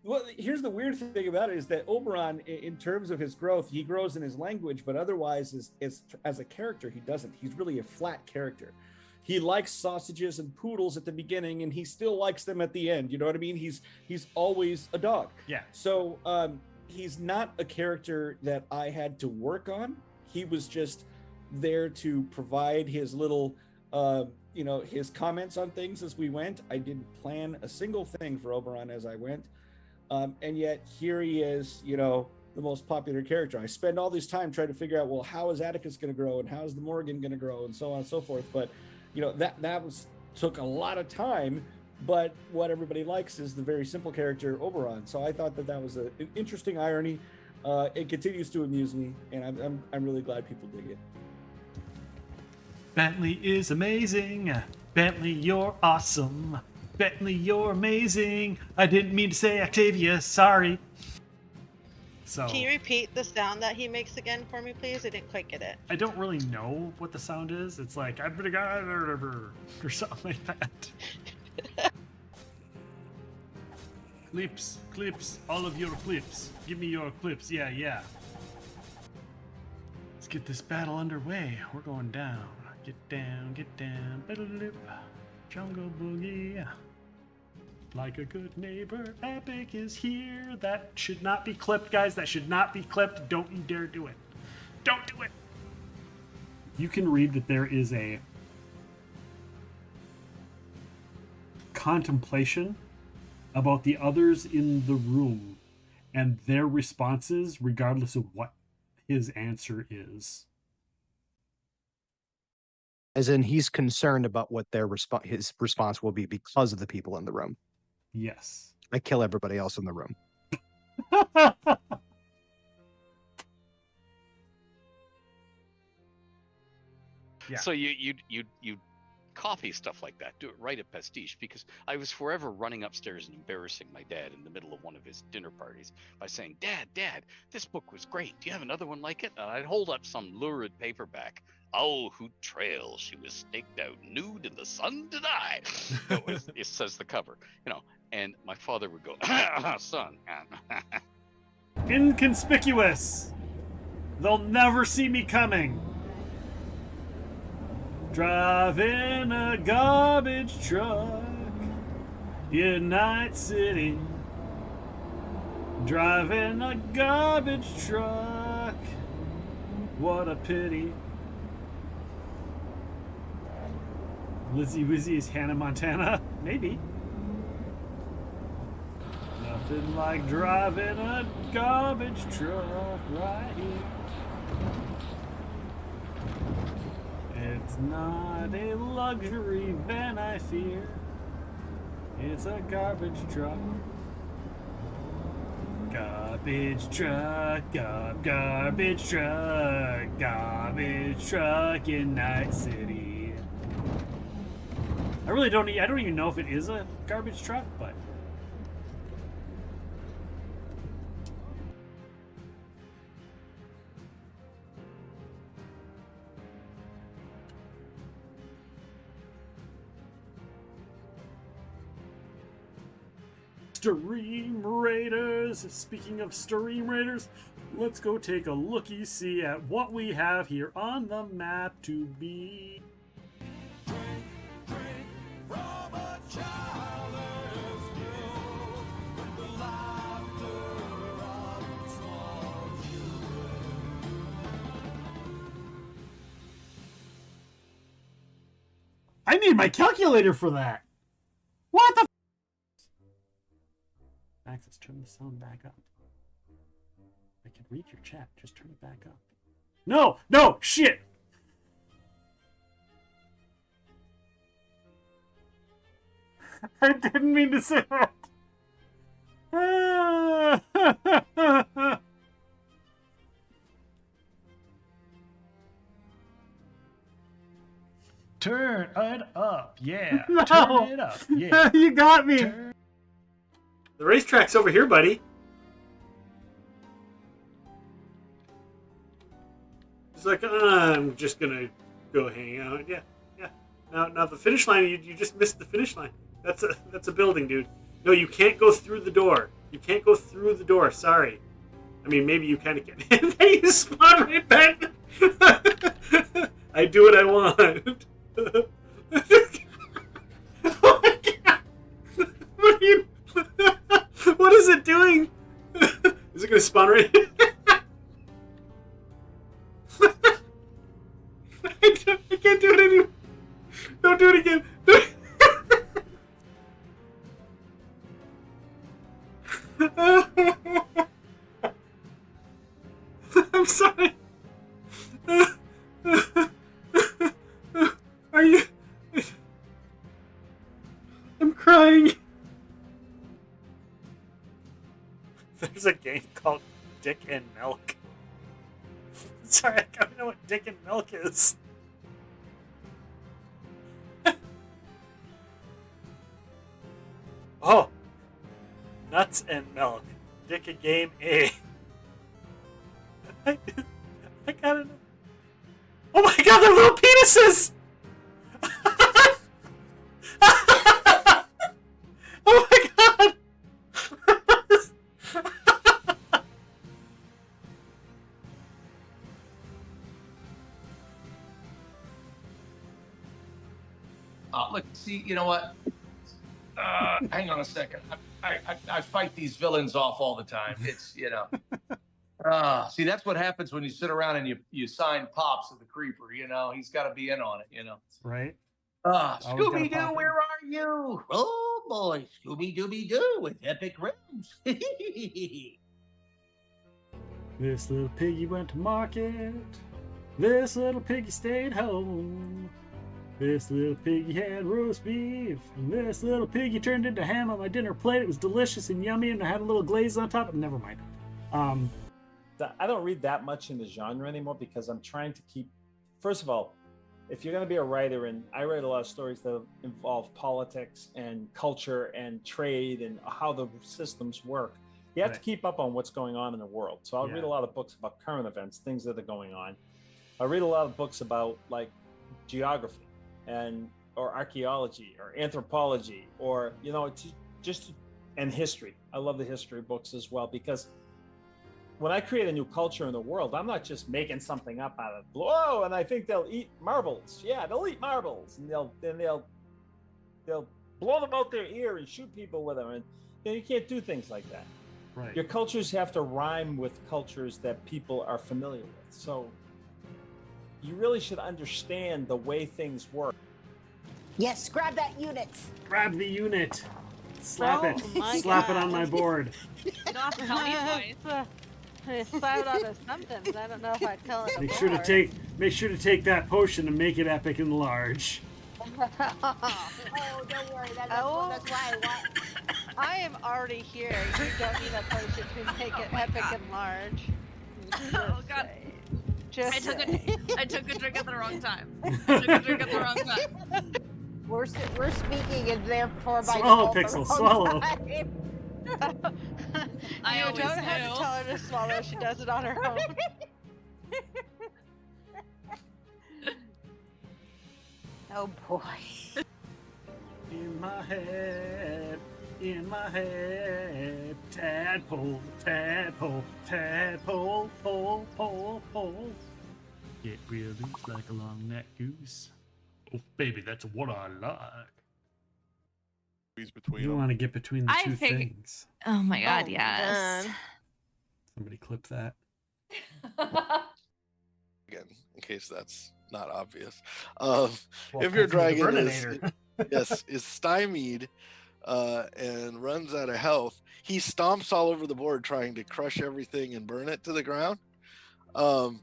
Well, here's the weird thing about it is that Oberon, in terms of his growth, he grows in his language, but otherwise, as a character, he doesn't. He's really a flat character. He likes sausages and poodles at the beginning, and he still likes them at the end. You know what I mean? He's always a dog. Yeah. So he's not a character that I had to work on. He was just there to provide his little, his comments on things as we went. I didn't plan a single thing for Oberon as I went. And yet here he is, the most popular character. I spend all this time trying to figure out, well, how is Atticus going to grow and how is the Morgan going to grow and so on and so forth. But, took a lot of time. But what everybody likes is the very simple character Oberon. So I thought that was an interesting irony. It continues to amuse me, and I'm really glad people dig it. Bentley is amazing. Bentley, you're awesome. Bentley, you're amazing. I didn't mean to say Octavia. Sorry. So, can you repeat the sound that he makes again for me, please? I didn't quite get it. I don't really know what the sound is. It's like, I've been a guy, or something like that. Clips, all of your clips. Give me your clips. Yeah. Let's get this battle underway. We're going down. Get down. Ba-da-loop. Jungle boogie. Like a good neighbor, Epic is here. That should not be clipped, guys. That should not be clipped. Don't you dare do it. Don't do it. You can read that there is a contemplation about the others in the room and their responses, regardless of what his answer is. As in, he's concerned about what his response will be because of the people in the room. Yes. I kill everybody else in the room. Yeah. So you copy stuff like that. Do it right at Pastiche, because I was forever running upstairs and embarrassing my dad in the middle of one of his dinner parties by saying, Dad, this book was great. Do you have another one like it? And I'd hold up some lurid paperback. Oh, who trails? She was staked out nude in the sun to die. It says the cover, and my father would go, son. Inconspicuous. They'll never see me coming. Driving a garbage truck in Night City. Driving a garbage truck. What a pity. Lizzie Wizzy is Hannah Montana? Maybe. Nothing like driving a garbage truck right here. It's not a luxury van, I fear. It's a garbage truck. Garbage truck, garbage truck, garbage truck in Night City. I don't even know if it is a garbage truck, but Stream Raiders. Speaking of Stream Raiders, let's go take a looky-see at what we have here on the map to be. I need my calculator for that. What the? Max, let's turn the sound back up. I can read your chat. Just turn it back up. No, shit. I didn't mean to say that. Turn it up, yeah. No. Turn it up, yeah. You got me. The racetrack's over here, buddy. It's like, I'm just gonna go hang out. Yeah. Now the finish line. You just missed the finish line. That's a building, dude. No, you can't go through the door. You can't go through the door. Sorry. I mean, maybe you kind of can. And then you spawn right back. I do what I want. Oh my god! What are you? What is it doing? Is it gonna spawn right? I can't do it anymore. Don't do it again. I'm sorry. Are you? I'm crying. There's a game called Dick and Milk. Sorry, I don't know what Dick and Milk is. Oh, Nuts and Milk. Dick a Game A. I gotta know. Oh my god, they're little penises! Oh my god! Look, see, you know what? Hang on a second. I fight these villains off all the time. It's, you know. See, that's what happens when you sit around and you sign Pops of the Creeper, you know. He's got to be in on it, you know. Right. Scooby-Doo, where are you? Oh, boy, Scooby-Dooby-Doo with epic rooms. This little piggy went to market. This little piggy stayed home. This little piggy had roast beef. And this little piggy turned into ham on my dinner plate. It was delicious and yummy, and I had a little glaze on top. Never mind. I don't read that much in the genre anymore because I'm trying to keep. First of all, if you're going to be a writer, and I write a lot of stories that involve politics and culture and trade and how the systems work, you have to keep up on what's going on in the world. So I'll read a lot of books about current events, things that are going on. I read a lot of books about like geography or archaeology or anthropology or, you know, and history. I love the history books as well, because when I create a new culture in the world, I'm not just making something up out of the blue. Oh, and I think they'll eat marbles. Yeah, they'll eat marbles, and they'll blow them out their ear and shoot people with them. And you know, you can't do things like that. Right. Your cultures have to rhyme with cultures that people are familiar with. So you really should understand the way things work. Yes, grab that unit. Grab the unit. Slap it. my Slap it God. on my board. You don't have to tell me twice. Slap it onto something. I don't know if I'd tell it. Make sure to take that potion and make it epic and large. Oh, don't worry. That's why I want. I am already here. You don't need a potion to make it epic and large. Oh god. Just I took a drink at the wrong time. We're speaking and therefore by Swallow, default the Pixel, wrong swallow. time. I you always don't have to do. tell her to swallow. She does it on her own. Oh boy. In my head, tadpole, tadpole, tadpole, pole, pole, pole. Get real loose like a long neck goose. Oh, baby, that's what I like. Between You them. want to get between the I two think- things. Oh my god, Oh, yes. man. Somebody clip that. Again, in case that's not obvious. If your dragon is stymied and runs out of health, he stomps all over the board trying to crush everything and burn it to the ground.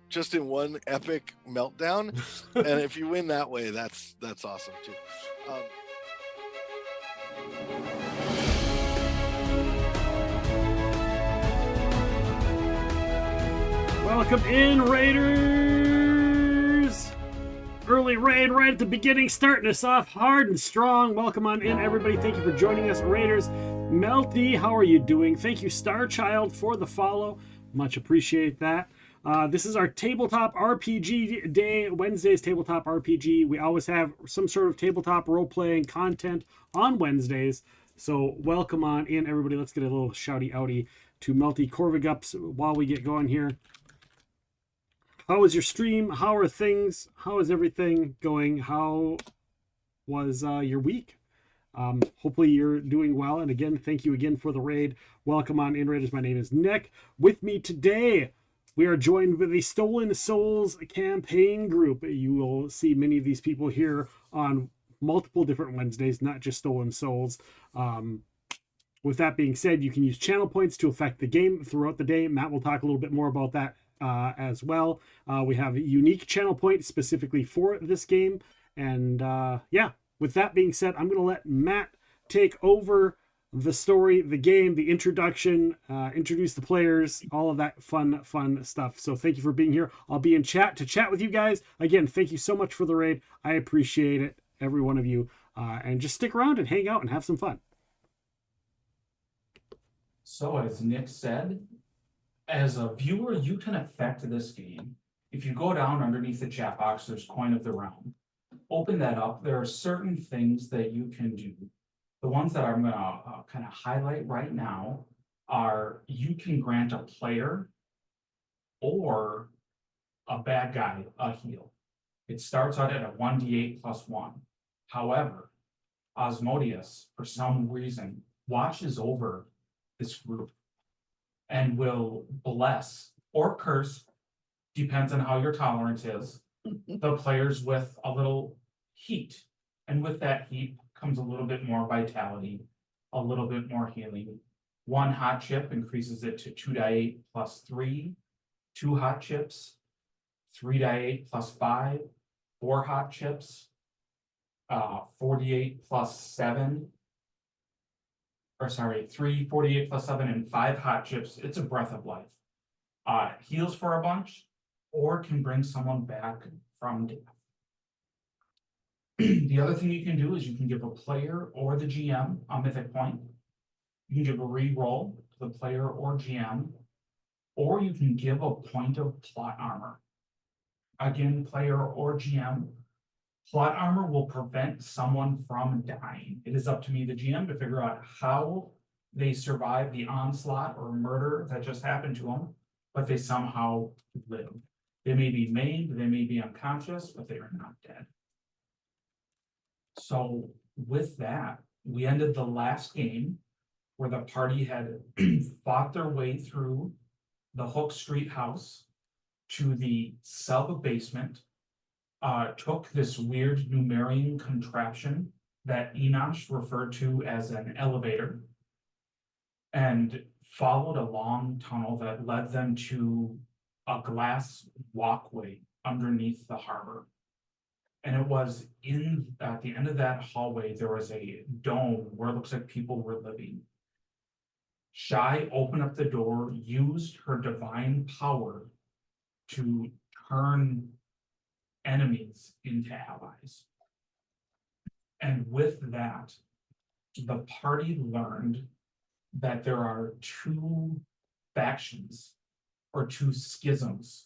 Just in one epic meltdown. And if you win that way, that's awesome too. Welcome in, Raiders! Early raid right at the beginning, starting us off hard and strong. Welcome on in, everybody. Thank you for joining us, Raiders. Melty, how are you doing? Thank you, Starchild, for the follow. Much appreciate that. This is our tabletop RPG day, Wednesday's tabletop RPG. We always have some sort of tabletop role-playing content on Wednesdays. So welcome on in, everybody. Let's get a little shouty outy to Melty Corvigups while we get going here. How was your stream? How are things? How is everything going? How was your week? Hopefully you're doing well. And again, thank you again for the raid. Welcome on in, Raiders. My name is Nick. With me today, we are joined with the Stolen Souls campaign group. You will see many of these people here on multiple different Wednesdays, not just Stolen Souls. With that being said, you can use channel points to affect the game throughout the day. Matt will talk a little bit more about that as well. We have a unique channel point specifically for this game. And yeah, with that being said, I'm going to let Matt take over the story, the game, the introduction, introduce the players, all of that fun stuff. So thank you for being here. I'll be in chat to chat with you guys. Again, thank you so much for the raid. I appreciate it, every one of you. And just stick around and hang out and have some fun. So as Nick said, as a viewer, you can affect this game. If you go down underneath the chat box, there's Coin of the Realm. Open that up. There are certain things that you can do. The ones that I'm going to kind of highlight right now are you can grant a player or a bad guy a heal. It starts out at a 1d8 plus 1. However, Osmodeus, for some reason, watches over this group and will bless or curse, depends on how your tolerance is, the players with a little heat. And with that heat comes a little bit more vitality, a little bit more healing. 1 hot chip increases it to 2d8 plus 3. 2 hot chips, 3d8 plus 5. 4 hot chips, 48 plus 7. Or sorry, 3, 48 plus 7, and 5 hot chips. It's a breath of life. Heals for a bunch, or can bring someone back from death. The other thing you can do is you can give a player or the GM a mythic point. You can give a re-roll to the player or GM, or you can give a point of plot armor. Again, player or GM, plot armor will prevent someone from dying. It is up to me, the GM, to figure out how they survive the onslaught or murder that just happened to them, but they somehow live. They may be maimed, they may be unconscious, but they are not dead. So with that, we ended the last game where the party had fought their way through the Hook Street house to the sub-basement, took this weird Numerian contraption that Enosh referred to as an elevator, and followed a long tunnel that led them to a glass walkway underneath the harbor. And it was at the end of that hallway, there was a dome where it looks like people were living. Shai opened up the door, used her divine power to turn enemies into allies. And with that, the party learned that there are 2 factions or 2 schisms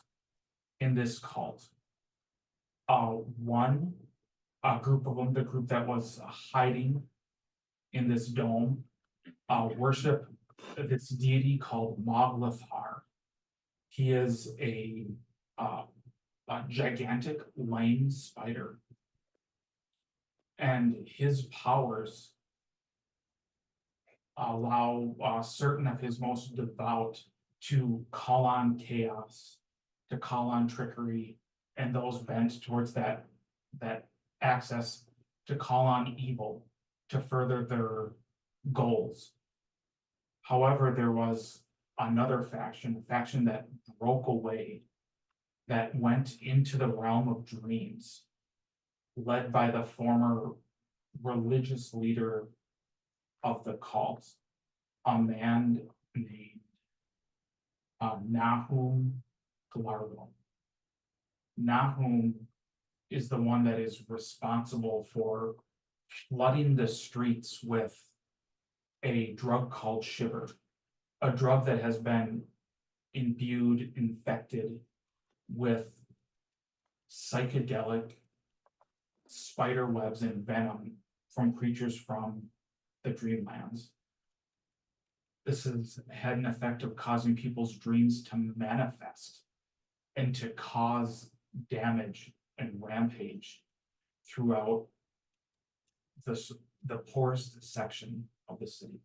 in this cult. One, a group of them, the group that was hiding in this dome, worship this deity called Moglathar. He is a gigantic lame spider, and his powers allow certain of his most devout to call on chaos, to call on trickery, and those bent towards that access to call on evil to further their goals. However, there was another faction, a faction that broke away, that went into the realm of dreams, led by the former religious leader of the cult, a man named Nahum Golarion. Nahum is the one that is responsible for flooding the streets with a drug called Shiver, a drug that has been imbued, infected with psychedelic spider webs and venom from creatures from the Dreamlands. This has had an effect of causing people's dreams to manifest and to cause damage and rampage throughout the poorest section of the city.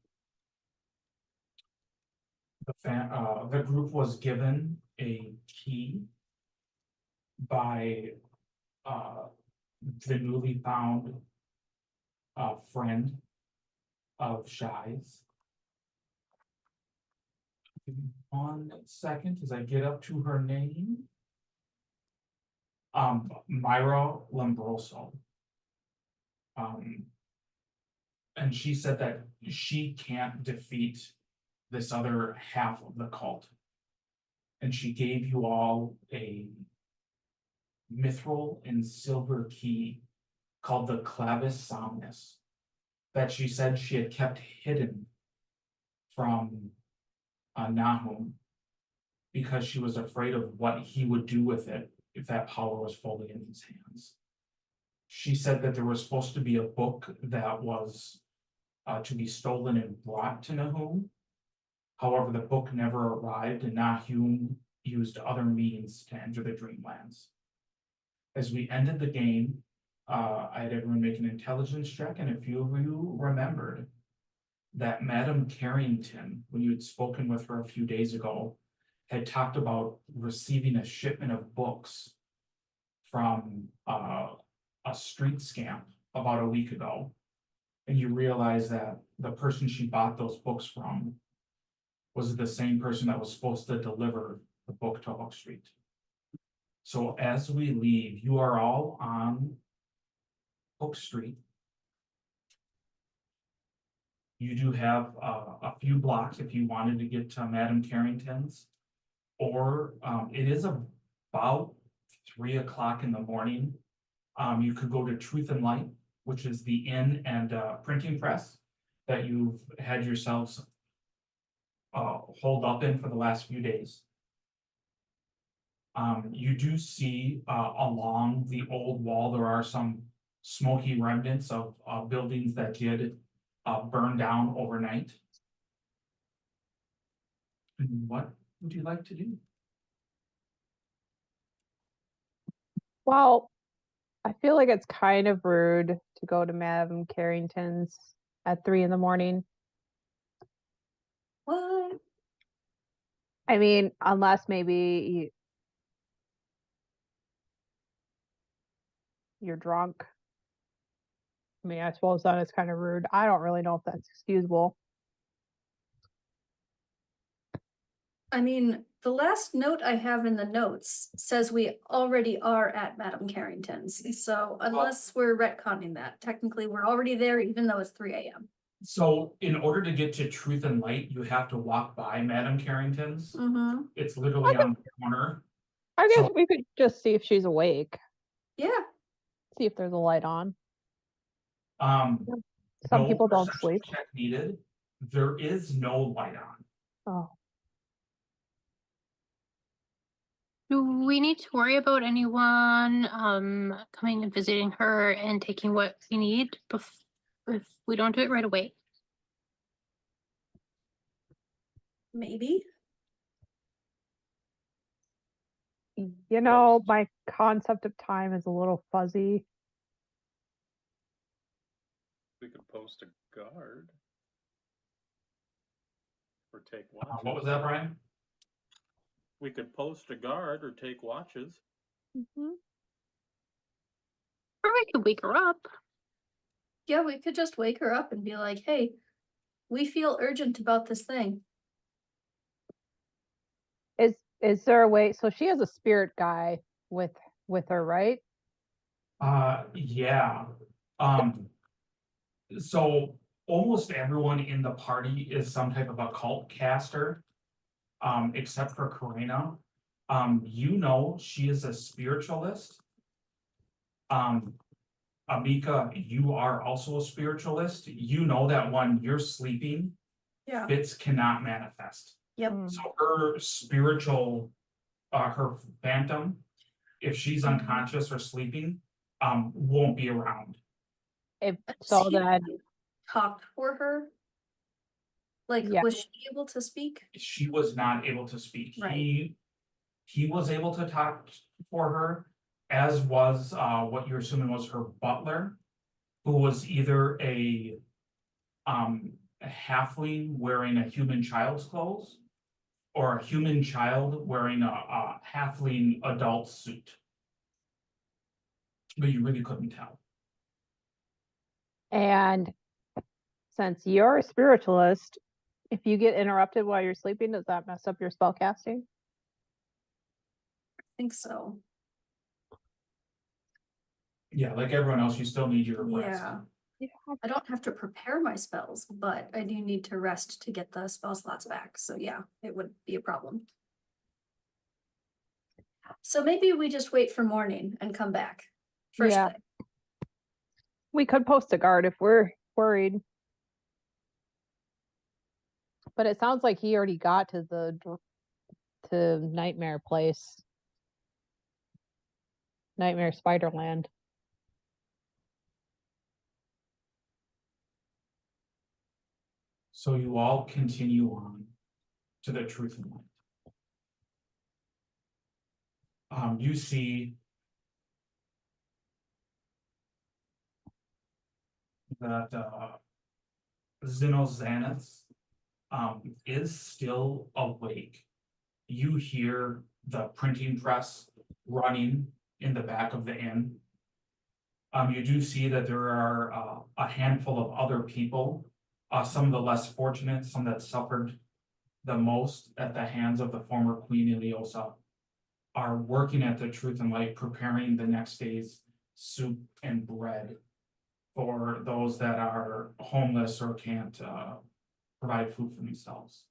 The group was given a key by the newly found friend of Shy's. Give me 1 second as I get up to her name. Myra Lombroso. And she said that she can't defeat this other half of the cult. And she gave you all a mithril and silver key called the Clavis Somnus that she said she had kept hidden from Nahum because she was afraid of what he would do with it if that power was fully in his hands. She said that there was supposed to be a book that was to be stolen and brought to Nahum. However, the book never arrived, and Nahum used other means to enter the Dreamlands. As we ended the game, I had everyone make an intelligence check, and a few of you remembered that Madame Carrington, when you had spoken with her a few days ago, had talked about receiving a shipment of books from a street scamp about a week ago. And you realize that the person she bought those books from was the same person that was supposed to deliver the book to Hook Street. So as we leave, you are all on Hook Street. You do have a few blocks if you wanted to get to Madame Carrington's, or it is about 3 o'clock in the morning. You could go to Truth and Light, which is the inn and printing press that you've had yourselves holed up in for the last few days. You do see along the old wall, there are some smoky remnants of buildings that did burn down overnight. And what would you like to do? Well, I feel like it's kind of rude to go to Madame Carrington's at 3 in the morning. What? I mean, unless maybe you're drunk. I mean, I suppose that is kind of rude. I don't really know if that's excusable. I mean, the last note I have in the notes says we already are at Madame Carrington's. So unless we're retconning that, technically we're already there, even though it's 3 a.m. So in order to get to Truth and Light, you have to walk by Madame Carrington's. Mm-hmm. It's literally on the corner. I guess we could just see if she's awake. Yeah. See if there's a light on. Some No people don't perception sleep. check needed. There is no light on. Oh. Do we need to worry about anyone coming and visiting her and taking what we need if we don't do it right away? Maybe. You know, my concept of time is a little fuzzy. We could post a guard. Or take watches. What was that, Brian? We could post a guard or take watches. Mm-hmm. Or we could wake her up. Yeah, we could just wake her up and be like, hey, we feel urgent about this thing. Is there a way? So she has a spirit guy with her, right? Yeah. So almost everyone in the party is some type of occult caster, except for Karina. You know, she is a spiritualist. Amika, you are also a spiritualist. You know that when you're sleeping, Yeah. bits cannot manifest. Yep. So her spiritual, her phantom, if she's unconscious or sleeping, won't be around. So then talked for her? Like, Yeah. was she able to speak? She was not able to speak. Right. He was able to talk for her, as was what you're assuming was her butler, who was either a halfling wearing a human child's clothes, or a human child wearing a halfling adult suit. But you really couldn't tell. And since you're a spiritualist, if you get interrupted while you're sleeping, does that mess up your spell casting? I think so. Yeah, like everyone else, you still need your rest. Yeah. I don't have to prepare my spells, but I do need to rest to get the spell slots back. So yeah, it would be a problem. So maybe we just wait for morning and come back. First thing. We could post a guard if we're worried. But it sounds like he already got to Nightmare Place. Nightmare Spiderland. So you all continue on to the Truth and Light. You see that Xenozanus is still awake. You hear the printing press running in the back of the inn. You do see that there are a handful of other people, some of the less fortunate, some that suffered the most at the hands of the former Queen Iliosa, are working at the Truth and Light, preparing the next day's soup and bread for those that are homeless or can't provide food for themselves.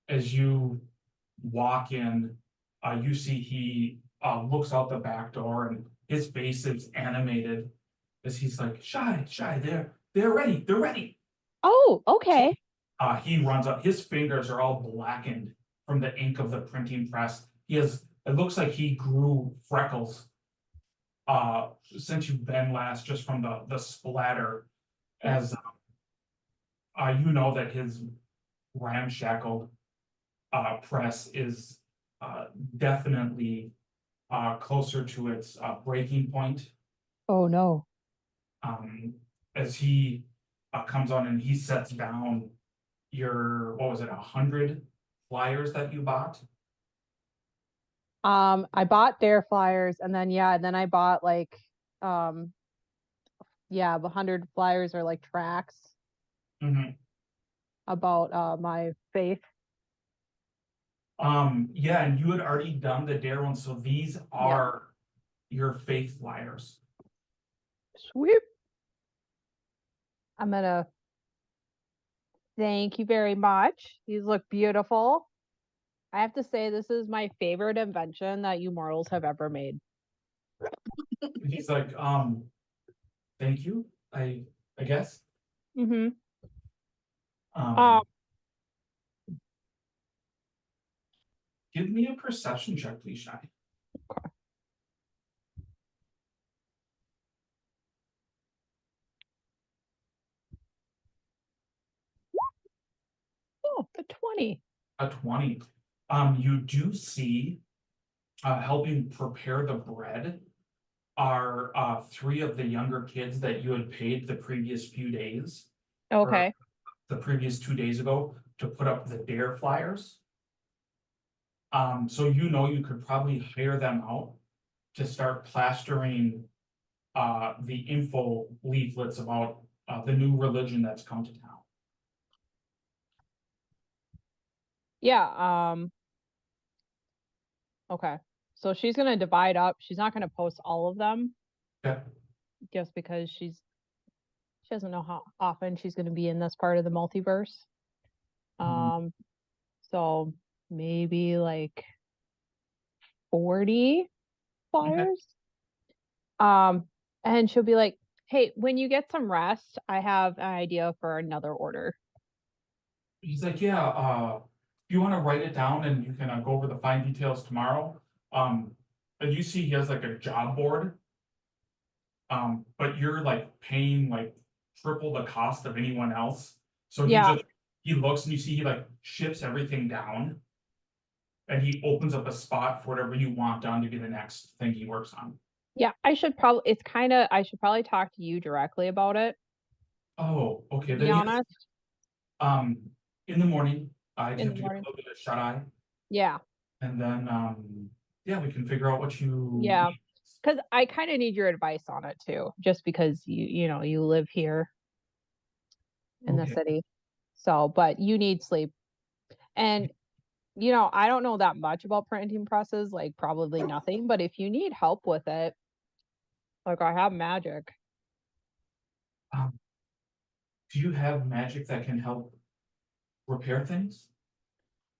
As you walk in, you see he looks out the back door, and his face is animated as he's like, Shy, they're ready. Oh, okay. He runs up, his fingers are all blackened from the ink of the printing press. It looks like he grew freckles since you've been last, just from the splatter, as you know that his ramshackled press is definitely closer to its breaking point. Oh no. As he comes on and he sets down your, 100 flyers that you bought? I bought their flyers, and then I bought like the 100 flyers are like tracks about my faith. And you had already done the dare one, so these are your faith flyers. Sweet. I'm gonna thank you very much. These look beautiful. I have to say, this is my favorite invention that you mortals have ever made. He's like, thank you, I guess. Mm-hmm. Give me a perception check, please, Shy. Okay. Oh, a 20. A 20. You do see, helping prepare the bread are 3 of the younger kids that you had paid the previous few days. Okay. The previous 2 days ago to put up the dare flyers. So you could probably hire them out to start plastering the info leaflets about the new religion that's come to town. Yeah, okay. So she's gonna divide up. She's not gonna post all of them. Yeah. Just because she doesn't know how often she's gonna be in this part of the multiverse. So maybe like 40 flyers. Okay. And she'll be like, hey, when you get some rest, I have an idea for another order. He's like, yeah, you want to write it down and you can go over the fine details tomorrow. And you see he has like a job board But you're like paying like triple the cost of anyone else. So Yeah. he looks and you see he like shifts everything down. And he opens up a spot for whatever you want done to be the next thing he works on. Yeah, I should probably talk to you directly about it, Oh, okay. to be Then yes. honest. In the morning, I In have the to get a morning. little bit of shut eye. Yeah. And then yeah, we can figure out what you Yeah. need. Because I kind of need your advice on it too, just because you live here in the city. So, but you need sleep. And I don't know that much about printing presses, like probably nothing, but if you need help with it, like I have magic. Do you have magic that can help repair things?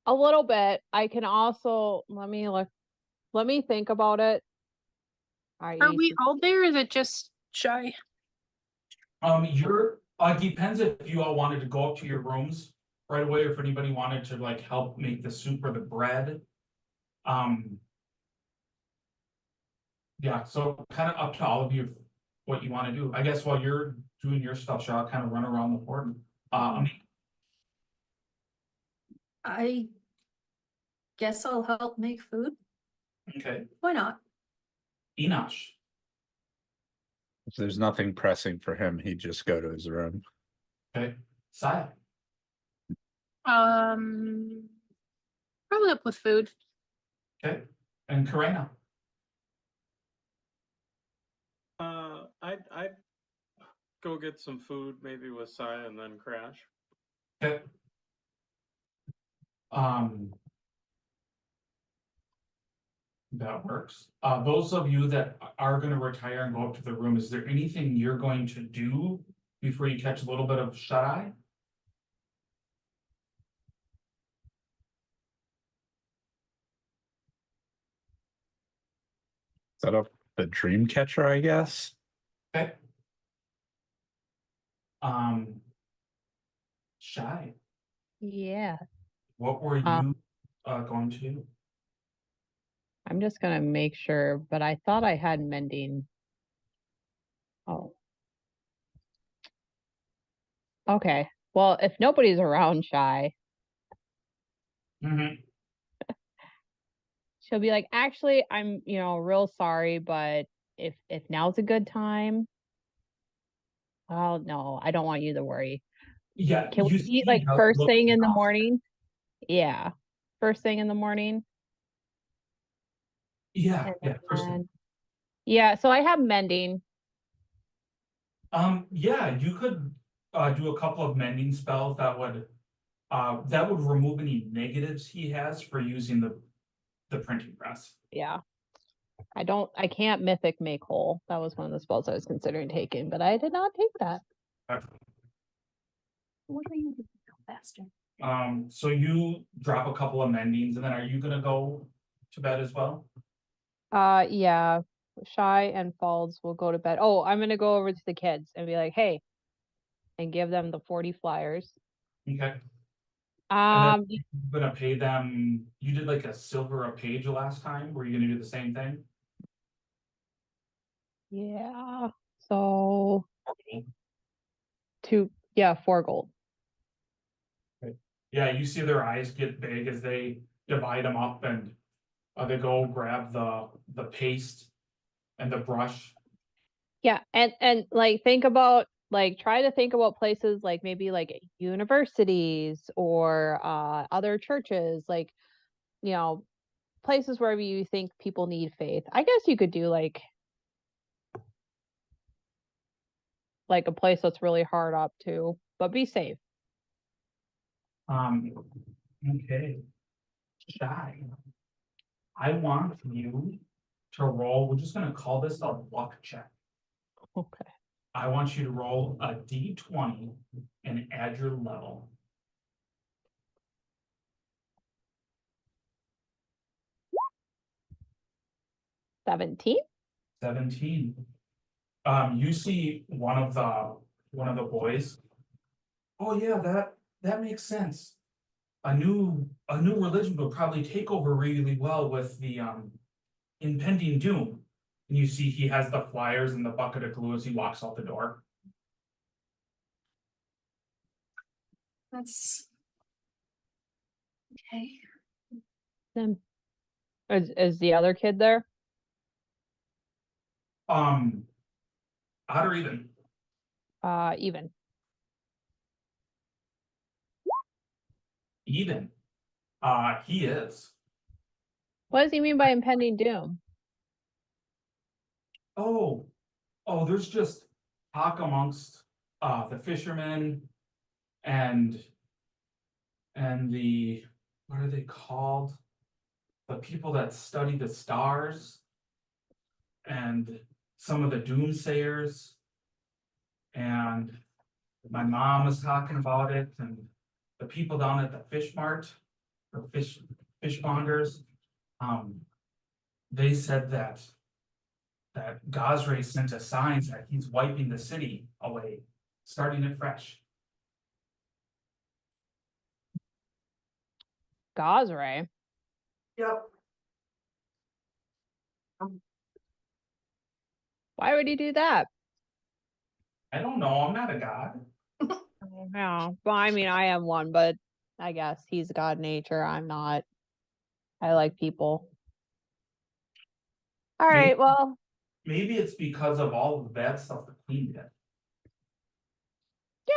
A little bit. I can also let me think about it. Are we all there or is it just Shy? Depends if you all wanted to go up to your rooms right away or if anybody wanted to like help make the soup or the bread. Yeah, so kind of up to all of you what you want to do. I guess while you're doing your stuff, Shaw, kind of run around the board. I guess I'll help make food. Okay. Why not? Enosh. If there's nothing pressing for him, he'd just go to his room. Okay. Saya. Probably up with food. Okay. And Karina. I'd go get some food, maybe with Saya, and then crash. Okay. That works. Those of you that are going to retire and go up to the room, is there anything you're going to do before you catch a little bit of shut eye? Set up the dream catcher, I guess. Okay. Shy. Yeah. What were you going to do? I'm just gonna make sure, but I thought I had mending. Oh. Okay. Well, if nobody's around, Shy, she'll be like, actually, I'm, real sorry, but if now's a good time, well, no, I don't want you to worry. Yeah. Can we eat like first thing in the morning? Yeah. First thing in the morning. Yeah, first thing. Yeah, so I have mending. Yeah, you could do a couple of mending spells that would remove any negatives he has for using the printing press. Yeah. I can't mythic make whole. That was one of the spells I was considering taking, but I did not take that. What are you doing faster? So you drop a couple of mendings, and then are you gonna go to bed as well? Yeah. Shy and Falls will go to bed. Oh, I'm gonna go over to the kids and be like, hey, and give them the 40 flyers. Okay. And you're gonna pay them. You did like a silver a page last time. Were you gonna do the same thing? Yeah. So 4 gold. Okay. Yeah, you see their eyes get big as they divide them up, and they go grab the paste and the brush. Yeah, and like try to think about places like maybe like universities or other churches, like places wherever you think people need faith. I guess you could do like a place that's really hard up too, but be safe. Okay. Shy. I want you to roll. We're just gonna call this a luck check. Okay. I want you to roll a d20 and add your level. 17. 17. You see one of the boys. Oh yeah, that makes sense. A new religion would probably take over really well with the impending doom. And you see he has the flyers and the bucket of glue as he walks out the door. That's okay. Then is the other kid there? Odd or even? Even. Even. He is. What does he mean by impending doom? Oh, there's just talk amongst the fishermen and the, what are they called? The people that study the stars and some of the doomsayers. And my mom was talking about it, and the people down at the fish mart or fish bonders, they said that Gosray sent us signs that he's wiping the city away, starting it fresh. Gosray? Yep. Why would he do that? I don't know. I'm not a god. Yeah. Well, I mean, I am one, but I guess he's God nature. I'm not. I like people. All right. Well, Maybe it's because of all the bad stuff the queen did.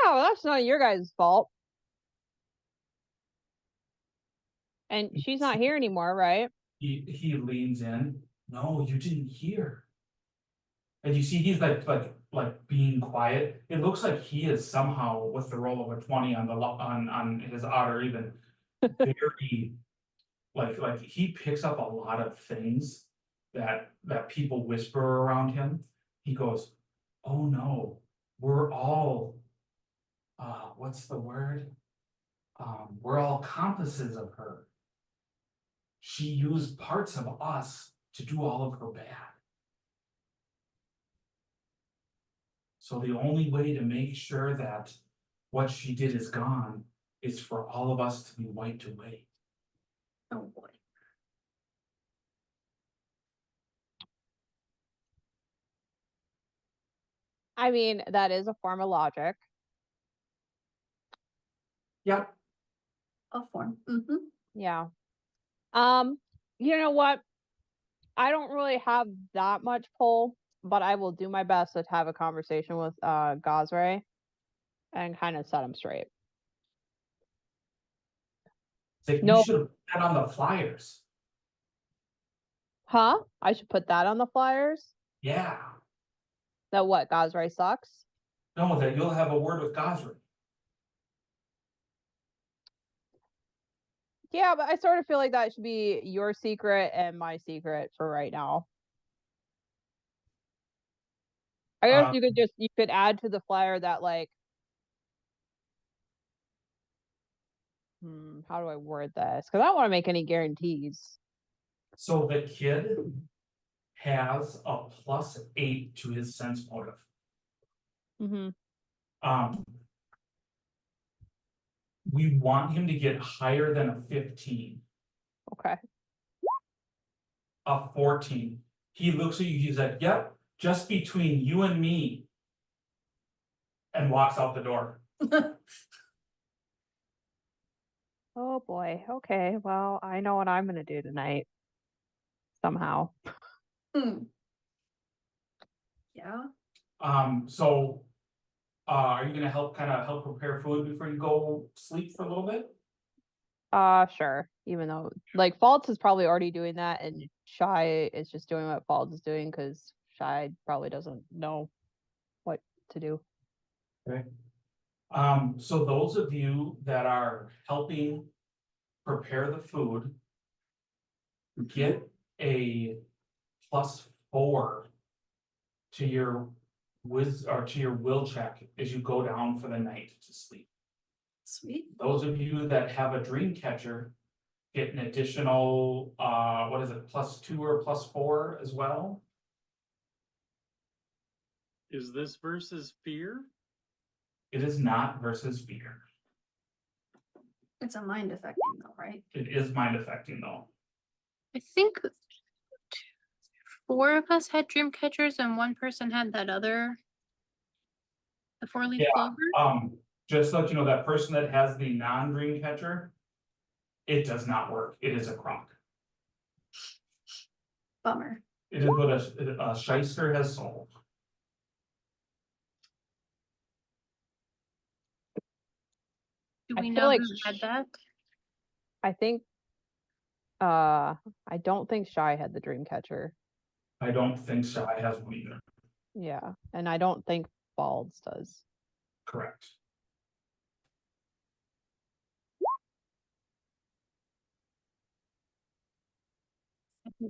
yeah, well, that's not your guys' fault. And she's not here anymore, right? He leans in. No, you didn't hear. And you see he's like being quiet. It looks like he is somehow with the roll of a 20 on the on his odd or even very like he picks up a lot of things that people whisper around him. He goes, "Oh no, we're all what's the word? We're all accomplices of her. She used parts of us to do all of her bad. So the only way to make sure that what she did is gone is for all of us to be wiped away." Oh boy. I mean, that is a form of logic. Yep. A form. Mm-hmm. Yeah. You know what? I don't really have that much pull, but I will do my best to have a conversation with Gosray and kind of set him straight. Like No. you should have put that on the flyers. Huh? I should put that on the flyers? Yeah. That what? Gosray sucks? No, that you'll have a word with Gosray. Yeah, but I sort of feel like that should be your secret and my secret for right now. I guess you could add to the flyer that like how do I word this? Because I don't want to make any guarantees. So the kid has a +8 to his sense motive. Mm-hmm. We want him to get higher than a 15. Okay. A 14. He looks at you, he's like, "Yep, just between you and me," and walks out the door. Oh boy. Okay. Well, I know what I'm gonna do tonight. Somehow. Yeah. So are you gonna help prepare food before you go sleep for a little bit? Sure. Even though like Faltz is probably already doing that and Shy is just doing what Faltz is doing because Shy probably doesn't know what to do. Okay. So those of you that are helping prepare the food get a +4 to your will check as you go down for the night to sleep. Sweet. Those of you that have a dream catcher get an additional what is it, +2 or +4 as well. Is this versus fear? It is not versus fear. It's a mind affecting though, right? It is mind affecting though. I think 4 of us had dream catchers and 1 person had that other, the 4-leaf clover? Just to let you know, that person that has the non-dream catcher, it does not work. It is a crock. Bummer. It is what a shyster has solved. Do I we feel know like who had that? I think I don't think Shy had the dream catcher. I don't think Shy has one either. Yeah, and I don't think Balds does. Correct.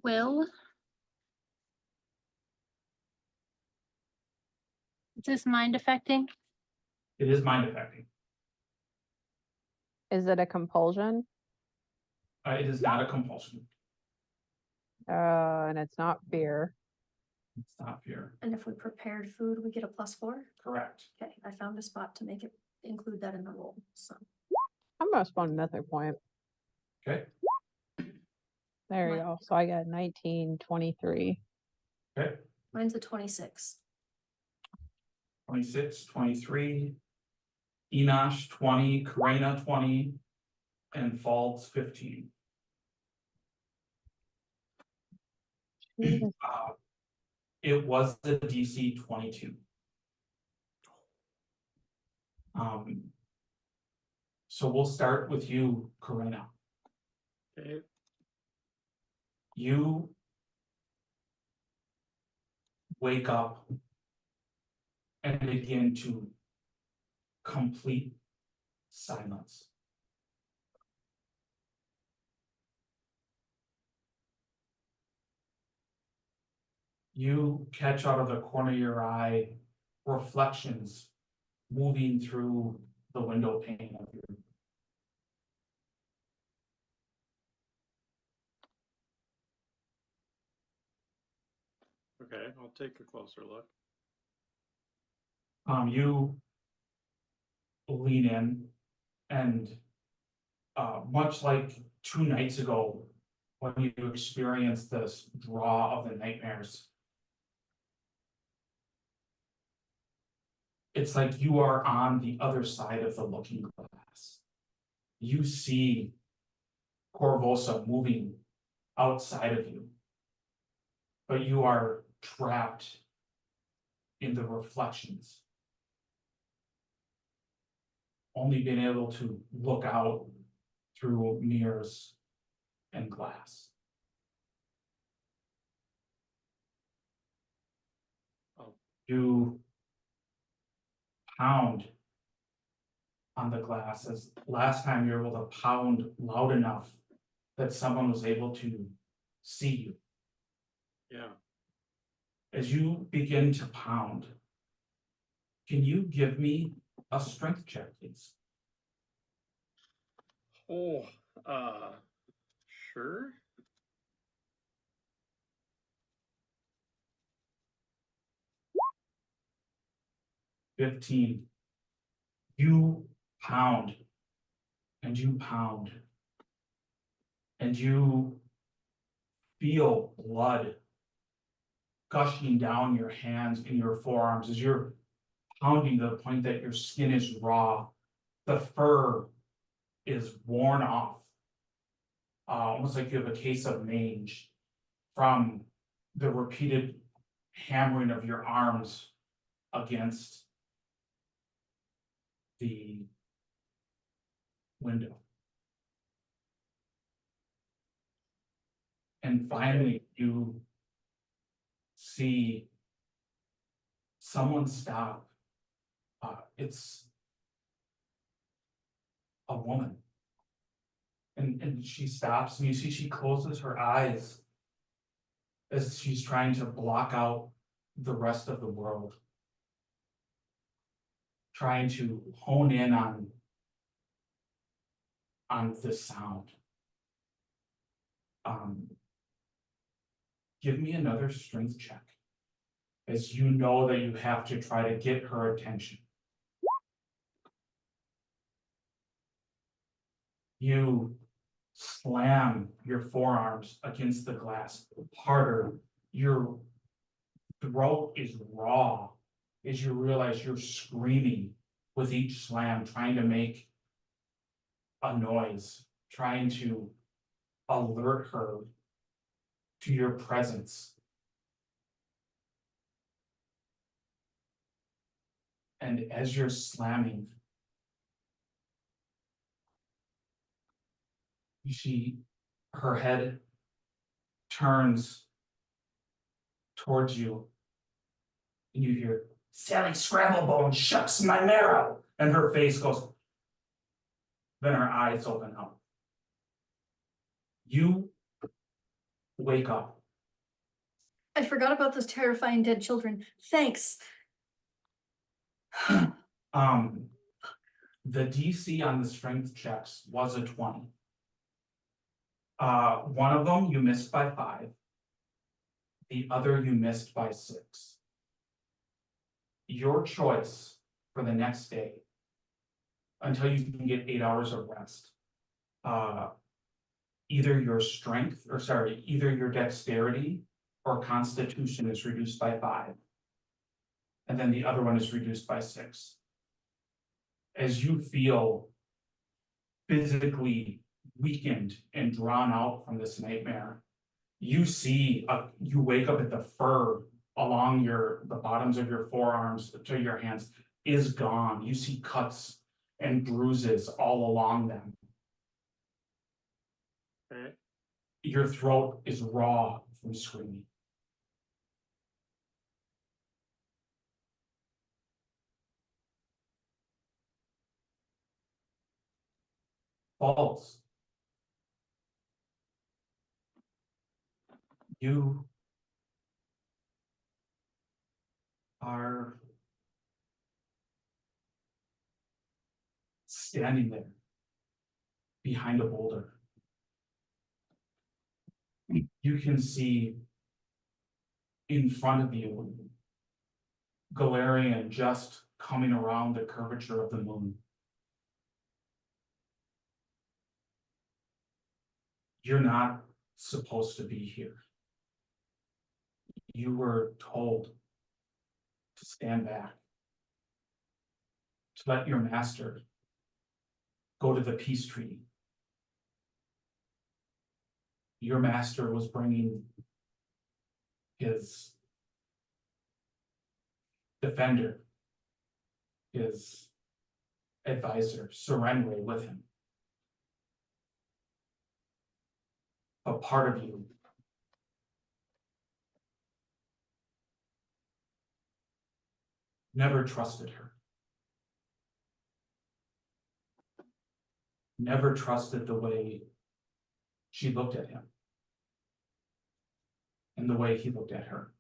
Will? Is this mind affecting? It is mind affecting. Is it a compulsion? It is not a compulsion. And it's not fear. It's not fear. And if we prepared food, we get a +4? Correct. Okay, I found a spot to make it include that in the roll. So I'm gonna spend mythic point. Okay. There you go. So I got 19, 23. Okay. Mine's a 26. 26, 23, Enosh 20, Karina 20, and Falls 15. It was the DC 22. So we'll start with you, Karina. Okay. You wake up and begin to complete silence. You catch out of the corner of your eye reflections moving through the window pane of your. Okay, I'll take a closer look. You lean in and much like 2 nights ago when you experienced this draw of the nightmares, it's like you are on the other side of the looking glass. You see Corvosa moving outside of you, but you are trapped in the reflections, only being able to look out through mirrors and glass. You pound on the glass, as last time you were able to pound loud enough that someone was able to see you. Yeah. As you begin to pound, can you give me a strength check, please? Oh, sure. $15. You pound and you pound and you feel blood gushing down your hands and your forearms as you're pounding to the point that your skin is raw. The fur is worn off, almost like you have a case of mange from the repeated hammering of your arms against the window. And finally, you see someone stop. It's a woman. And she stops, and you see she closes her eyes as she's trying to block out the rest of the world, trying to hone in on this sound. Give me another strength check, as you know that you have to try to get her attention. You slam your forearms against the glass harder. Your throat is raw as you realize you're screaming with each slam, trying to make a noise, trying to alert her to your presence. And as you're slamming, her head turns towards you, and you hear, "Sally Scramblebone shucks my marrow," and her face goes, then her eyes open up. You wake up. I forgot about those terrifying dead children. Thanks. The DC on the strength checks was a 20. One of them you missed by 5. The other you missed by 6. Your choice for the next day, until you can get 8 hours of rest. Either your dexterity or constitution is reduced by 5. And then the other one is reduced by 6. As you feel physically weakened and drawn out from this nightmare, you wake up at the fur along the bottoms of your forearms to your hands is gone. You see cuts and bruises all along them. Okay. Your throat is raw from screaming. Falls. You are standing there behind a boulder. You can see in front of you Golarion just coming around the curvature of the moon. You're not supposed to be here. You were told to stand back, to let your master go to the peace treaty. Your master was bringing his defender, his advisor, Serenway, with him. But part of you never trusted her. Never trusted the way she looked at him and the way he looked at her.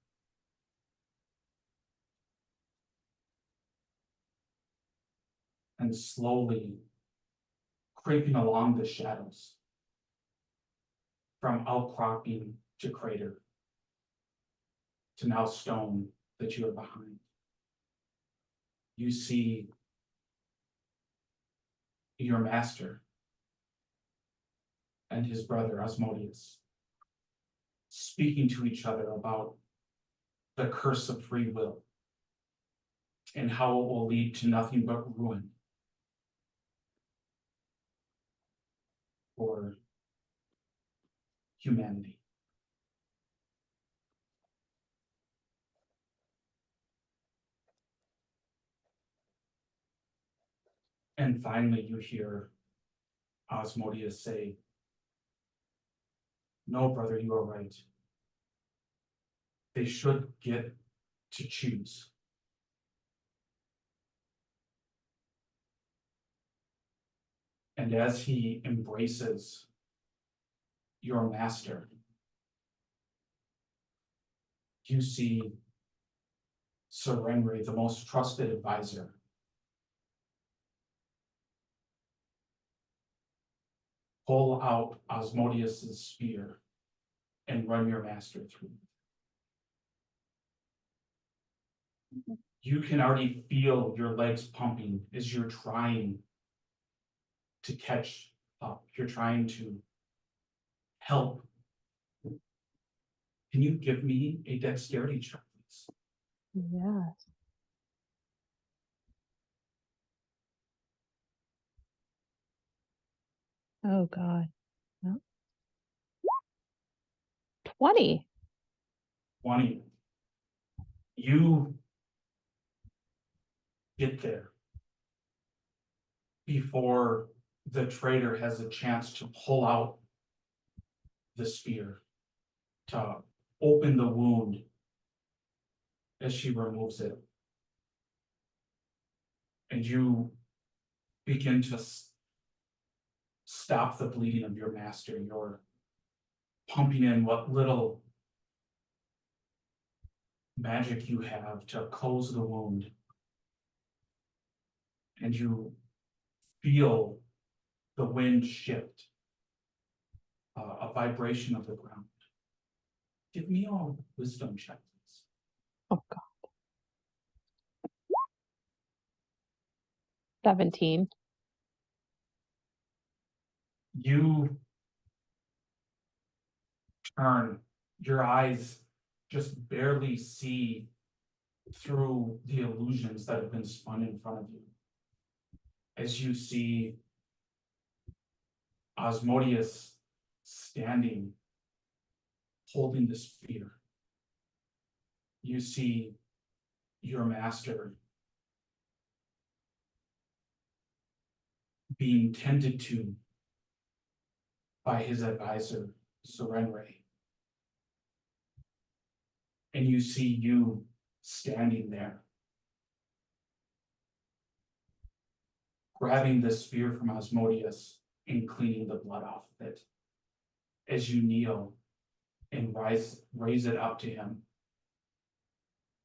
And slowly creeping along the shadows, from outcropping to crater, to now stone that you are behind. You see your master and his brother Asmodeus speaking to each other about the curse of free will and how it will lead to nothing but ruin for humanity. And finally, you hear Asmodeus say, "No, brother, you are right. They should get to choose." And as he embraces your master, you see Serenray, the most trusted advisor, pull out Asmodeus's spear and run your master through. You can already feel your legs pumping as you're trying to catch up. You're trying to help Can you give me a dexterity check, please? Yes. Oh God. No. 20. 20. You get there before the trader has a chance to pull out the spear to open the wound as she removes it. And you begin to stop the bleeding of your master. You're pumping in what little magic you have to close the wound. And you feel the wind shift, a vibration of the ground. Give me a wisdom check, please. Oh God. 17. You turn, your eyes just barely see through the illusions that have been spun in front of you. As you see Asmodeus standing, holding the spear. You see your master being tended to by his advisor, Serenray. And you see you standing there, grabbing the spear from Asmodeus and cleaning the blood off of it as you kneel and raise it up to him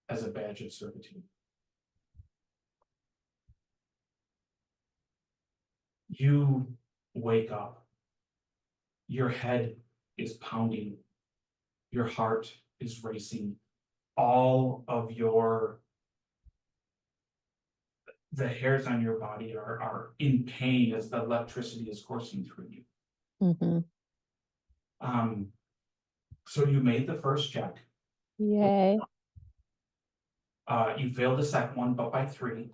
as a badge of servitude. You wake up. Your head is pounding. Your heart is racing. All of the hairs on your body are in pain as the electricity is coursing through you. Mm-hmm. So you made the first check. Yay. You failed the second one, but by 3.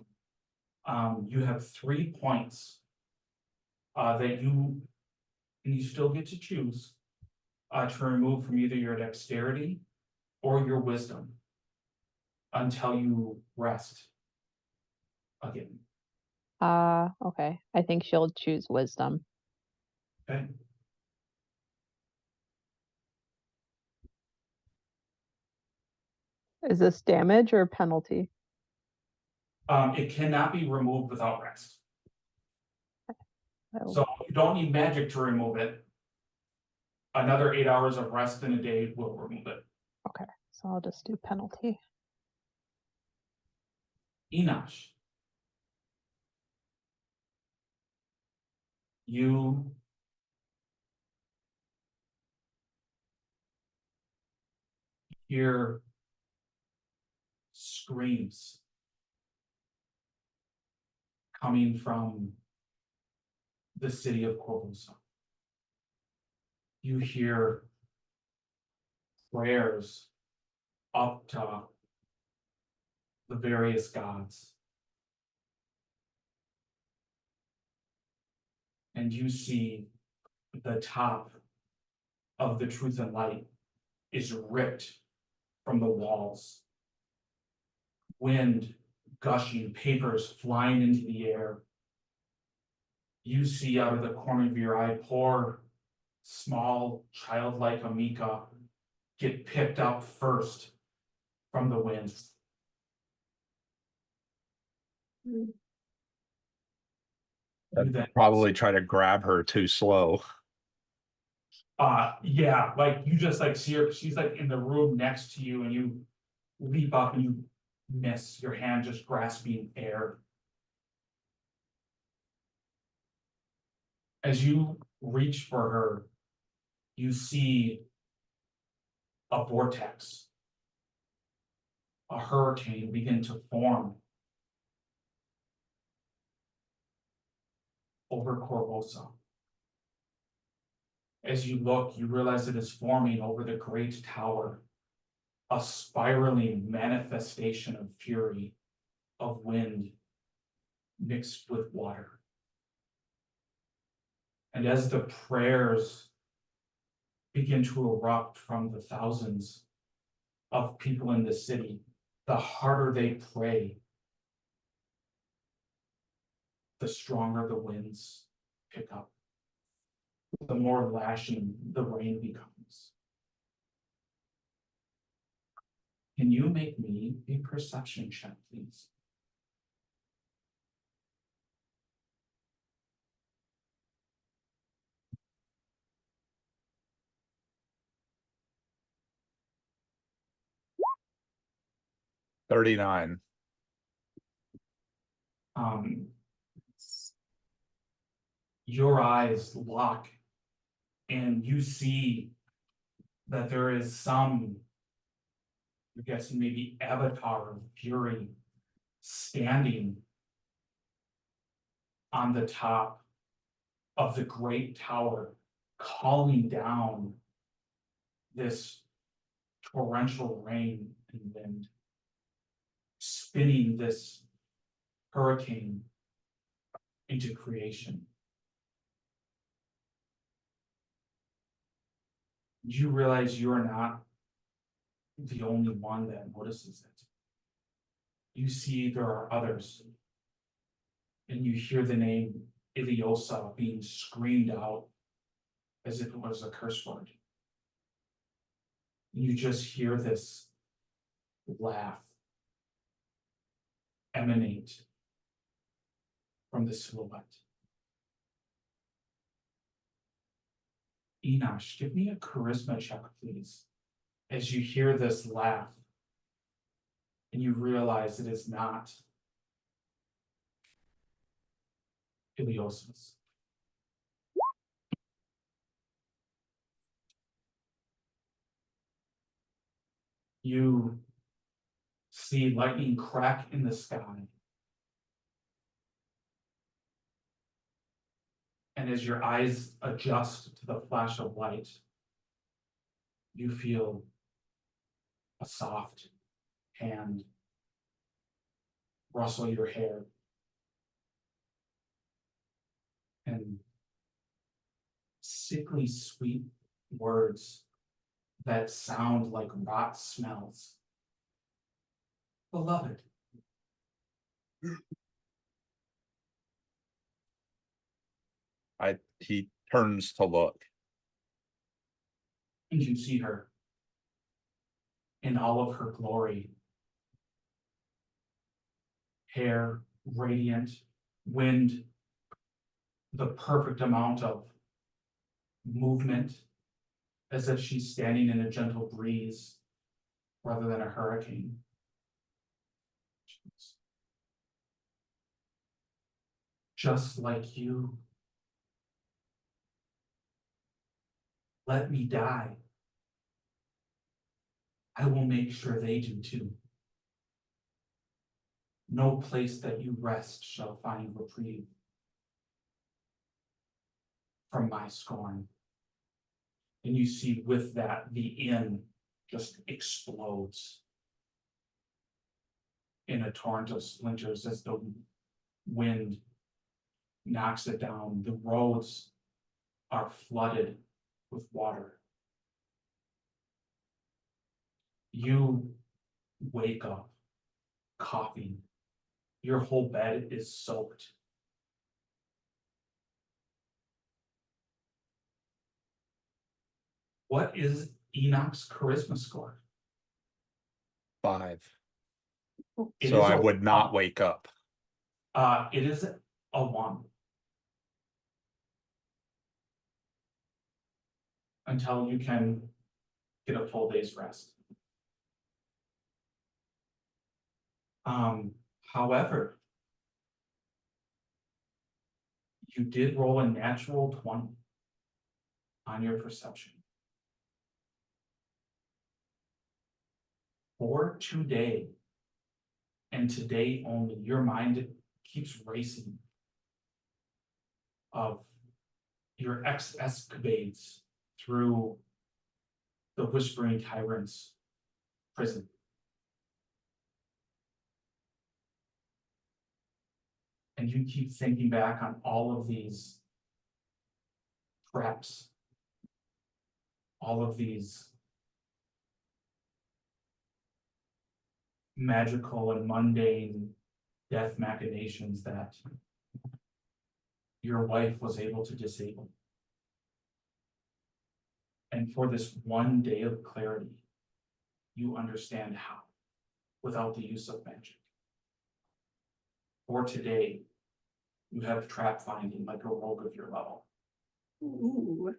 You have 3 points that you still get to choose to remove from either your dexterity or your wisdom until you rest again. Okay. I think she'll choose wisdom. Okay. Is this damage or penalty? It cannot be removed without rest. Oh. So you don't need magic to remove it. Another 8 hours of rest in a day will remove it. Okay, so I'll just do penalty. Enosh, you hear screams coming from the city of Corvosa. You hear prayers up to the various gods. And you see the top of the Truth and Light is ripped from the walls. Wind gushing, papers flying into the air. You see out of the corner of your eye, poor, small, childlike Amika get picked up first from the winds. I'd probably try to grab her too slow. Yeah, like you just like see her, she's like in the room next to you and you leap up and you miss, your hand just grasping air. As you reach for her, you see a vortex, a hurricane begin to form over Corvosa. As you look, you realize it is forming over the great tower, a spiraling manifestation of fury, of wind mixed with water. And as the prayers begin to erupt from the thousands of people in the city, the harder they pray, the stronger the winds pick up, the more lashing the rain becomes. Can you make me a perception check, please? $39. Your eyes lock and you see that there is some, I'm guessing maybe avatar of fury standing on the top of the great tower, calling down this torrential rain and wind, spinning this hurricane into creation. You realize you are not the only one that notices it. You see there are others, and you hear the name Iliosa being screamed out as if it was a curse word. You just hear this laugh emanate from the silhouette. Enosh, give me a charisma check, please, as you hear this laugh and you realize it is not Iliosa's. You see lightning crack in the sky. And as your eyes adjust to the flash of light, you feel a soft hand rustle your hair. And sickly sweet words that sound like rot smells. Beloved. He turns to look. And you see her in all of her glory. Hair radiant, wind, the perfect amount of movement, as if she's standing in a gentle breeze rather than a hurricane. Just like you. Let me die. I will make sure they do too. No place that you rest shall find reprieve from my scorn. And you see with that, the inn just explodes in a torrent of splinters as the wind knocks it down. The roads are flooded with water. You wake up coughing. Your whole bed is soaked. What is Enoch's charisma score? 5. It So is I a would not wake up. It is a 1. Until you can get a full day's rest. However, you did roll a natural 20 on your perception. For today, and today only, your mind keeps racing of your escapades through the Whispering Tyrant's prison. And you keep thinking back on all of these traps, all of these magical and mundane death machinations that your wife was able to disable. And for this one day of clarity, you understand how, without the use of magic. For today, you have trap finding like a rogue of your level. Ooh.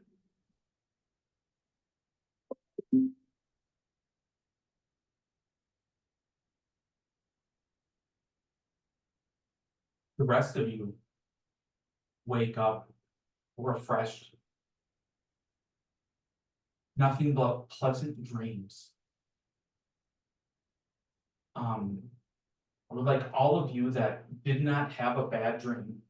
The rest of you wake up refreshed. Nothing but pleasant dreams. I would like all of you that did not have a bad dream,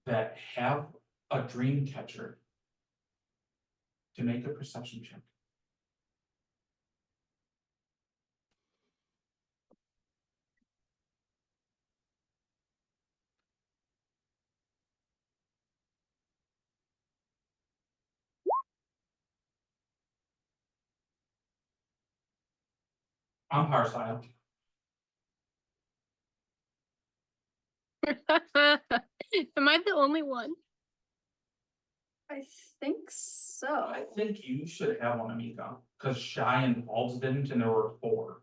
that have a dream catcher, to make a perception check. I'm Harsile. Am I the only one? I think so. I think you should have one, Amika, because Shy and Balls didn't, and there were 4.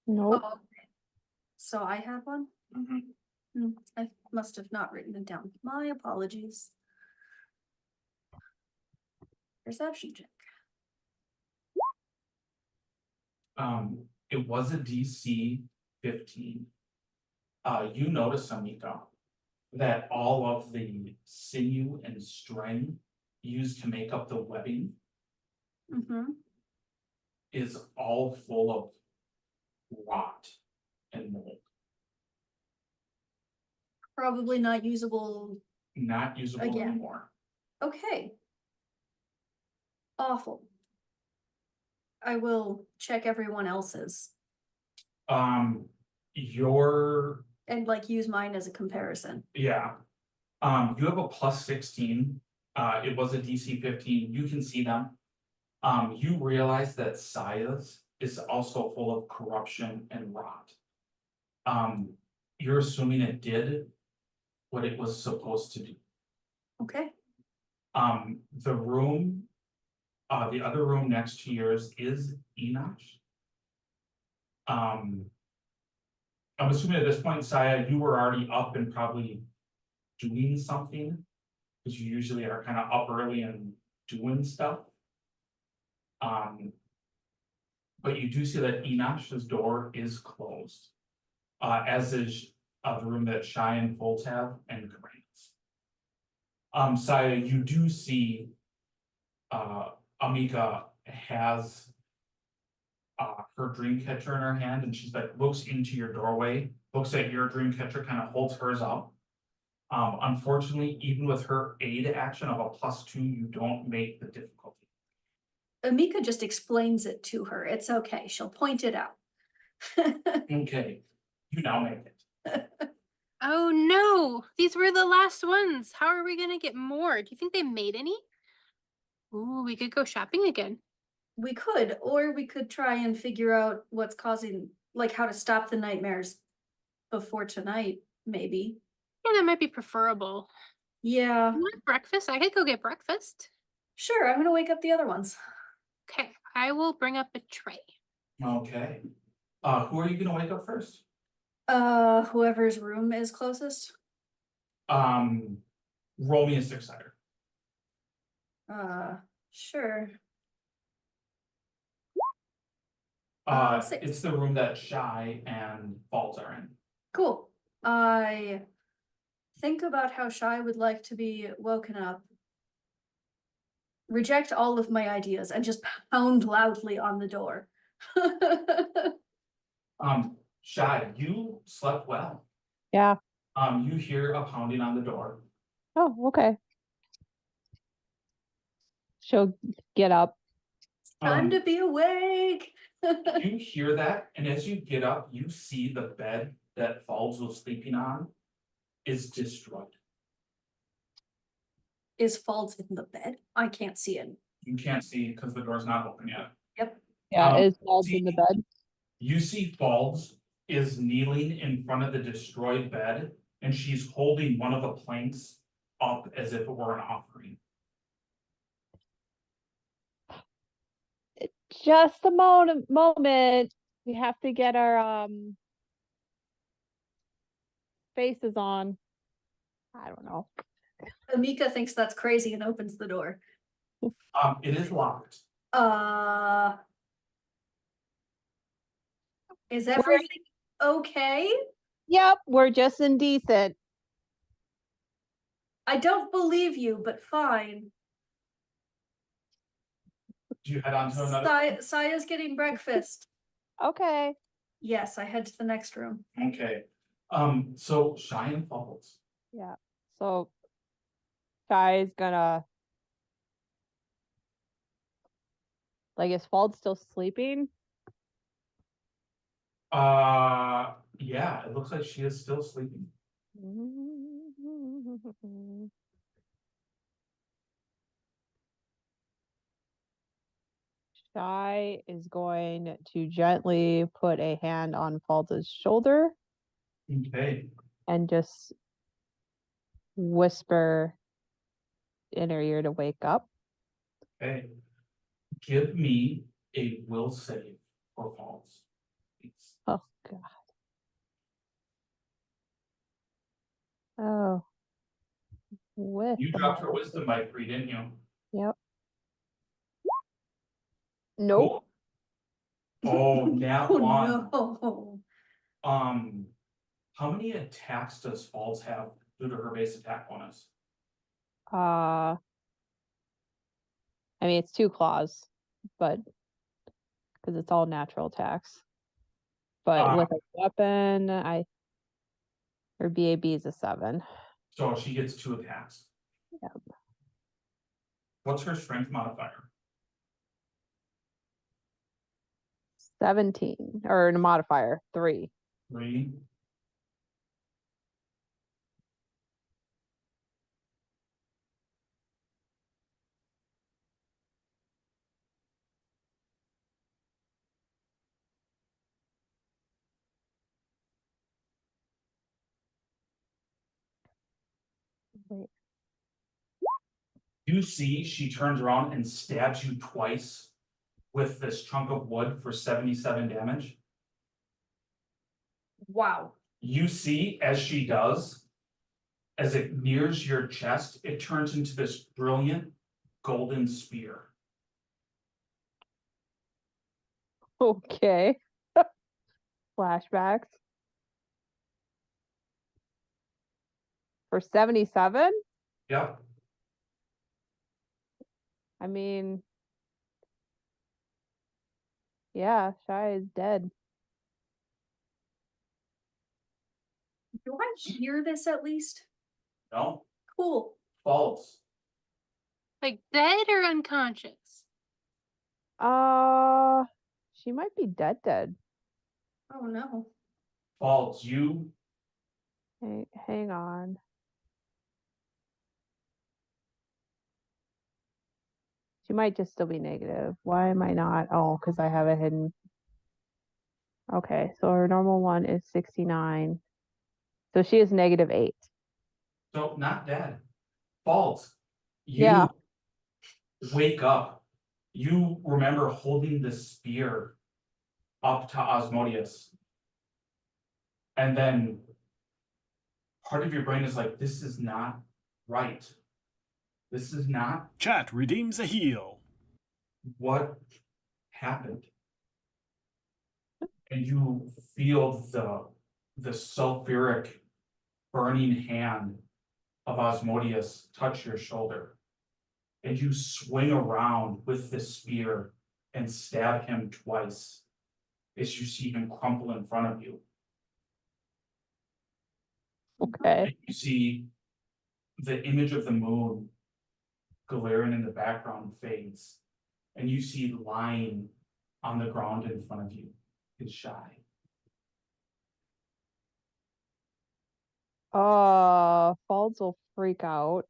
Nope. Oh, okay. So I had one? I must have not written it down. My apologies. Perception check. It was a DC 15. You notice, Amika, that all of the sinew and string used to make up the webbing is all full of rot and mold. Probably not usable. Not usable Again. anymore. Okay. Awful. I will check everyone else's Your and like use mine as a comparison. Yeah. You have a plus 16. It was a DC 15. You can see them. You realize that Saya's is also full of corruption and rot. You're assuming it did what it was supposed to do. Okay. The room, the other room next to yours is Enosh. I'm assuming at this point, Saya, you were already up and probably doing something, because you usually are kind of up early and doing stuff. But you do see that Enosh's door is closed, as is the room that Shy and Folt have and Grants. Saya, you do see Amika has her dream catcher in her hand, and she's like looks into your doorway, looks at your dream catcher, kind of holds hers up. Unfortunately, even with her aid action of a +2, you don't make the difficulty. Amika just explains it to her. It's okay. She'll point it out. Okay, you now make it. Oh no, these were the last ones. How are we gonna get more? Do you think they made any? Ooh, we could go shopping again. We could, or we could try and figure out what's causing, like how to stop the nightmares before tonight, maybe. Yeah, that might be preferable. Yeah. You want breakfast? I could go get breakfast. Sure, I'm gonna wake up the other ones. Okay, I will bring up a tray. Okay. Who are you gonna wake up first? Whoever's room is closest. Roll me a 6-sider. Sure. It's the room that Shy and Fault are in. Cool. I think about how Shy would like to be woken up, reject all of my ideas, and just pound loudly on the door. Shy, you slept well. Yeah. You hear a pounding on the door. Oh, okay. she'll get up. Time to be awake. You hear that, and as you get up, you see the bed that Falls was sleeping on is destroyed. Is Falls in the bed? I can't see it. You can't see because the door's not open yet. Yep. Yeah, is Falls in the bed? You see Falls is kneeling in front of the destroyed bed, and she's holding one of the planks up as if it were an offering. Just a moment. We have to get our faces on. I don't know. Amika thinks that's crazy and opens the door. It is locked. Is everything okay? Yep, we're just indecent. I don't believe you, but fine. Do you head on to another? Saya's getting breakfast. Okay. Yes, I head to the next room. Okay. So Cheyenne Falls. Yeah. So Shy's gonna is Falls still sleeping? Yeah, it looks like she is still sleeping. Shy is going to gently put a hand on Falls' shoulder. Okay. And just whisper in her ear to wake up. Okay. Give me a will save for Falls, please. Oh God. Oh. You dropped her wisdom by 3, didn't you? Yep. Nope. Oh, nat Oh, 1. no. How many attacks does Falls have due to her base attack bonus? I mean, it's 2 claws, but because it's all natural attacks. But with a weapon, her BAB is a 7. So she gets 2 attacks. Yep. What's her strength modifier? 17, or a modifier, 3. 3. Wait. You see, she turns around and stabs you twice with this chunk of wood for 77 damage. Wow. You see, as she does, as it nears your chest, it turns into this brilliant golden spear. Okay. Flashbacks. For 77? Yep. I mean, yeah, Shy is dead. Do I hear this at least? No. Cool. False. Like dead or unconscious? She might be dead. Oh no. False. You. Hang on. She might just still be negative. Why am I not? Oh, because I have it hidden. Okay, so her normal one is 69. So she is -8. So not dead. False. You Yeah. wake up. You remember holding the spear up to Osmodius. And then part of your brain is like, this is not right. This is not. Chat redeems a heal. What happened? And you feel the sulfuric burning hand of Osmodius touch your shoulder. And you swing around with the spear and stab him twice as you see him crumple in front of you. Okay. And you see the image of the moon Golarion in the background fades, and you see lying on the ground in front of you is Shy. Falds will freak out.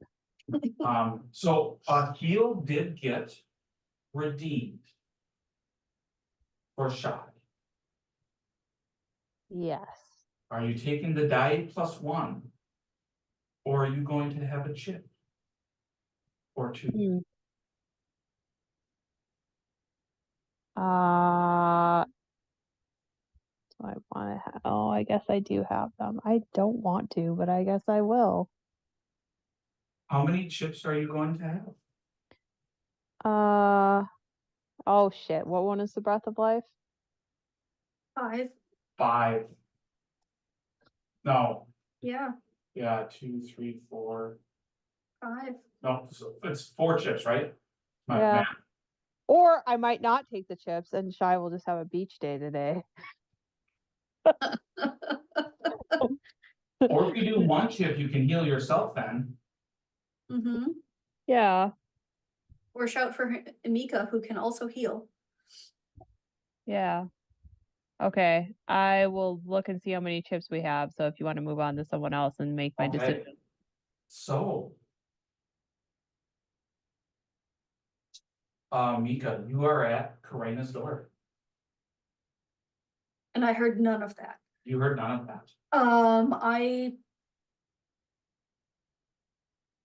So a heal did get redeemed for Shy. Yes. Are you taking the die +1? Or are you going to have a chip? Or 2? Do I want to have? Oh, I guess I do have them. I don't want to, but I guess I will. How many chips are you going to have? Oh shit. What one is the breath of life? 5. 5. No. Yeah, Yeah, 2, 3, 4. 5. No, so it's 4 chips, right? My Yeah. math. Or I might not take the chips and Shy will just have a beach day today. Or if you do 1 chip, you can heal yourself then. Mm-hmm. Yeah. Or shout for Amika, who can also heal. Yeah. Okay. I will look and see how many chips we have. So if you want to move on to someone else and make my decision. So, Mika, you are at Karena's door. And I heard none of that. You heard none of that. I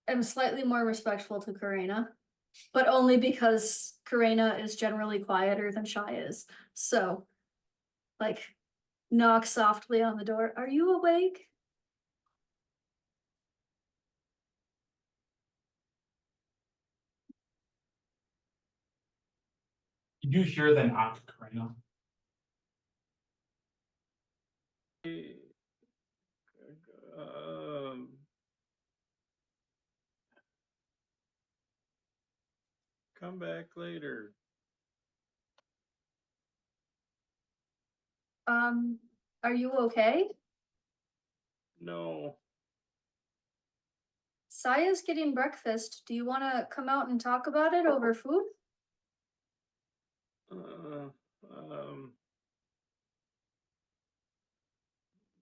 am slightly more respectful to Karina, but only because Karina is generally quieter than Shy is. So, like, knock softly on the door. Are you awake? Did you hear the knock, Karina? Come back later. Are you okay? No. Saya's getting breakfast. Do you want to come out and talk about it over food?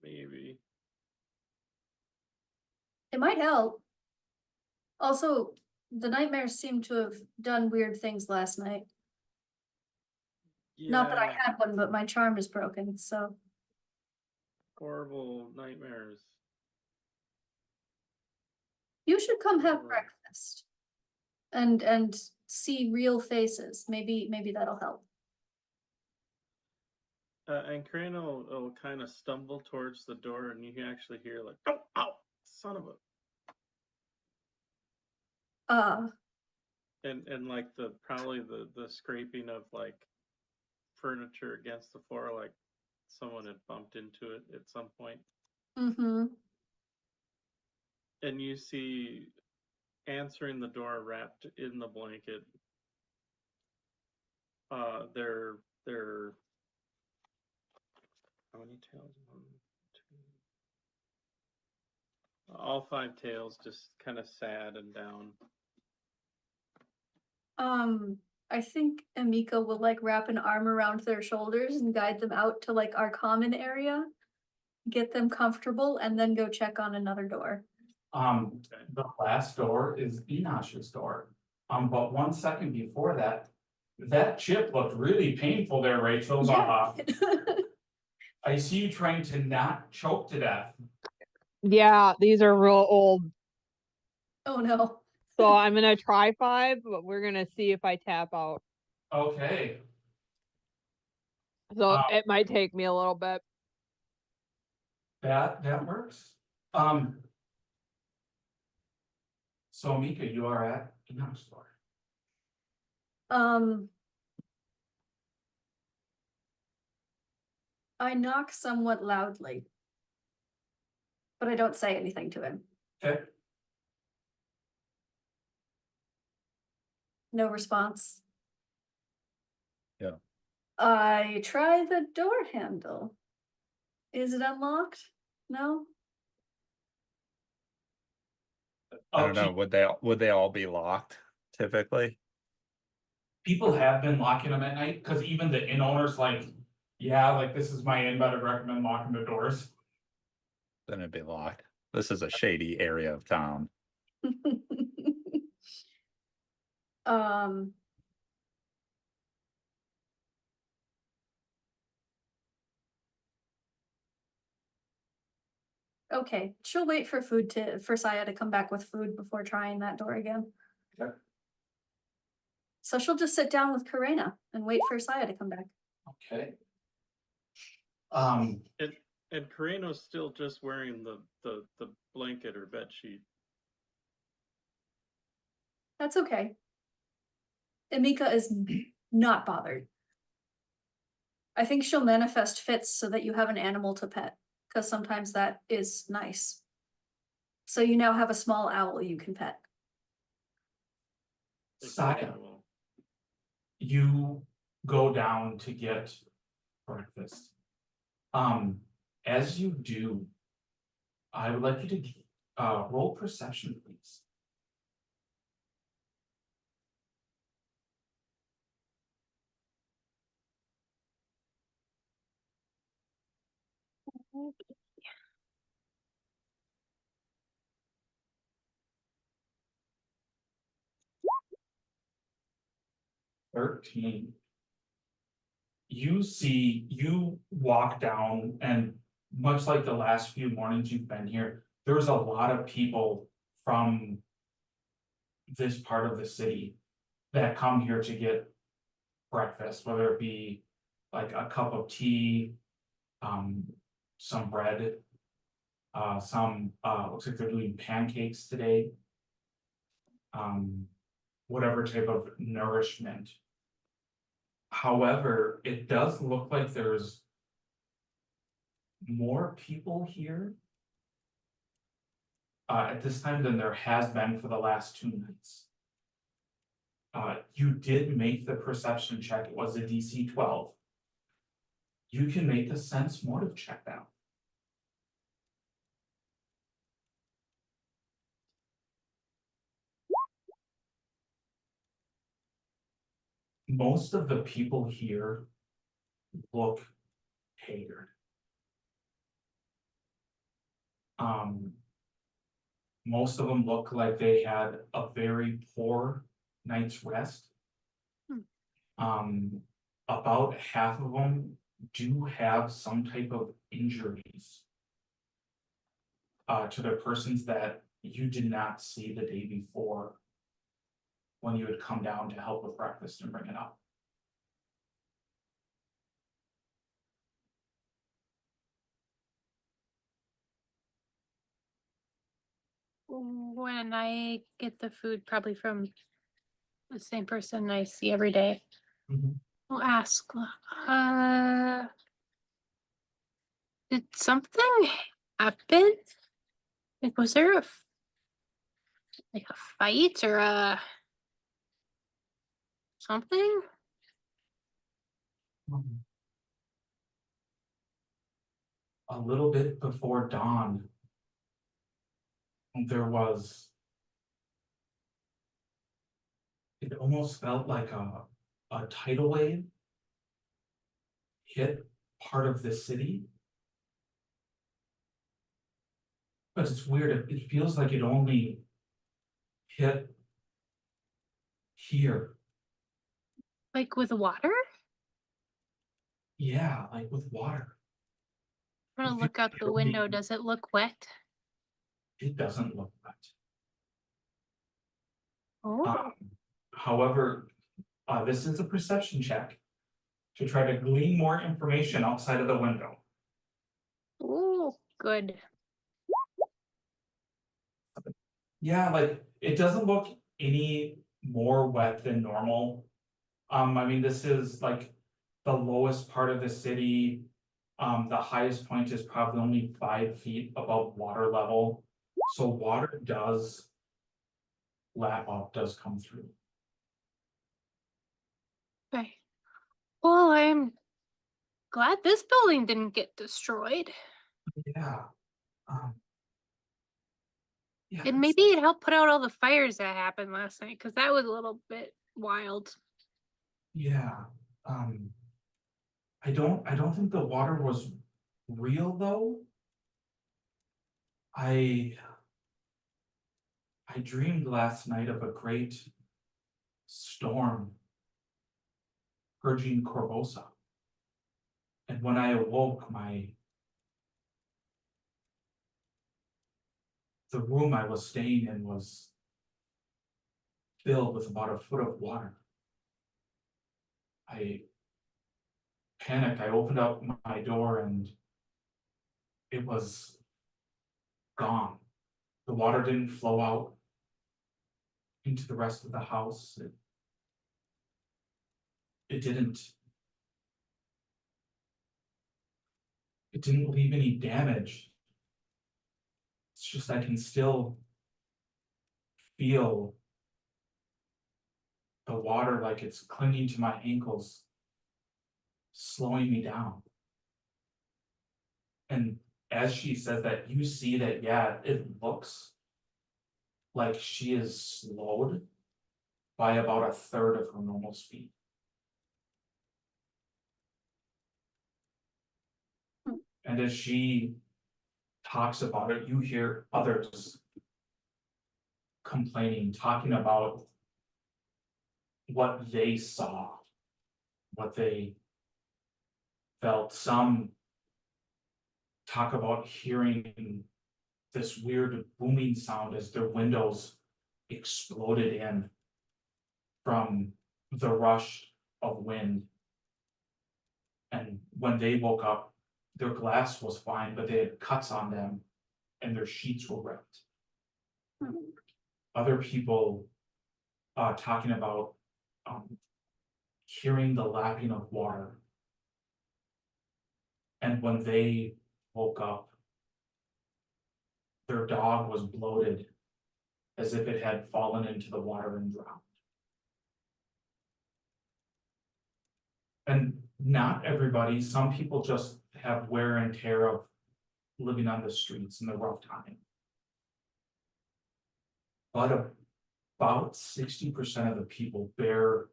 Maybe. It might help. Also, the nightmares seem to have done weird things last night. Yeah. Not that I had one, but my charm is broken, so. Horrible nightmares. You should come have breakfast. And see real faces. Maybe that'll help. And Crane will kind of stumble towards the door, and you can actually hear like, "Oh, ow, son of a." And like probably the scraping of like furniture against the floor, like someone had bumped into it at some point. Mm-hmm. And you see answering the door wrapped in the blanket. They're how many tails? 1, 2. All 5 tails, just kind of sad and down. I think Amika will like wrap an arm around their shoulders and guide them out to like our common area, get them comfortable, and then go check on another door. The last door is Enosh's door. But 1 second before that, that chip looked really painful there, Rachel. Yeah. I see you trying to not choke to death. Yeah, these are real old. Oh no. So I'm gonna try 5, but we're gonna see if I tap out. Okay. So it might take me a little bit. That works. So Mika, you are at Enoch's door. I knock somewhat loudly, but I don't say anything to him. Okay. No response. Yeah. I try the door handle. Is it unlocked? No? I don't know. Would they all be locked typically? People have been locking them at night because even the inn owners like, yeah, like this is my inn, but I'd recommend locking the doors. Then it'd be locked. This is a shady area of town. Um. Okay, she'll wait for Saya to come back with food before trying that door again. Okay. So she'll just sit down with Karina and wait for Saya to come back. Okay. And Karino's still just wearing the blanket or bed sheet. That's okay. Emika is not bothered. I think she'll manifest Fitz so that you have an animal to pet, because sometimes that is nice. So you now have a small owl you can pet. Saya, you go down to get breakfast. As you do, I would like you to roll perception, please. Okay. 13. You walk down, and much like the last few mornings you've been here, there's a lot of people from this part of the city that come here to get breakfast, whether it be like a cup of tea, some bread, some looks like they're doing pancakes today. Whatever type of nourishment. However, it does look like there's more people here at this time than there has been for the last 2 nights. You did make the perception check. It was a DC 12. You can make the sense motive check now. Most of the people here look haggard. Most of them look like they had a very poor night's rest. About half of them do have some type of injuries to their persons that you did not see the day before when you had come down to help with breakfast and bring it up. When I get the food, probably from the same person I see every day, I'll ask, did something happen? Like, was there a fight or something? A little bit before dawn, there was, it almost felt like a tidal wave hit part of the city. But it's weird, it feels like it only hit here. Like with water? Yeah, like with water. I'm gonna look out the window. Does it look wet? It doesn't look wet. Oh. However, this is a perception check to try to glean more information outside of the window. Oh, good. Yeah, like it doesn't look any more wet than normal. I mean, this is like the lowest part of the city. The highest point is probably only 5 feet above water level. So water does lap up, does come through. Okay. Well, I'm glad this building didn't get destroyed. Yeah. Yeah, And maybe it helped put out all the fires that happened last night, because that was a little bit wild. yeah. I don't think the water was real though. I dreamed last night of a great storm purging Corvosa. And when I awoke, the room I was staying in was filled with about a foot of water. I panicked. I opened up my door and it was gone. The water didn't flow out into the rest of the house. It didn't leave any damage. It's just I can still feel the water like it's clinging to my ankles, slowing me down. And as she says that, you see that, yeah, it looks like she is slowed by about a third of her normal speed. And as she talks about it, you hear others complaining, talking about what they saw, what they felt. Some talk about hearing this weird booming sound as their windows exploded in from the rush of wind. And when they woke up, their glass was fine, but they had cuts on them and their sheets were ripped. Other people talking about hearing the lapping of water. And when they woke up, their dog was bloated as if it had fallen into the water and drowned. And not everybody, some people just have wear and tear of living on the streets in the rough time. But about 60% of the people bear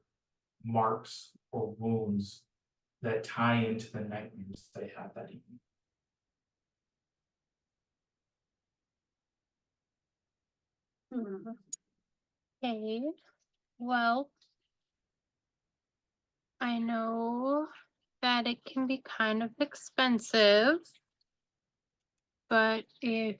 marks or wounds that tie into the nightmares they had that evening. Okay, well, I know that it can be kind of expensive, but if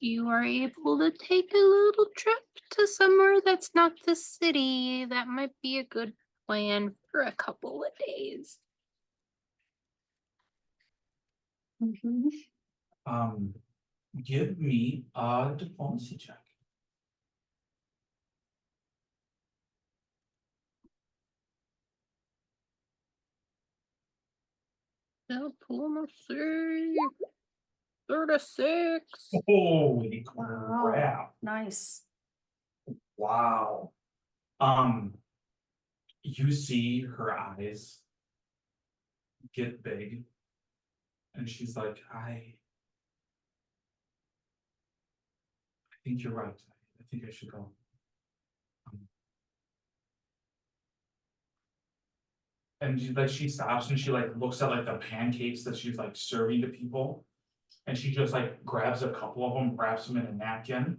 you are able to take a little trip to somewhere that's not the city, that might be a good plan for a couple of days. Give me a diplomacy check. Diplomacy 36. Holy Wow. crap. Nice. Wow. You see her eyes get big and she's like, I think you're right. I think I should go. And she stops and she looks at the pancakes that she's serving to people. And she just grabs a couple of them, wraps them in a napkin,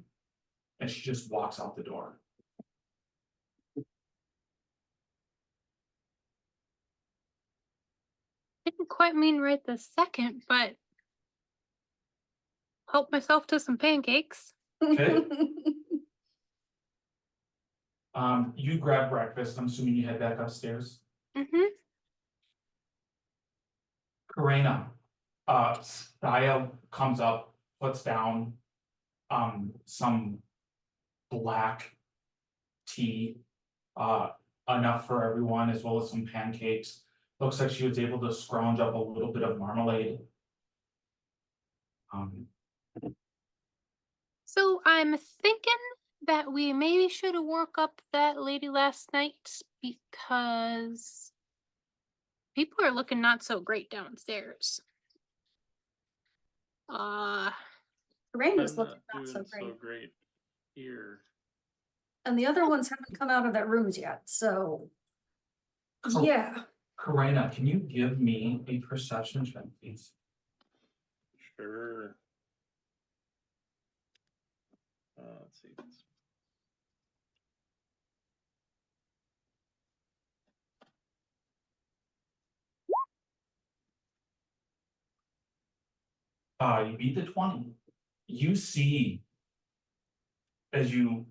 and she just walks out the door. Didn't quite mean right this second, but help myself to some pancakes. Okay. You grab breakfast. I'm assuming you head back upstairs. Mm-hmm. Karina, Saya comes up, puts down some black tea, enough for everyone, as well as some pancakes. Looks like she was able to scrounge up a little bit of marmalade. So I'm thinking that we maybe should have woke up that lady last night because people are looking not so great downstairs. Raina's I'm looking not not so doing great. so great here. And the other ones haven't come out of their rooms yet, so yeah. Karina, can you give me a perception check, please? Sure. Let's see. You beat the 20. You see, as you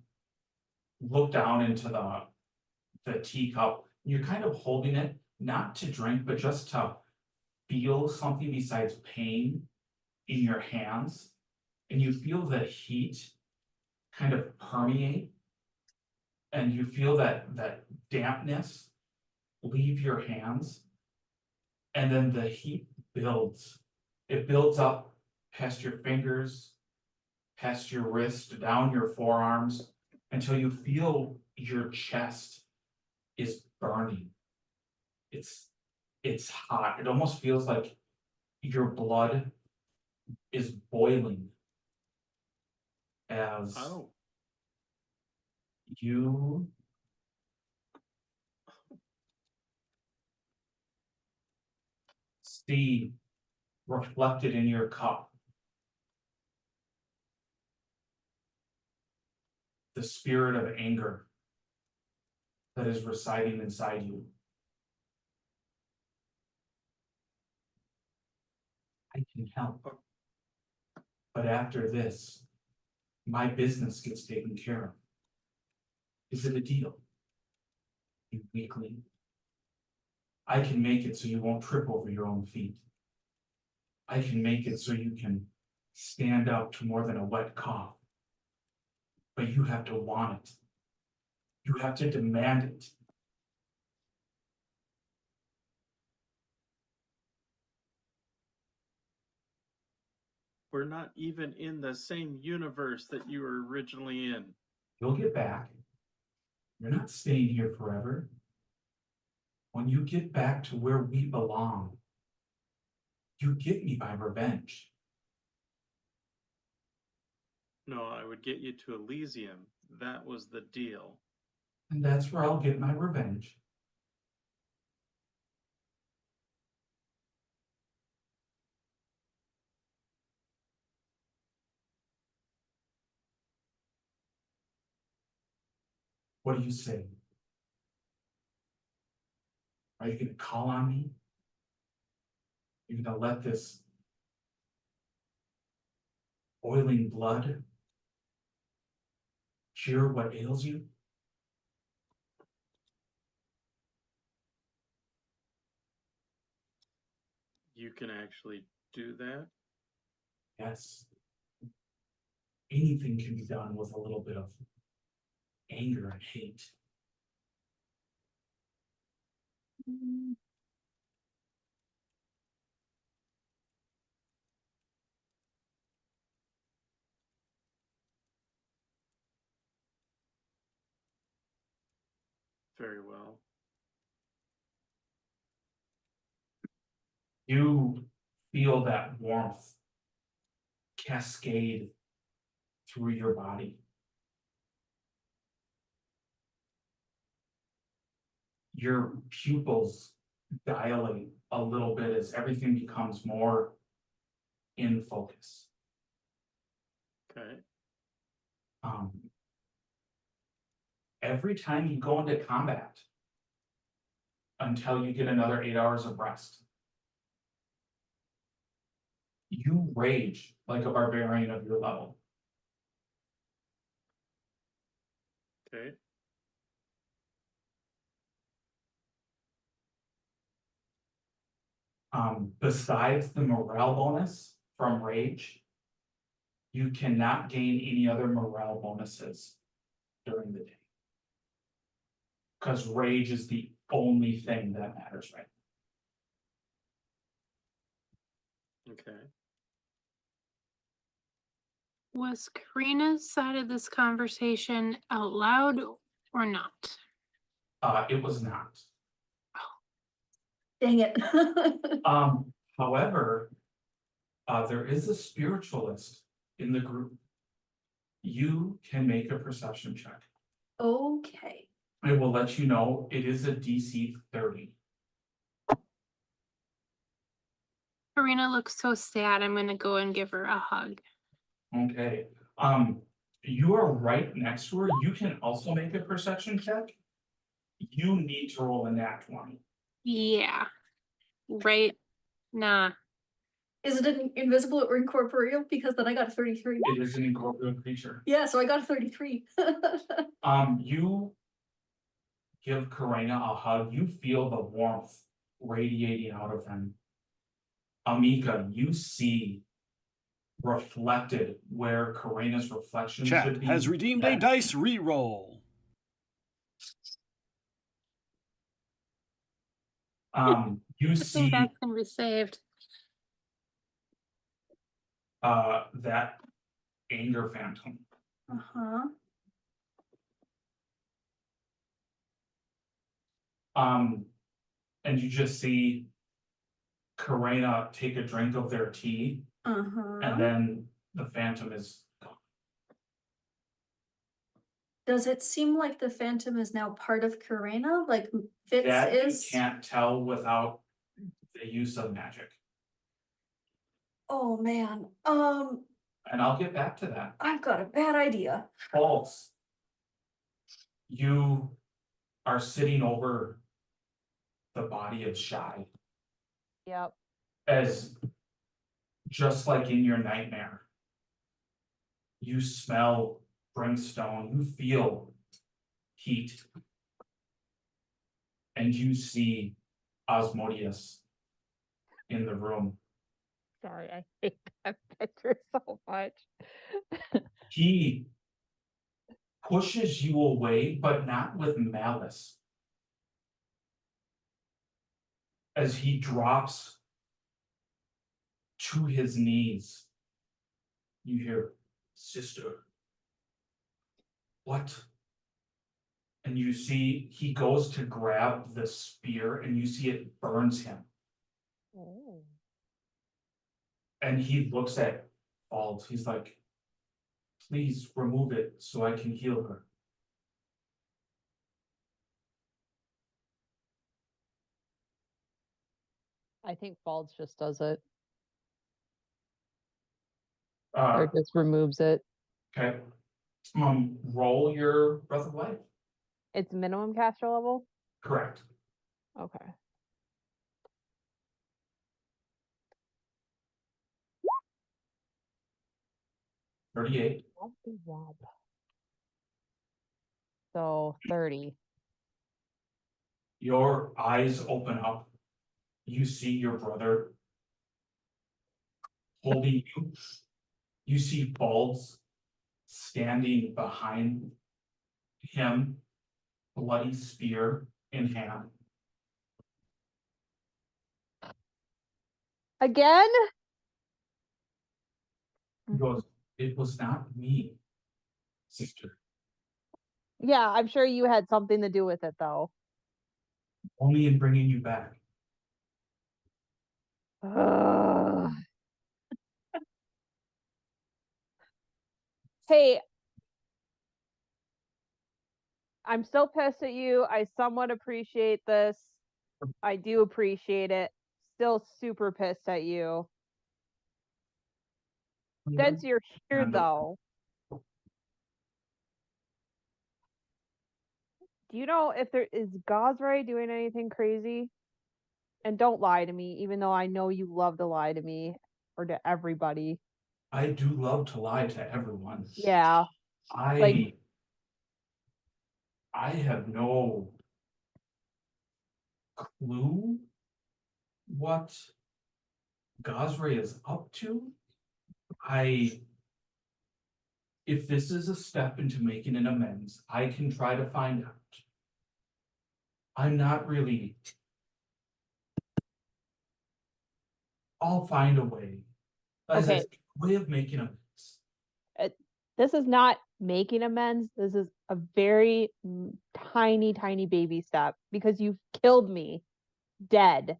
look down into the teacup, you're kind of holding it, not to drink, but just to feel something besides pain in your hands. And you feel the heat kind of permeate. And you feel that dampness leave your hands. And then the heat builds. It builds up past your fingers, past your wrist, down your forearms, until you feel your chest is burning. It's hot. It almost feels like your blood is boiling as you see reflected in your cup the spirit of anger that is residing inside you. I can help. But after this, my business gets taken care of. Is it a deal? You weakling. I can make it so you won't trip over your own feet. I can make it so you can stand up to more than a wet cough. But you have to want it. You have to demand it. We're not even in the same universe that you were originally in. You'll get back. You're not staying here forever. When you get back to where we belong, you get me by revenge. No, I would get you to Elysium. That was the deal. And that's where I'll get my revenge. What do you say? Are you going to call on me? You're going to let this boiling blood cure what ails you? You can actually do that? Yes. Anything can be done with a little bit of anger and hate. Very well. You feel that warmth cascade through your body. Your pupils dilate a little bit as everything becomes more in focus. Okay. Every time you go into combat, until you get another 8 hours of rest, you rage like a barbarian of your level. Okay. Besides the morale bonus from rage, you cannot gain any other morale bonuses during the day. Because rage is the only thing that matters right now. Okay. Was Karina's side of this conversation out loud or not? It was not. Dang it. However, there is a spiritualist in the group. You can make a perception check. Okay. I will let you know it is a DC 30. Karina looks so sad. I'm gonna go and give her a hug. Okay. You are right next to her. You can also make a perception check. You need to roll a nat 20. Yeah. Right. Nah. Is it an invisible or incorporeal? Because then I got a 33. It is an incorporeal creature. Yeah, so I got a 33. You give Karina a hug. You feel the warmth radiating out of him. Amika, you see reflected where Karina's reflection should Chat be. has redeemed a dice reroll. You I see think that's gonna be saved. that anger phantom. Uh-huh. And you just see Karina take a drink of their tea, Uh-huh. and then the phantom is gone. Does it seem like the phantom is now part of Karina? Like Fitz That is? you can't tell without the use of magic. Oh man. And I'll get back to that. I've got a bad idea. False. You are sitting over the body of Shy, Yep. as just like in your nightmare, you smell brimstone, you feel heat, and you see Osmodius in the room. Sorry, I hate that picture so much. He pushes you away, but not with malice. As he drops to his knees, you hear, "Sister, what?" And you see he goes to grab the spear, and you see it burns him. Oh. And he looks at Bald. He's like, "Please remove it so I can heal her." I think Falls just does it. Uh, Or just removes it. Okay. Roll your Breath of Life. It's minimum caster level? Correct. Okay. $38. So 30. Your eyes open up. You see your brother holding you. You see Balds standing behind him, bloody spear in hand. Again? He goes, "It was not me, sister. Yeah, I'm sure you had something to do with it though. Only in bringing you back." Hey, I'm still pissed at you. I somewhat appreciate this. I do appreciate it. Still super pissed at you. Since you're here though, do you know if there is Gosray doing anything crazy? And don't lie to me, even though I know you love to lie to me or to everybody. I do love to lie to everyone. Yeah. I have no clue what Gosray is up to. If this is a step into making an amends, I can try to find out. I'm not really. I'll find a way. As Okay. a way of making amends. This is not making amends. This is a very tiny, tiny baby step because you've killed me dead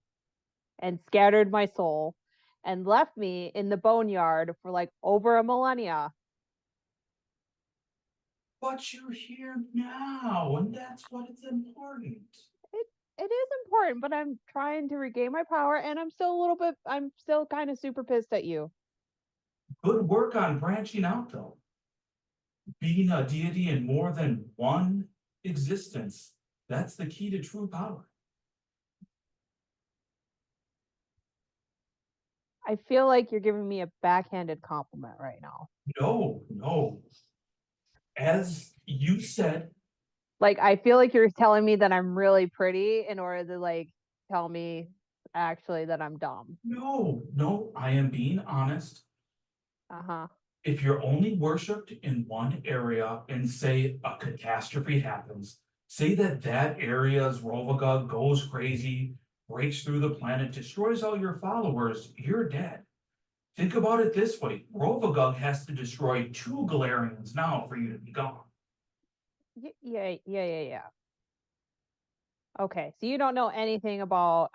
and scattered my soul. and left me in the boneyard for like over a millennia. But you're here now, and that's what is important. It is important, but I'm trying to regain my power, and I'm still kind of super pissed at you. Good work on branching out, though. Being a deity in more than one existence, that's the key to true power. I feel like you're giving me a backhanded compliment right now. No. As you said, Like, I feel like you're telling me that I'm really pretty in order to like tell me actually that I'm dumb. no, I am being honest. Uh-huh. If you're only worshipped in one area and say a catastrophe happens, say that area's Rovagug goes crazy, breaks through the planet, destroys all your followers, you're dead. Think about it this way. Rovagug has to destroy 2 Golarions now for you to be gone. Yeah. Okay, so you don't know anything about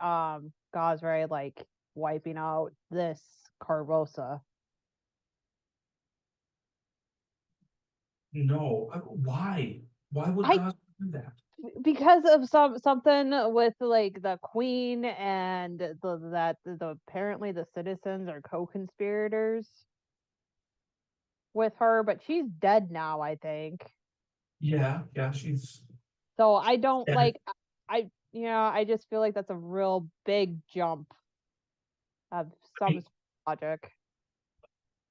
Gosray like wiping out this Carvosa. No, why? Why would God do that? Because of something with like the queen and the apparently the citizens are co-conspirators with her, but she's dead now, I think. Yeah, she's. So I don't dead. like I just feel like that's a real big jump of some logic.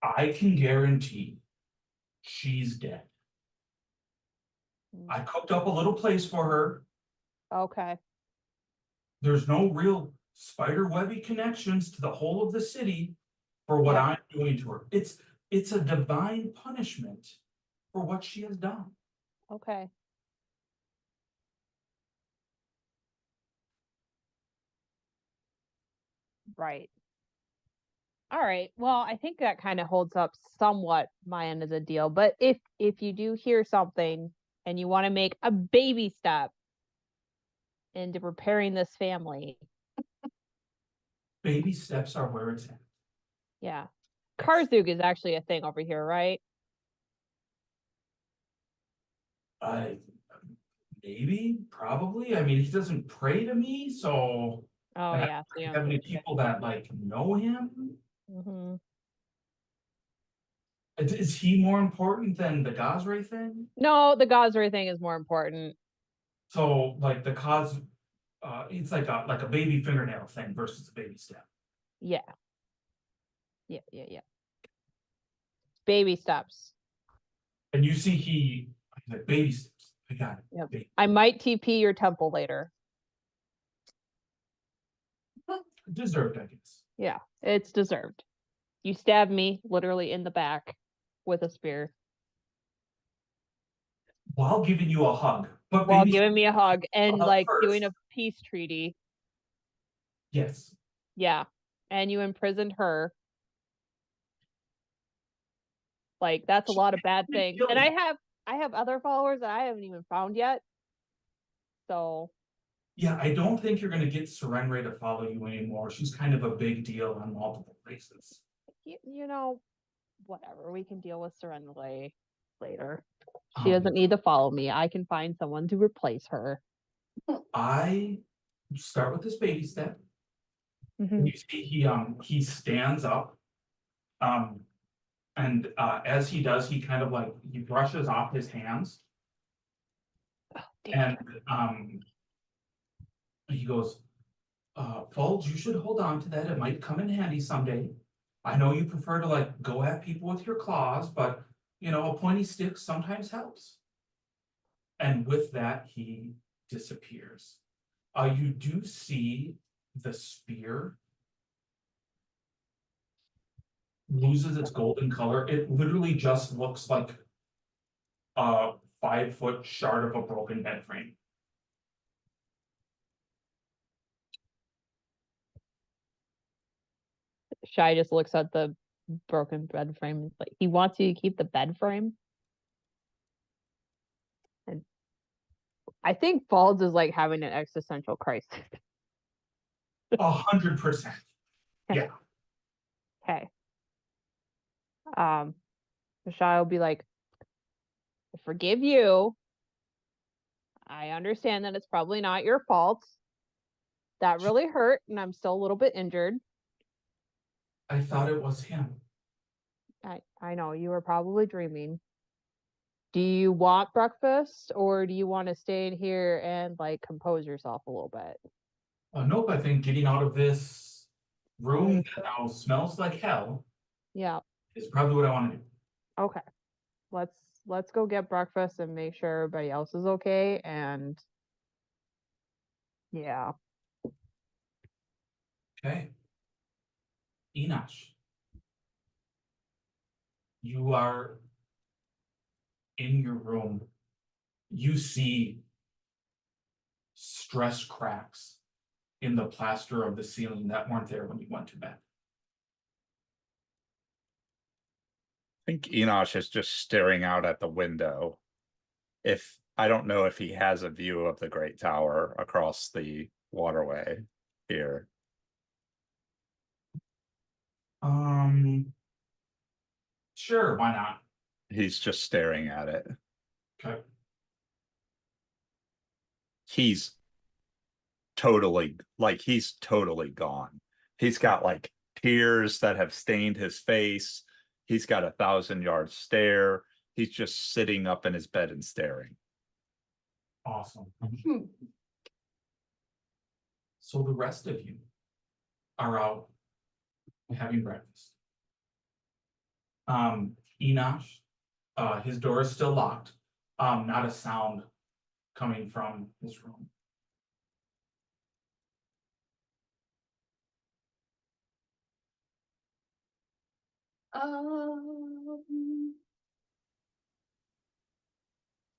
I can guarantee she's dead. I cooked up a little place for her. Okay. There's no real spiderwebby connections to the whole of the city for what I'm doing to her. It's a divine punishment for what she has done. Okay. Right. All right. Well, I think that kind of holds up somewhat my end of the deal. But if you do hear something and you want to make a baby step into preparing this family, baby steps are where it's at. Yeah. Karzug is actually a thing over here, right? Maybe, probably. I mean, he doesn't pray to me, so. Oh yeah. I don't have any people that like know him. Mm-hmm. Is he more important than the Gosray thing? No, the Gosray thing is more important. So, like the it's like a baby fingernail thing versus a baby step. Yeah. Baby steps. And you see he's like, baby steps. I got it. Yep. I might TP your temple later. Deserved, I guess. Yeah, it's deserved. You stabbed me literally in the back with a spear. While giving you a hug. But while giving me a hug and like first. doing a peace treaty. Yes. Yeah. And you imprisoned her. Like that's a lot of bad things. And I have other followers that I haven't even found yet. So yeah, I don't think you're gonna get Serenray to follow you anymore. She's kind of a big deal on multiple places. You know, whatever. We can deal with Serenray later. She doesn't need to follow me. I can find someone to replace her. I start with this baby step. Mm-hmm. You see he stands up. And as he does, he kind of like he brushes off his hands. And he goes, Folge, you should hold on to that. It might come in handy someday. I know you prefer to like go at people with your claws, but you know, a pointy stick sometimes helps. And with that, he disappears. You do see the spear loses its golden color. It literally just looks like a 5-foot shard of a broken bed frame. Shai just looks at the broken bed frame. Like he wants you to keep the bed frame. And I think Falls is like having an existential crisis. 100%. Yeah. Okay. Rashai will be like, I forgive you. I understand that it's probably not your fault. That really hurt, and I'm still a little bit injured. I thought it was him. I know, you were probably dreaming. Do you want breakfast, or do you want to stay in here and like compose yourself a little bit? Nope, I think getting out of this room that now smells like hell Yeah. is probably what I want to do. Okay. Let's go get breakfast and make sure everybody else is okay. And yeah. Okay. Enosh, you are in your room. You see stress cracks in the plaster of the ceiling that weren't there when you went to bed. I think Enosh is just staring out at the window. I don't know if he has a view of the Great Tower across the waterway here. Sure, why not? He's just staring at it. Okay. He's totally gone. He's got like tears that have stained his face. He's got a 1,000-yard stare. He's just sitting up in his bed and staring. Awesome. So the rest of you are out having breakfast. Enosh, his door is still locked. Not a sound coming from his room.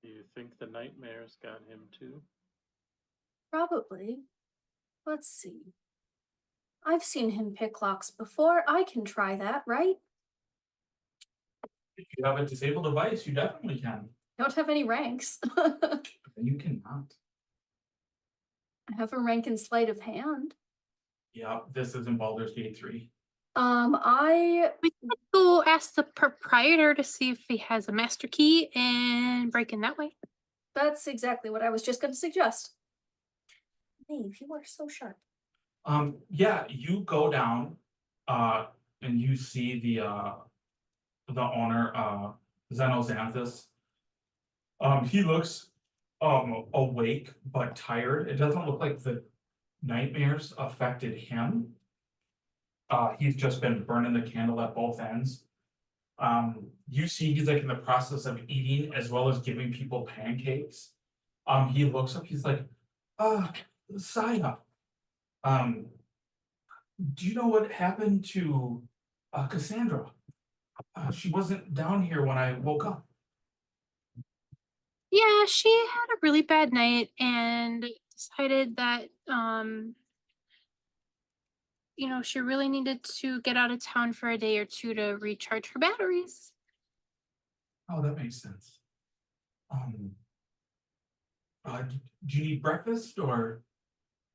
Do you think the nightmares got him too? Probably. Let's see. I've seen him pick locks before. I can try that, right? If you have a disabled device, you definitely can. Don't have any ranks. You cannot. I have a rank in sleight of hand. Yeah, this is in Baldur's Gate 3. We could go ask the proprietor to see if he has a master key and break in that way. That's exactly what I was just going to suggest. Dave, you are so sharp. Yeah, you go down, and you see the owner, Xenozanthus. He looks awake but tired. It doesn't look like the nightmares affected him. He's just been burning the candle at both ends. You see he's like in the process of eating as well as giving people pancakes. He looks up, he's like, Saya, do you know what happened to Cassandra? She wasn't down here when I woke up. Yeah, she had a really bad night and decided that she really needed to get out of town for a day or two to recharge her batteries. Oh, that makes sense. Do you need breakfast or?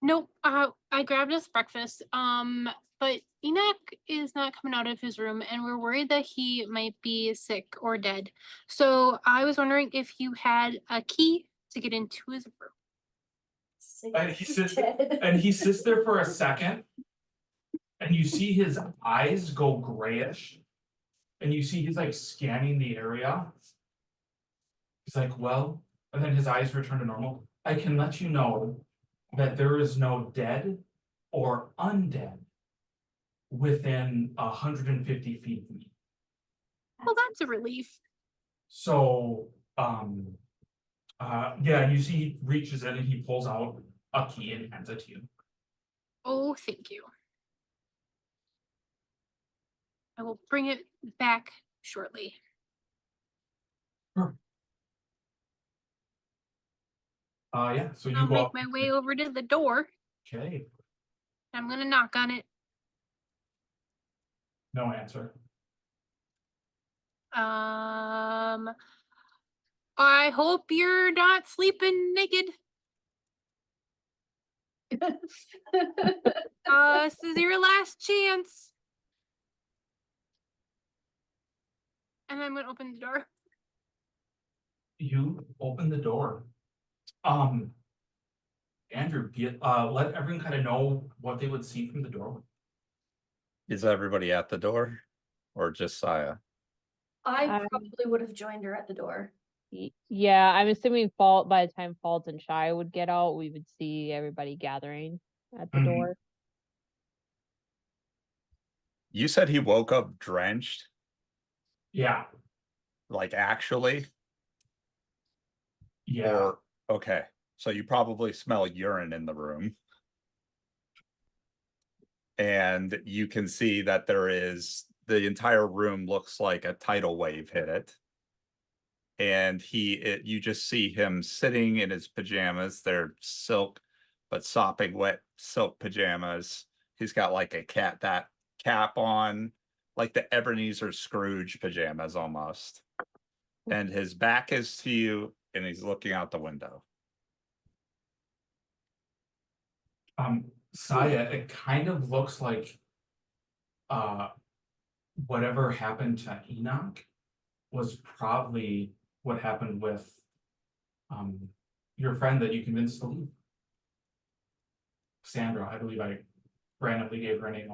Nope. I grabbed us breakfast. But Enoch is not coming out of his room, and we're worried that he might be sick or dead. So I was wondering if you had a key to get into his room. And he sits there for a second, and you see his eyes go grayish, and you see he's like scanning the area. He's like, well, and then his eyes return to normal. I can let you know that there is no dead or undead within 150 feet of me. Well, that's a relief. So, yeah, you see he reaches in and he pulls out a key and hands it to you. Oh, thank you. I will bring it back shortly. Sure. Yeah, so you I'll go make up. my way over to the door. Okay. I'm gonna knock on it. No answer. I hope you're not sleeping naked. This is your last chance. And I'm gonna open the door. You open the door. Andrew, let everyone kind of know what they would see from the doorway. Is everybody at the door, or just Saya? I probably would have joined her at the door. Yeah, I'm assuming by the time Fault and Shy would get out, we would see everybody gathering at the door. You said he woke up drenched? Yeah. Like actually? Yeah. Or, okay. So you probably smell urine in the room. And you can see that the entire room looks like a tidal wave hit it. And you just see him sitting in his pajamas. They're silk, but sopping wet silk pajamas. He's got like a that cap on, like the Ebenezer Scrooge pajamas almost. And his back is to you, and he's looking out the window. Saya, it kind of looks like whatever happened to Enoch was probably what happened with your friend that you convinced to leave. Sandra, I believe I randomly gave her a name.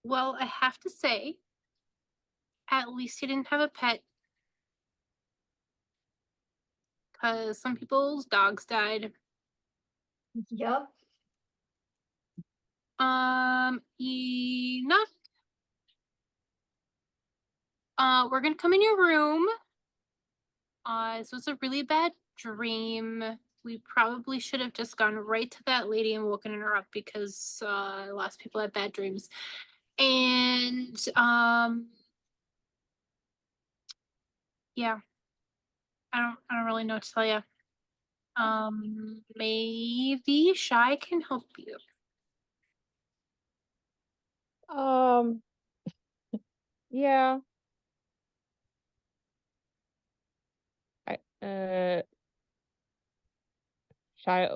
Well, I have to say, at least he didn't have a pet. Because some people's dogs died. Yep. Enough. We're gonna come in your room. This was a really bad dream. We probably should have just gone right to that lady and woken her up because a lot of people have bad dreams. And yeah, I don't really know what to tell you. Maybe Shy can help you. Yeah. Shy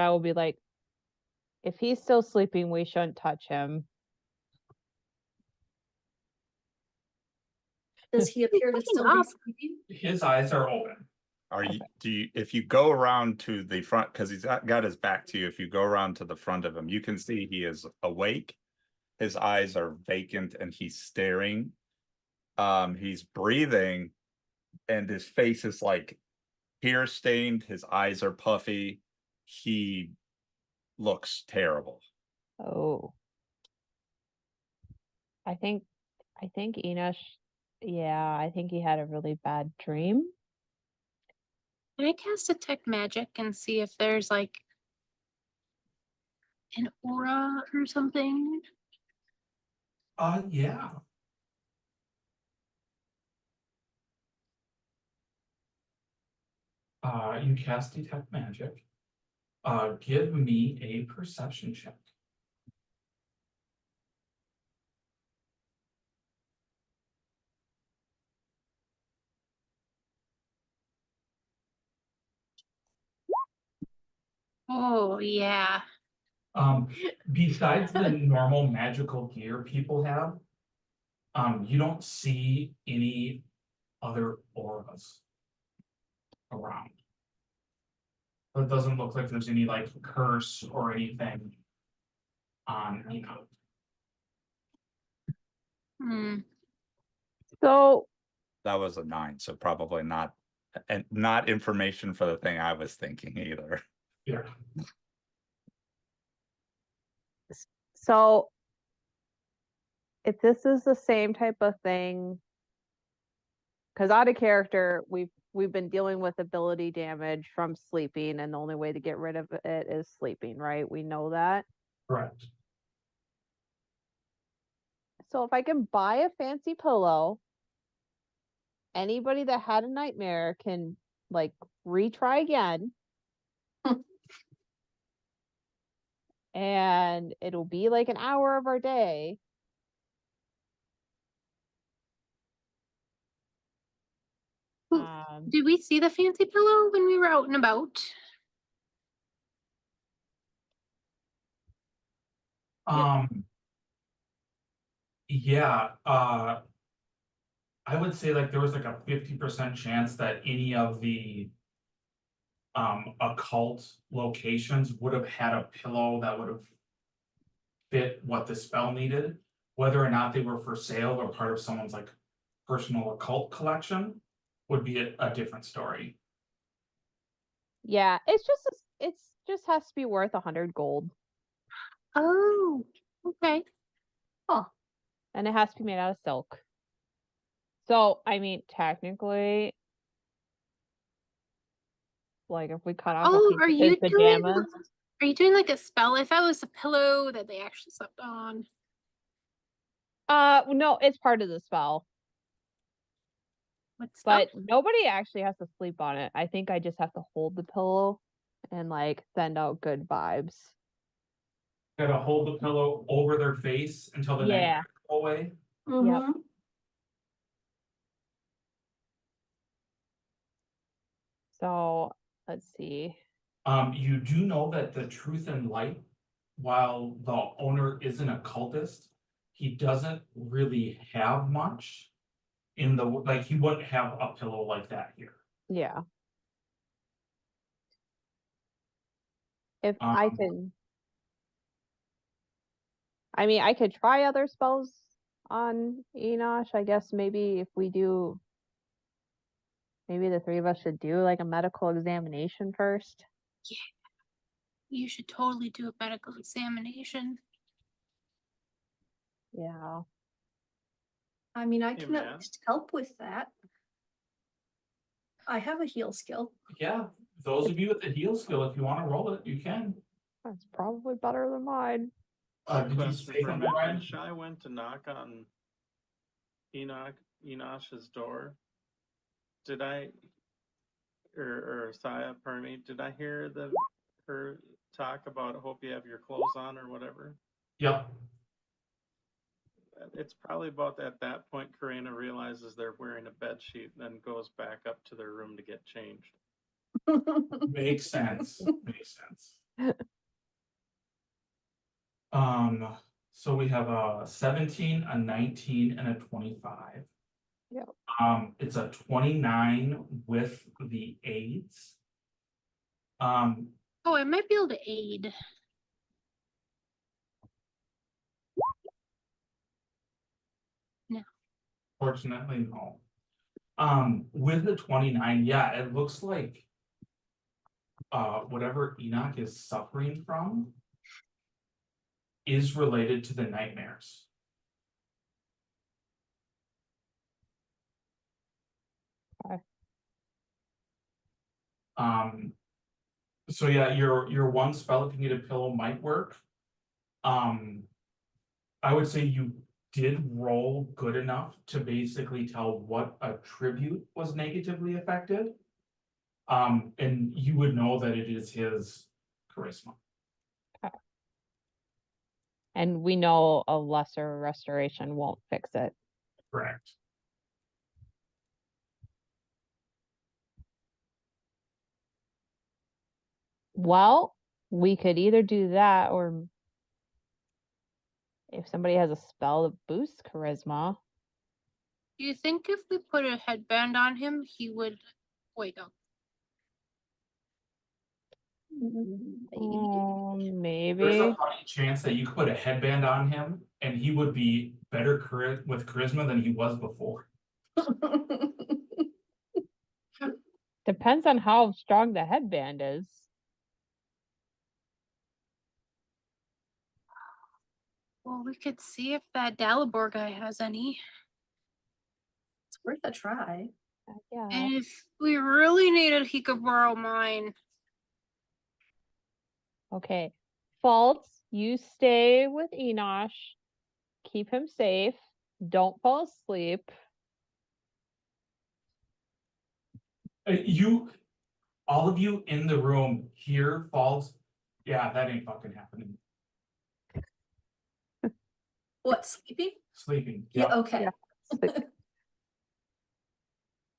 will be like, if he's still sleeping, we shouldn't touch him. Does he appear to still be sleeping? His eyes are open. If you go around to the front, because he's got his back to you, if you go around to the front of him, you can see he is awake. His eyes are vacant and he's staring. He's breathing and his face is like tear stained. His eyes are puffy. He looks terrible. Oh. I think Enosh, yeah, I think he had a really bad dream. Can I cast Detect Magic and see if there's like an aura or something? Yeah. You cast Detect Magic. Give me a perception check. Oh, yeah. Besides the normal magical gear people have, you don't see any other auras around. It doesn't look like there's any like curse or anything on Enoch. So that was a 9, so probably not, and not information for the thing I was thinking either. Yeah. So if this is the same type of thing, because out of character, we've been dealing with ability damage from sleeping, and the only way to get rid of it is sleeping, right? We know that. Correct. So if I can buy a fancy pillow, anybody that had a nightmare can like retry again. And it'll be like an hour of our day. Did we see the fancy pillow when we were out and about? Yeah. I would say like there was like a 50% chance that any of the occult locations would have had a pillow that would have fit what the spell needed. Whether or not they were for sale or part of someone's like personal occult collection would be a different story. Yeah, it's just has to be worth 100 gold. Oh, okay. Oh. And it has to be made out of silk. So, I mean, technically, like if we cut off a piece are of you his pajamas. Are you doing like a spell? If that was a pillow that they actually slept on. No, it's part of the spell. But nobody actually has to sleep on it. I think I just have to hold the pillow and like send out good vibes. Gotta hold the pillow over their face until the nightmares go away. Yep. So let's see. You do know that the Truth and Light, while the owner is an occultist, he doesn't really have much in the like. He wouldn't have a pillow like that here. Yeah. If I can, I mean, I could try other spells on Enosh. I guess maybe if we do, maybe the three of us should do like a medical examination first. Yeah. You should totally do a medical examination. Yeah. I mean, I can at least help with that. I have a heal skill. Yeah, those of you with the heal skill, if you want to roll it, you can. That's probably better than mine. Did you Question say for something, Matt. Ryan? When Shai went to knock on Enosh's door, did I, or Saya Perny, did I hear her talk about hope you have your clothes on or whatever? Yep. It's probably about at that point Karina realizes they're wearing a bed sheet, then goes back up to their room to get changed. Makes sense. Makes sense. So we have a 17, a 19, and a 25. Yep. It's a 29 with the aids. Oh, I might be able to aid. No. Fortunately, no. With the 29, yeah, it looks like whatever Enoch is suffering from is related to the nightmares. Okay. So yeah, your one spell, if you get a pillow, might work. I would say you did roll good enough to basically tell what attribute was negatively affected. And you would know that it is his charisma. Okay. And we know a lesser restoration won't fix it. Correct. Well, we could either do that or if somebody has a spell that boosts charisma. Do you think if we put a headband on him, he would wake up? Maybe. There's a funny chance that you could put a headband on him and he would be better with charisma than he was before. Depends on how strong the headband is. Well, we could see if that Dalibor guy has any. It's worth a try. Yeah. And if we really needed, he could borrow mine. Okay. Faults, you stay with Enosh. Keep him safe. Don't fall asleep. All of you in the room hear Falls. Yeah, that ain't fucking happening. What, sleeping? Sleeping. Yeah, okay. Yeah.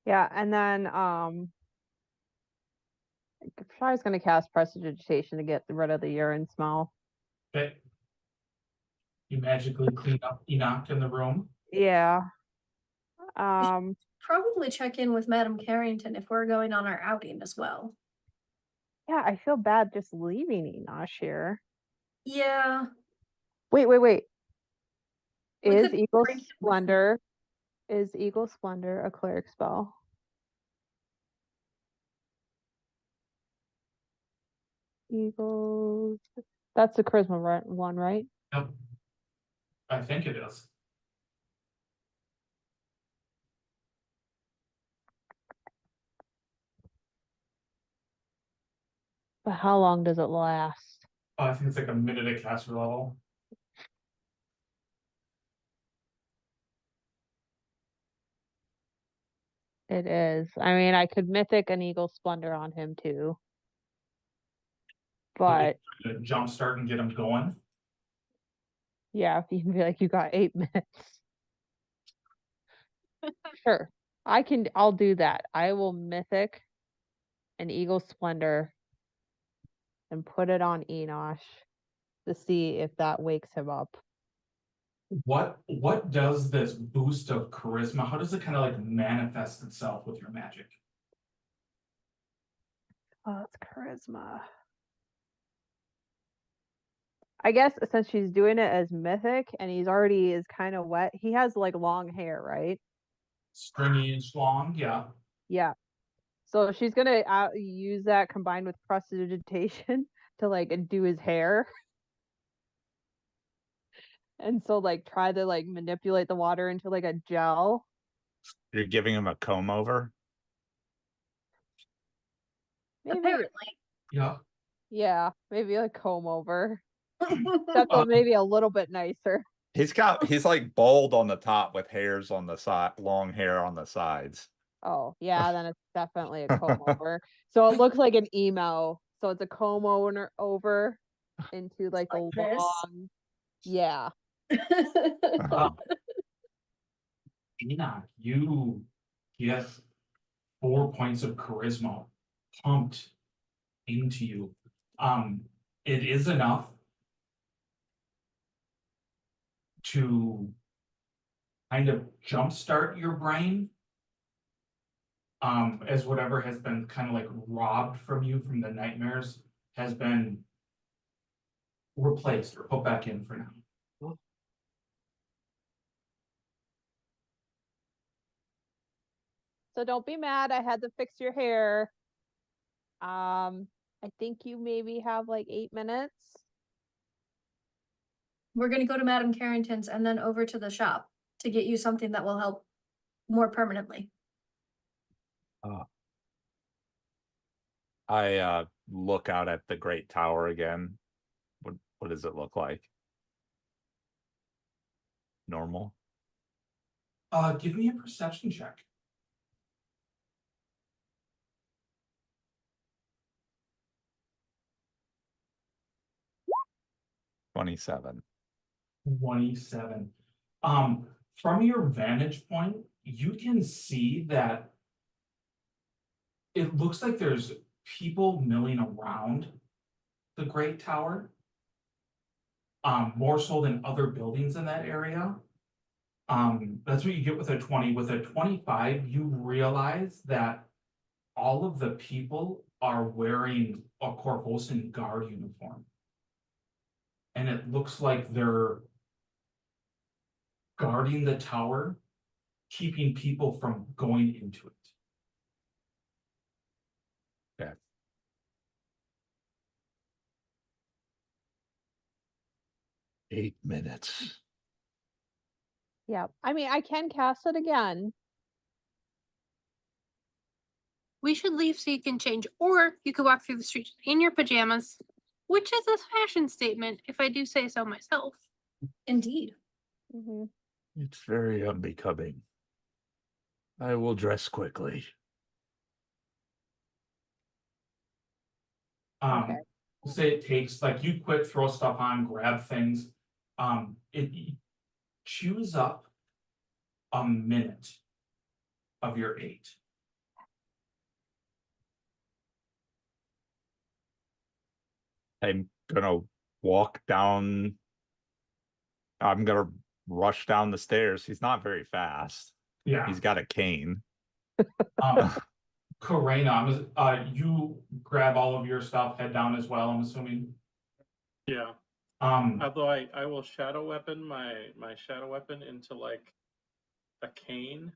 Yeah, and then Shai's gonna cast prestidigitation to get rid of the urine smell. Okay. You magically clean up Enoch in the room. Yeah. Probably check in with Madame Carrington if we're going on our outing as well. Yeah, I feel bad just leaving Enosh here. Yeah. Wait. We Is could Eagle bring him with Splendor a cleric spell? Eagles. That's the charisma one, right? Yep. I think it is. But how long does it last? Oh, I think it's like a minute at caster level. It is. I mean, I could mythic an Eagle Splendor on him too. But Jump start and get him going. yeah, if you can be like, you got 8 minutes. Sure. I'll do that. I will mythic an Eagle Splendor and put it on Enosh to see if that wakes him up. What does this boost of charisma? How does it kind of like manifest itself with your magic? Oh, it's charisma. I guess since she's doing it as mythic and he's already is kind of wet, he has like long hair, right? Stringy-ish long, yeah. Yeah. So she's gonna use that combined with prestidigitation to like do his hair. And so like try to like manipulate the water into like a gel. You're giving him a comb over? Maybe. Apparently. Yeah. Yeah, maybe like comb over. That's maybe a little bit nicer. He's like bald on the top with hairs on the side, long hair on the sides. Oh, yeah, then it's definitely a comb over. So it looks like an emo. So it's a comb over into like a long. Yeah. Enoch, you get 4 points of charisma pumped into you. It is enough to kind of jumpstart your brain, as whatever has been kind of like robbed from you from the nightmares has been replaced or put back in for now. So don't be mad. I had to fix your hair. I think you maybe have like 8 minutes. We're going to go to Madame Carrington's and then over to the shop to get you something that will help more permanently. I look out at the Great Tower again. What does it look like? Normal? Give me a perception check. $27. 27. From your vantage point, you can see that it looks like there's people milling around the Great Tower. More so than other buildings in that area. That's what you get with a 20. With a 25, you realize that all of the people are wearing a Corvosan guard uniform. And it looks like they're guarding the tower, keeping people from going into it. Yeah. Eight minutes. Yeah. I mean, I can cast it again. We should leave so you can change, or you could walk through the streets in your pajamas, which is a fashion statement, if I do say so myself. Indeed. Mm-hmm. It's very unbecoming. I will dress quickly. Okay. Say it takes, like, you quick throw stuff on, grab things. It chews up a minute of your 8. I'm gonna walk down. I'm gonna rush down the stairs. He's not very fast. Yeah. He's got a cane. Karena, you grab all of your stuff, head down as well, I'm assuming. Yeah. Although I will shadow weapon my shadow weapon into like a cane.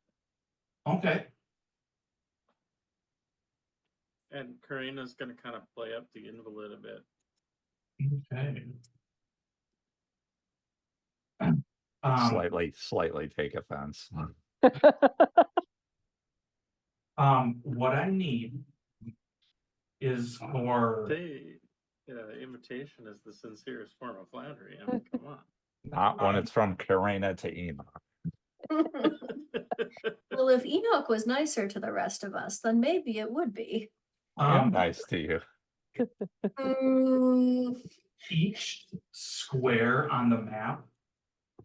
Okay. And Karina's gonna kind of play up the invalid a bit. Okay. Slightly take offense. What I need is for Imitation is the sincerest form of flattery. I mean, come on. Not when it's from Karina to Enoch. Well, if Enoch was nicer to the rest of us, then maybe it would be. Nice to you. Each square on the map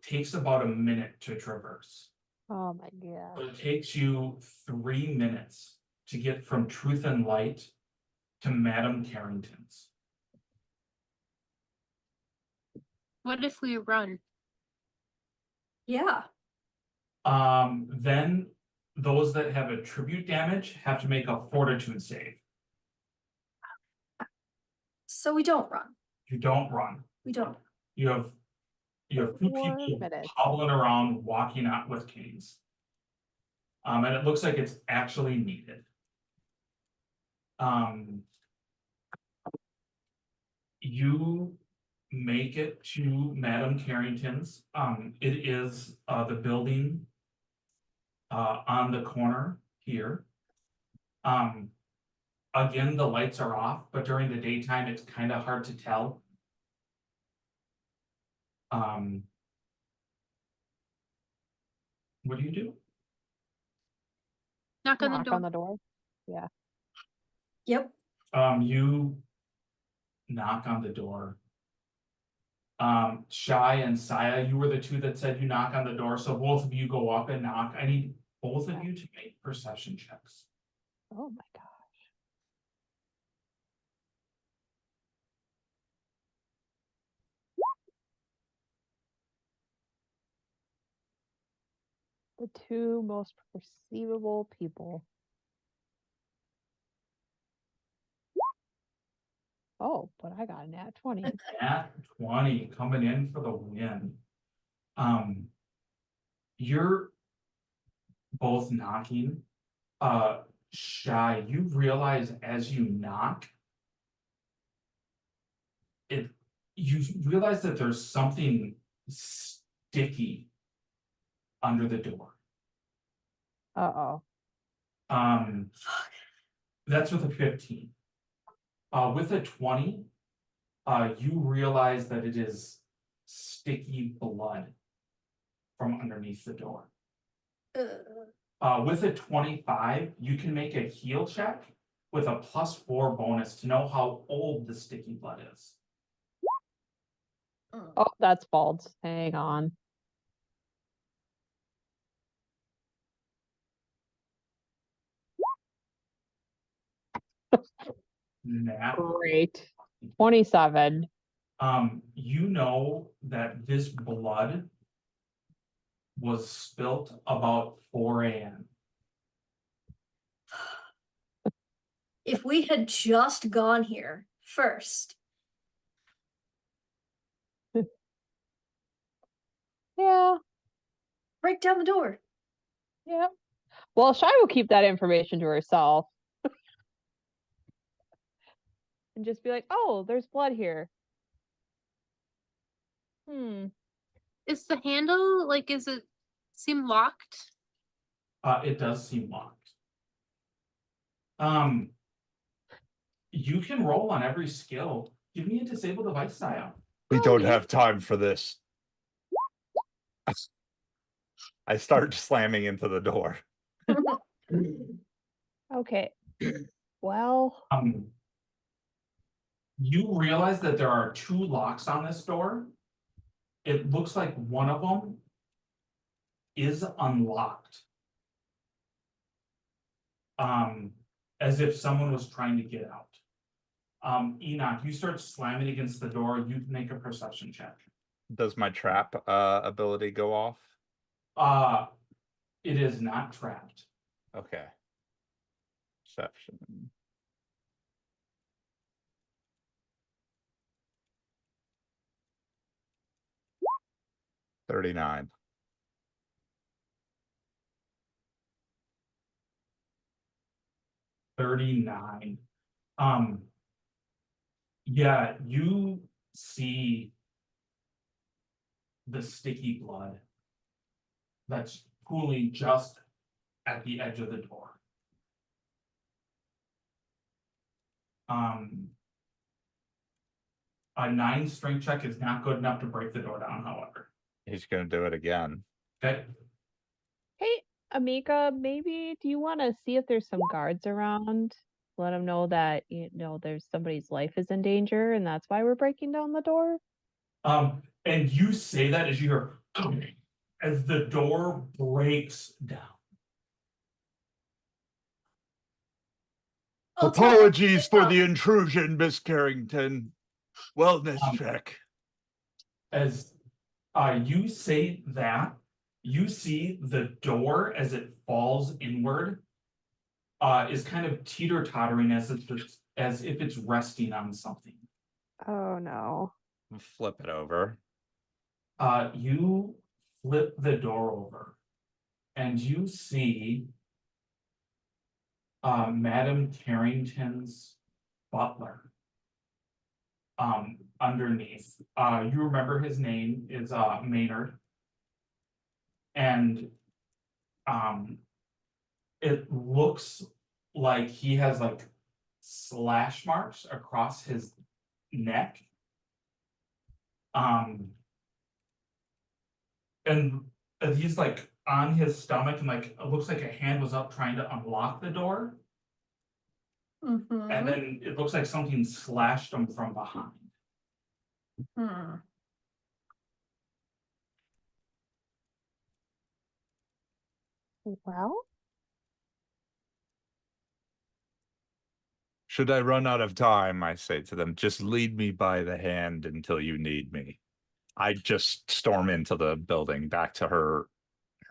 takes about a minute to traverse. Oh my god. So it takes you 3 minutes to get from Truth and Light to Madame Carrington's. What if we run? Yeah. Then those that have attribute damage have to make a fortitude save. So we don't run. You don't run. We don't. You have 2 people hobbling around, walking out with canes. And it looks like it's actually needed. You make it to Madame Carrington's. It is the building on the corner here. Again, the lights are off, but during the daytime, it's kind of hard to tell. What do you do? Knock on the door. On the door. Yeah. Yep. You knock on the door. Shai and Saya, you were the two that said you knock on the door, so both of you go up and knock. I need both of you to make perception checks. Oh my gosh. The 2 most perceivable people. Oh, but I got a nat 20. Nat 20 coming in for the win. You're both knocking. Shai, you realize as you knock, you realize that there's something sticky under the door. Uh-oh. That's with a 15. With a 20, you realize that it is sticky blood from underneath the door. With a 25, you can make a heal check with a +4 bonus to know how old the sticky blood is. Oh, that's false. Hang on. Great. 27. You know that this blood was spilt about 4 a.m. If we had just gone here first. Yeah. Break down the door. Yeah. Well, Shai will keep that information to herself. And just be like, oh, there's blood here. Is the handle, like, is it seem locked? It does seem locked. You can roll on every skill. Give me a disable device, Saya. We don't have time for this. I start slamming into the door. Okay. Well. You realize that there are 2 locks on this door. It looks like one of them is unlocked. As if someone was trying to get out. Enoch, you start slamming against the door. You can make a perception check. Does my trap ability go off? It is not trapped. Okay. Perception. $39. 39. Yeah, you see the sticky blood that's pooling just at the edge of the door. A 9 strength check is not good enough to break the door down, however. He's gonna do it again. Okay. Hey, Amika, maybe do you want to see if there's some guards around? Let them know that, there's somebody's life is in danger and that's why we're breaking down the door. And you say that as you hear as the door breaks down. Apologies for the intrusion, Miss Carrington. Wellness check. As you say that, you see the door as it falls inward is kind of teeter-tottering as if it's resting on something. Oh no. Flip it over. You flip the door over and you see Madam Carrington's butler underneath. You remember his name is Maynard. And it looks like he has like slash marks across his neck. And he's like on his stomach and like it looks like a hand was up trying to unlock the door. Mm-hmm. And then it looks like something slashed him from behind. Hmm. Well, Should I run out of time, I say to them, just lead me by the hand until you need me. I just storm into the building back to her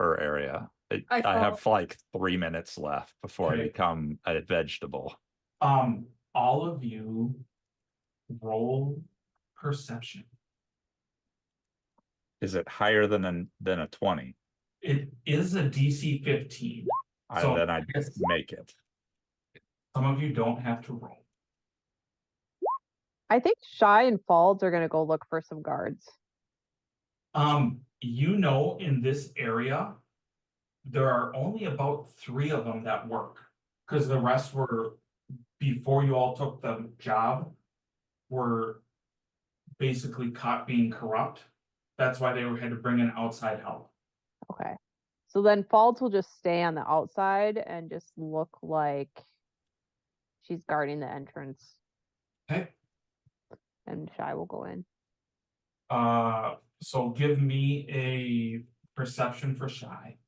area. I have like 3 minutes left before I become a vegetable. All of you roll perception. Is it higher than a 20? It is a DC 15. So then I make it. Some of you don't have to roll. I think Shy and Falds are gonna go look for some guards. In this area, there are only about 3 of them that work because the rest were, before you all took the job, were basically caught being corrupt. That's why they had to bring in outside help. Okay. So then Falds will just stay on the outside and just look like she's guarding the entrance. Okay. And Shy will go in. So give me a perception for Shy.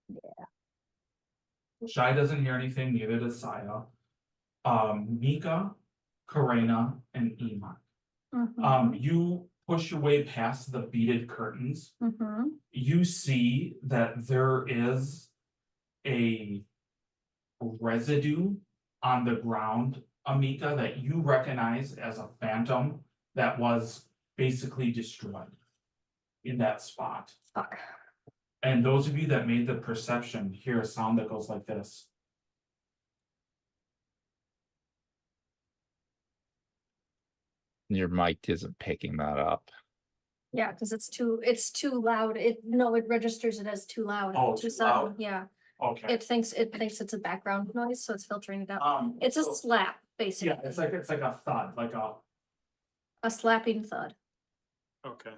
Yeah. Shy doesn't hear anything, neither does Saya. Mika, Karina, and Iman. Mm-hmm. You push your way past the beaded curtains. Mm-hmm. You see that there is a residue on the ground, Amika, that you recognize as a phantom that was basically destroyed in that spot. Fuck. And those of you that made the perception hear a sound that goes like this. Your mic isn't picking that up. Yeah, because it's too loud. It registers it as too loud. Oh, too too sudden. loud? Yeah. Okay. It thinks it's a background noise, so it's filtering it out. It's a slap, basically. Yeah, it's like a thud, like a slapping thud. Okay.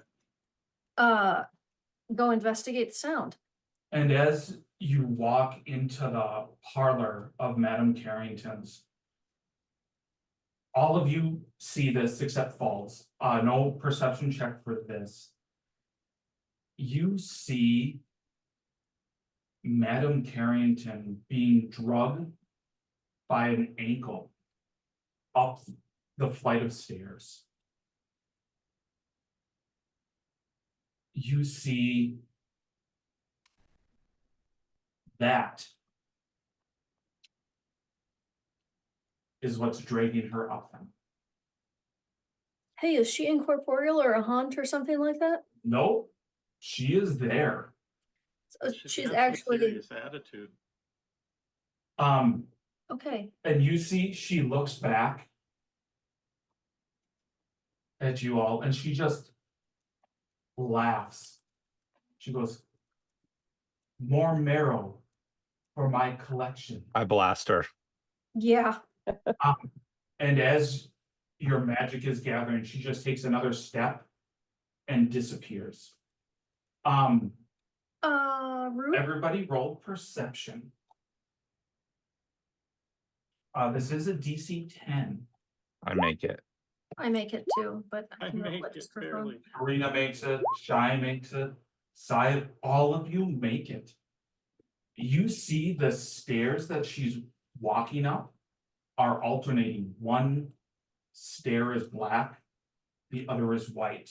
Go investigate the sound. And as you walk into the parlor of Madam Carrington's, all of you see this except Falls. No perception check for this. You see Madam Carrington being drugged by an ankle up the flight of stairs, you see that is what's dragging her up them. Hey, is she incorporeal or a haunt or something like that? Nope, she is there. So she's got some actually serious attitude. okay. And you see she looks back at you all and she just laughs. She goes, "More marrow for my collection." I blast her. Yeah. And as your magic is gathering, she just takes another step and disappears. Rude. Everybody roll perception. This is a DC 10. I make it. I make it too, but I can roll make it it just for barely. fun. Karina makes it, Shy makes it, Sai, all of you make it. You see the stairs that she's walking up are alternating. One stair is black, the other is white.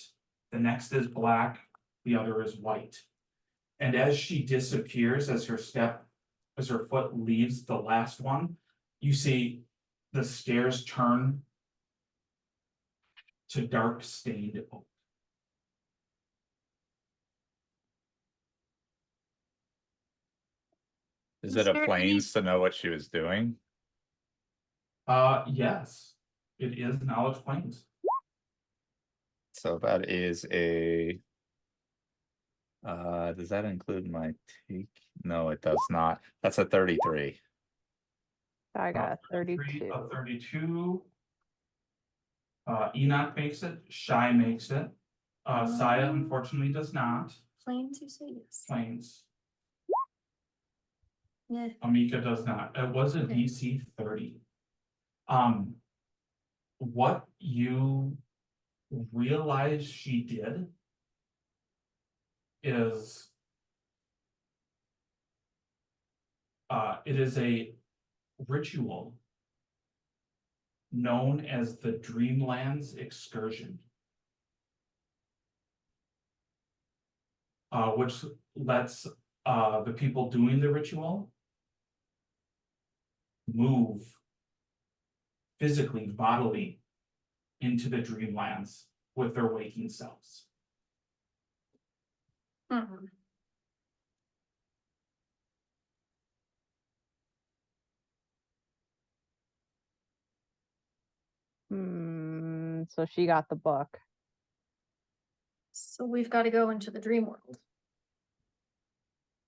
The next is black, the other is white. And as she disappears, as her foot leaves the last one, you see the stairs turn to dark stained oak. Is Is it a there any- planes to know what she was doing? Yes, it is knowledge planes. So that is a. Does that include my take? No, it does not. That's a 33. I got a 32. A 32. Enoch makes it. Shy makes it. Saya unfortunately does not. Planes, you say yes. Planes. Yeah. Amika does not. It was a Okay. DC 30. What you realize she did is it is a ritual known as the Dreamlands Excursion, which lets the people doing the ritual move physically, bodily into the Dreamlands with their waking selves. Mhm. So she got the book. So we've got to go into the dream world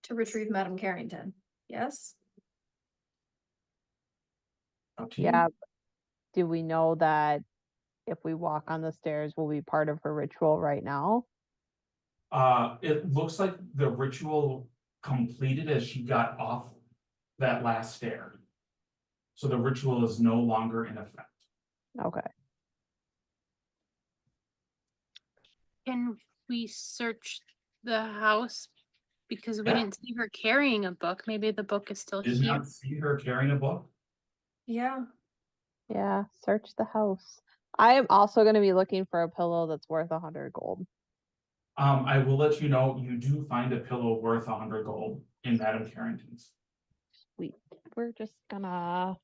to retrieve Madame Carrington. Yes? Yeah. Do we know that if we walk on the stairs will be part of her ritual right now? It looks like the ritual completed as she got off that last stair. So the ritual is no longer in effect. Okay. Can we search the house? Because we didn't see her carrying a book. Maybe the book is still Did here. not see her carrying a book. Yeah. Yeah, search the house. I am also going to be looking for a pillow that's worth 100 gold. I will let you know you do find a pillow worth 100 gold in Madame Carrington's. Sweet. We're just gonna.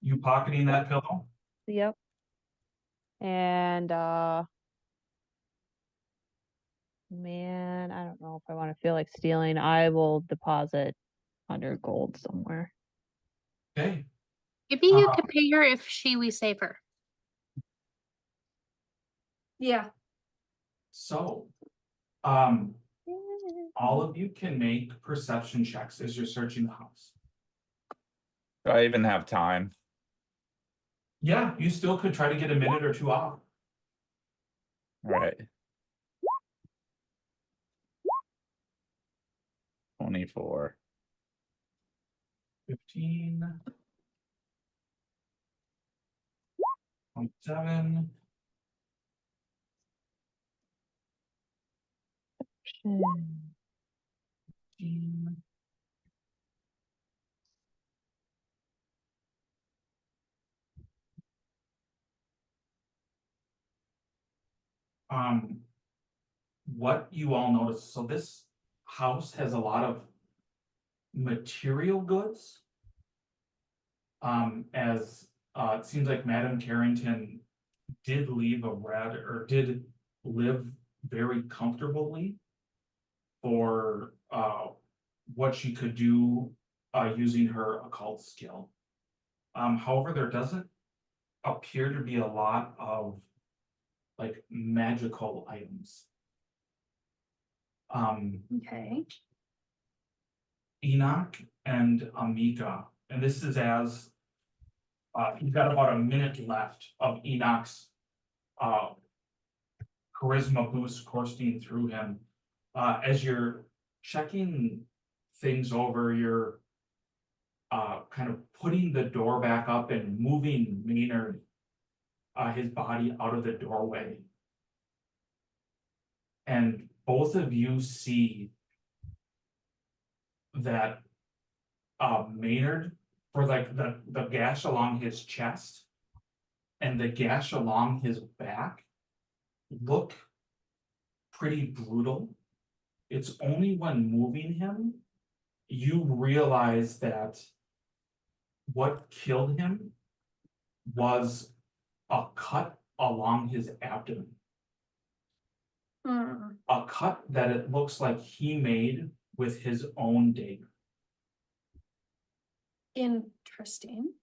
You pocketing that pillow? Yep. And man, I don't know if I want to feel like stealing. I will deposit 100 gold somewhere. Okay. Maybe you could pay her if we save her. Yeah. So, all of you can make perception checks as you're searching the house. Do I even have time? Yeah, you still could try to get a minute or two off. All right. 24. 15. 27. what you all notice, so this house has a lot of material goods. As it seems like Madame Carrington did did live very comfortably for what she could do using her occult skill. However, there doesn't appear to be a lot of like magical items. Okay. Enoch and Amika, and this is as you've got about a minute left of Enoch's charisma boost coursing through him. As you're checking things over, you're kind of putting the door back up and moving Maynard, his body out of the doorway. And both of you see that Maynard, for like the gash along his chest and the gash along his back, look pretty brutal. It's only when moving him you realize that what killed him was a cut along his abdomen. A cut that it looks like he made with his own dagger. Interesting.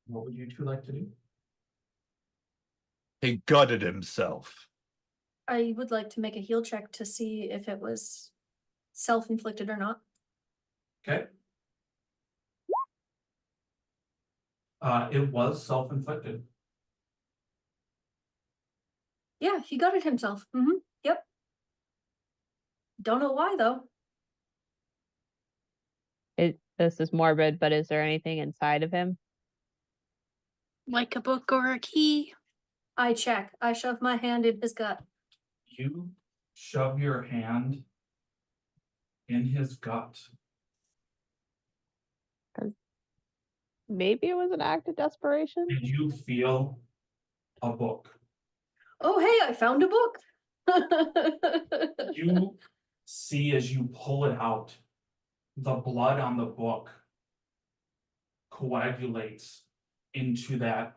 What would you two like to do? He gutted himself. I would like to make a heal check to see if it was self-inflicted or not. Okay. It was self-inflicted. Yeah, he gutted himself. Yep. Don't know why though. This is morbid, but is there anything inside of him? Like a book or a key? I check. I shove my hand in his gut. You shove your hand in his gut. Maybe it was an act of desperation. And you feel a book. Oh, hey, I found a book. You see as you pull it out, the blood on the book coagulates into that,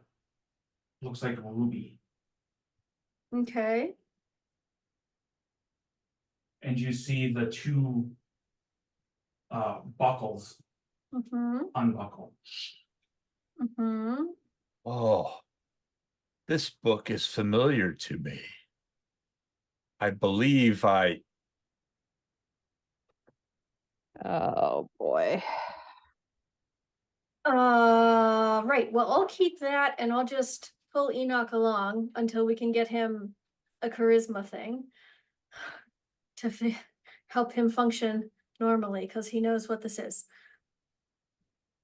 looks like ruby. Okay. And you see the two buckles unbuckle. Oh, this book is familiar to me. I believe Oh boy. Right. Well, I'll keep that and I'll just pull Enoch along until we can get him a charisma thing to help him function normally because he knows what this is.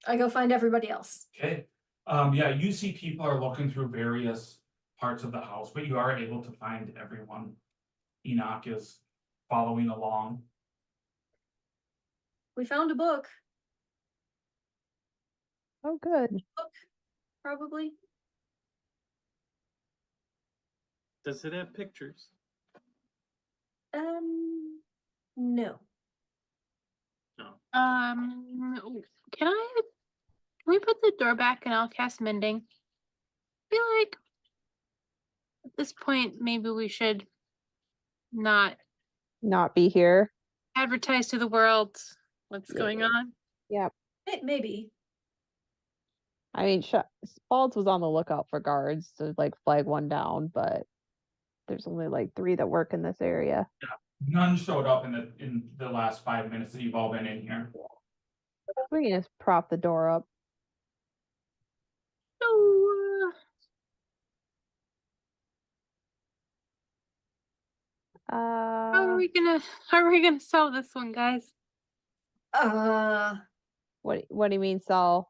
I go find everybody else. Okay. Yeah, you see people are looking through various parts of the house, but you are able to find everyone. Enoch is following along. We found a book. Oh, good. Book, probably. Does it have pictures? No. Can we put the door back and I'll cast mending? I feel like at this point maybe we should not be here. Advertise to the world what's going on. Yep. Maybe. I mean, Spalds was on the lookout for guards to like flag one down, but there's only like 3 that work in this area. Yeah. None showed up in the last 5 minutes that you've all been in here. We can just prop the door up. How are we gonna solve this one, guys? What do you mean solve?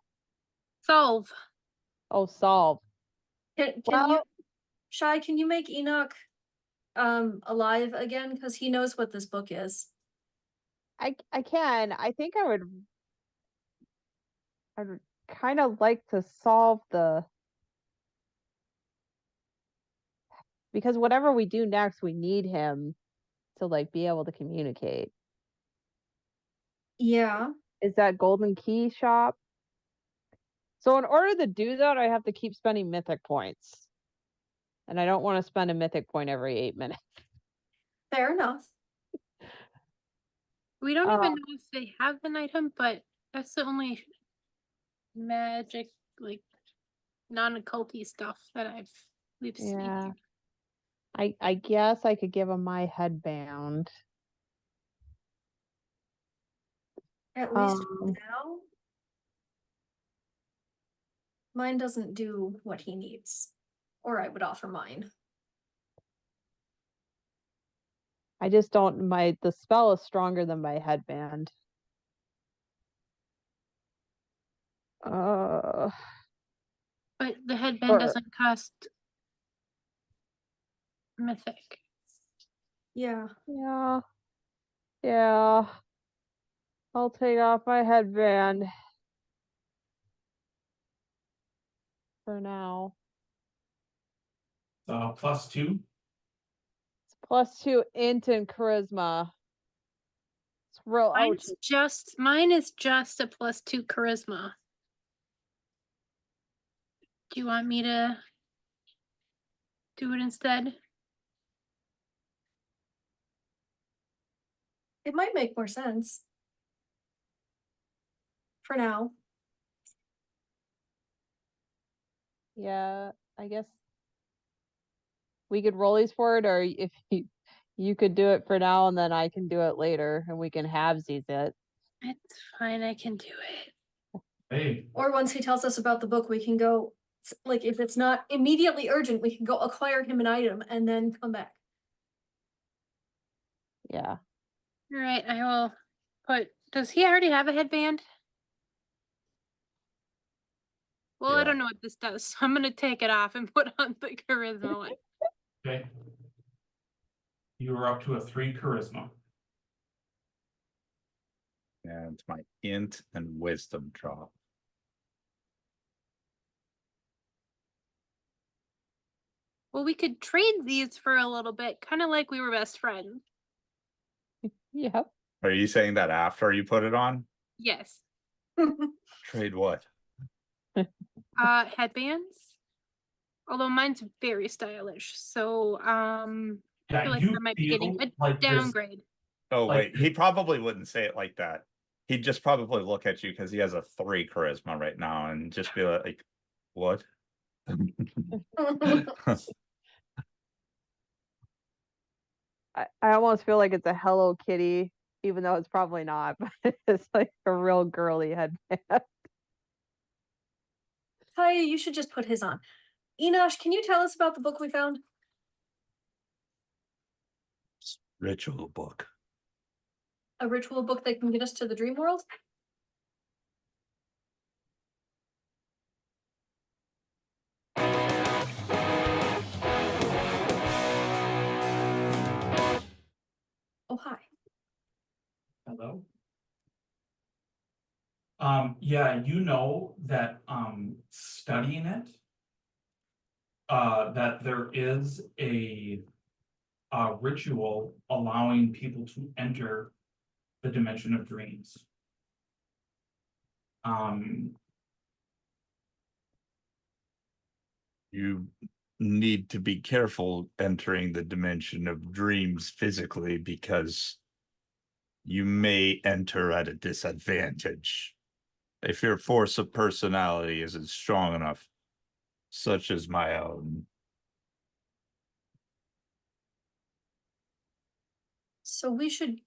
Solve. Oh, solve. Can you, Shy, can you make Enoch alive again? Because he knows what this book is. I can. I think I'd kind of like to solve because whatever we do next, we need him to like be able to communicate. Yeah. Is that Golden Key shop? So in order to do that, I have to keep spending mythic points. And I don't want to spend a mythic point every 8 minutes. Fair enough. We don't even know if they have an item, but that's the only magic, like non-occulty stuff that we've seen. Yeah. I guess I could give him my headband. At least now. Mine doesn't do what he needs. Or I would offer mine. I just don't the spell is stronger than my headband. But the headband doesn't cost mythic. Yeah. Yeah. I'll take off my headband for now. +2. It's +2 int and charisma. It's real. Mine is just a +2 charisma. Do you want me to do it instead? It might make more sense. For now. Yeah, I guess we could roll these for it, or if you could do it for now and then I can do it later and we can halvesies it. It's fine, I can do it. Hey. Or once he tells us about the book, we can go, like, if it's not immediately urgent, we can go acquire him an item and then come back. Yeah. All right, I will does he already have a headband? Well, I don't know what this does, so I'm gonna take it off and put on the charisma one. Okay. You are up to a 3 charisma. And my int and wisdom drop. Well, we could trade these for a little bit, kind of like we were best friends. Yep. Are you saying that after you put it on? Yes. Trade what? Headbands. Although mine's very stylish, so I feel like I might be getting a like downgrade. Oh wait, he probably wouldn't say it like that. He'd just probably look at you because he has a 3 charisma right now and just be like, what? I almost feel like it's a Hello Kitty, even though it's probably not, but it's like a real girly headband. Kaya, you should just put his on. Enosh, can you tell us about the book we found? Ritual book. A ritual book that can get us to the dream world? Oh, hi. Hello. Yeah, you know that studying it, that there is a ritual allowing people to enter the dimension of dreams. You need to be careful entering the dimension of dreams physically because you may enter at a disadvantage. If your force of personality isn't strong enough, such as my own. So we should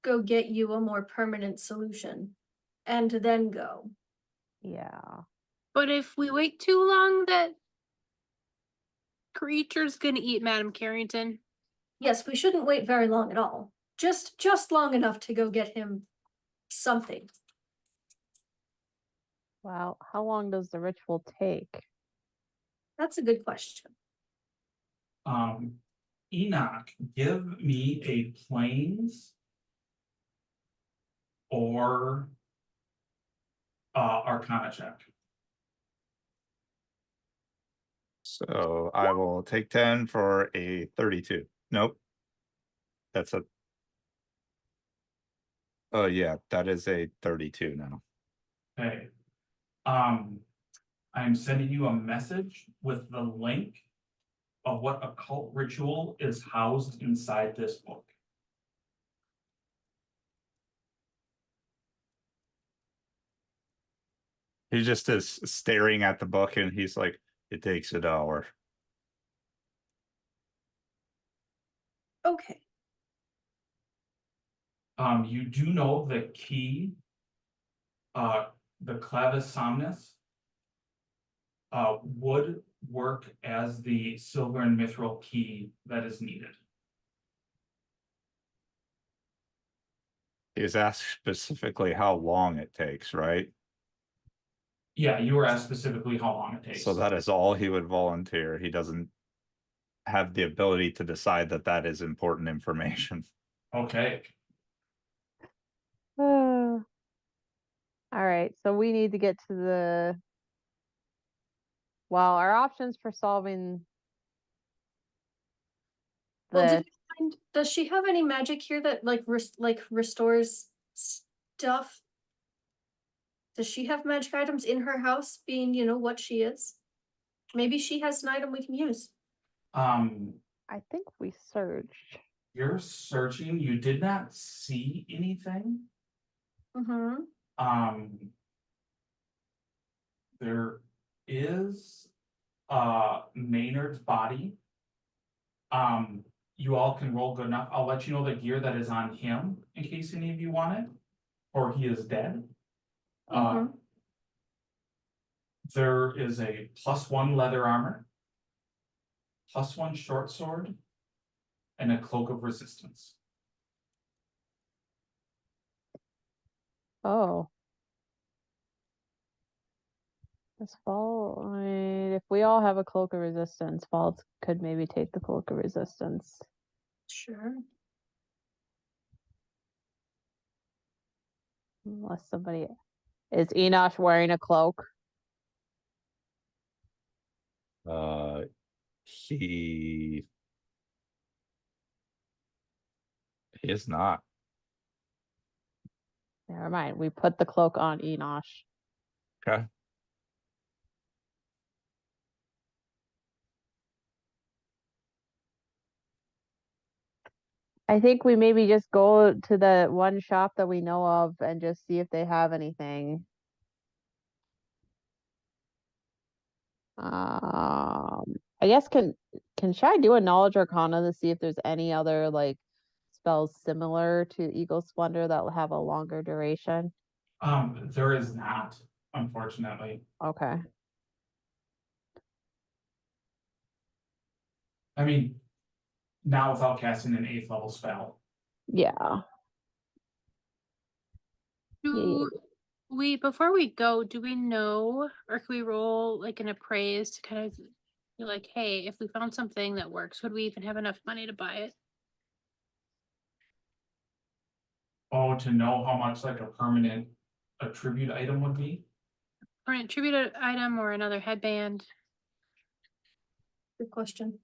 go get you a more permanent solution and then go. Yeah. But if we wait too long, that creature's gonna eat Madame Carrington. Yes, we shouldn't wait very long at all. Just long enough to go get him something. Wow, how long does the ritual take? That's a good question. Enoch, give me a plains or Arcana check. So I will take 10 for a 32. Nope. That's a. Oh, yeah, that is a 32 now. Okay. I'm sending you a message with the link of what occult ritual is housed inside this book. He just is staring at the book and he's like, it takes $1. Okay. You do know the key, the clavis somnus, would work as the silver and mithril key that is needed. He's asked specifically how long it takes, right? Yeah, you were asked specifically how long it takes. So that is all he would volunteer. He doesn't have the ability to decide that that is important information. Okay. All right, so we need to get to our options for solving Well, this. does she have any magic here that like restores stuff? Does she have magic items in her house, being, what she is? Maybe she has an item we can use. I think we searched. You're searching, you did not see anything. There is Maynard's body. You all can roll good enough. I'll let you know the gear that is on him in case any of you want it, or he is dead. There is a +1 leather armor, +1 short sword, and a cloak of resistance. Oh. This fall, if we all have a cloak of resistance, Fault could maybe take the cloak of resistance. Sure. Unless somebody is Enosh wearing a cloak? He is not. Never mind. We put the cloak on Enosh. Okay. I think we maybe just go to the one shop that we know of and just see if they have anything. I guess can Shai do a knowledge arcana to see if there's any other like spells similar to Eagle Splendor that will have a longer duration? There is not, unfortunately. Okay. I mean, not without casting an 8th level spell. Yeah. Before we go, do we know, or can we roll like an appraise to kind of be like, hey, if we found something that works, would we even have enough money to buy it? Oh, to know how much like a permanent attribute item would be? Or an attribute item or another headband? Good question.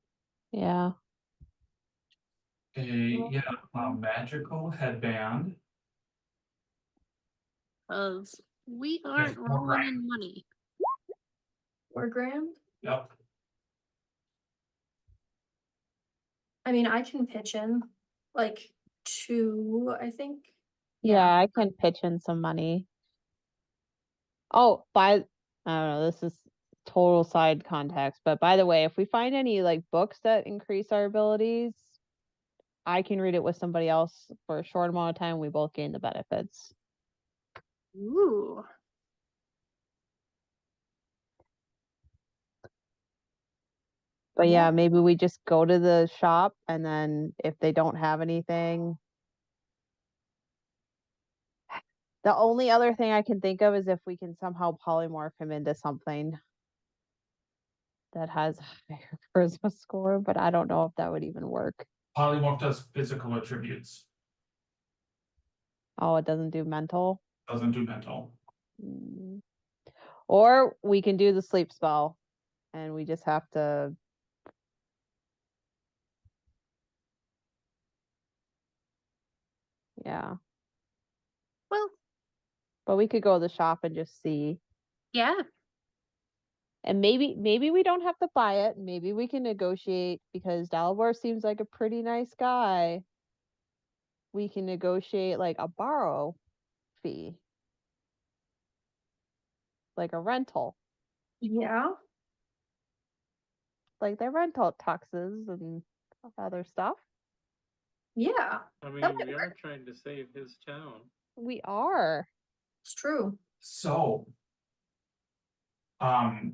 Yeah. A magical headband. Because we aren't rolling in money. $4,000? Yep. I mean, I can pitch in like 2, I think. Yeah, I can pitch in some money. Oh, I don't know, this is total side context, but by the way, if we find any like books that increase our abilities, I can read it with somebody else for a short amount of time. We both gain the benefits. Ooh. But yeah, maybe we just go to the shop and then if they don't have anything. The only other thing I can think of is if we can somehow polymorph him into something. that has a higher charisma score, but I don't know if that would even work. Polymorph does physical attributes. Oh, it doesn't do mental? Doesn't do mental. Or we can do the sleep spell, and we just have to. Yeah. Well. But we could go to the shop and just see. Yeah. And maybe we don't have to buy it. Maybe we can negotiate because Dalibor seems like a pretty nice guy. We can negotiate like a borrow fee. Like a rental. Yeah. Like they rental tuxes and other stuff. Yeah. I mean, we are trying to save his town. We are. It's true. So, I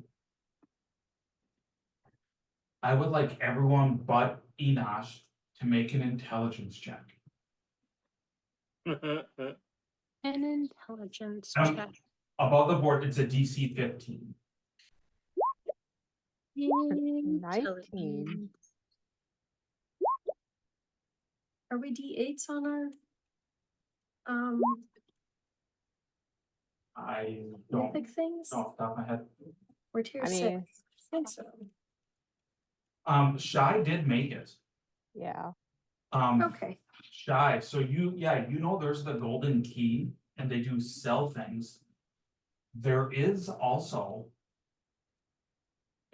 would like everyone but Enosh to make an intelligence check. An intelligence check. Above the board, it's a DC 15. 19. Are we D8s on our I don't mythic things? know off the top of my head. We're tier I 6. mean- I think so. Shy did make it. Yeah. Okay. Shy, so you know there's the golden key and they do sell things. There is also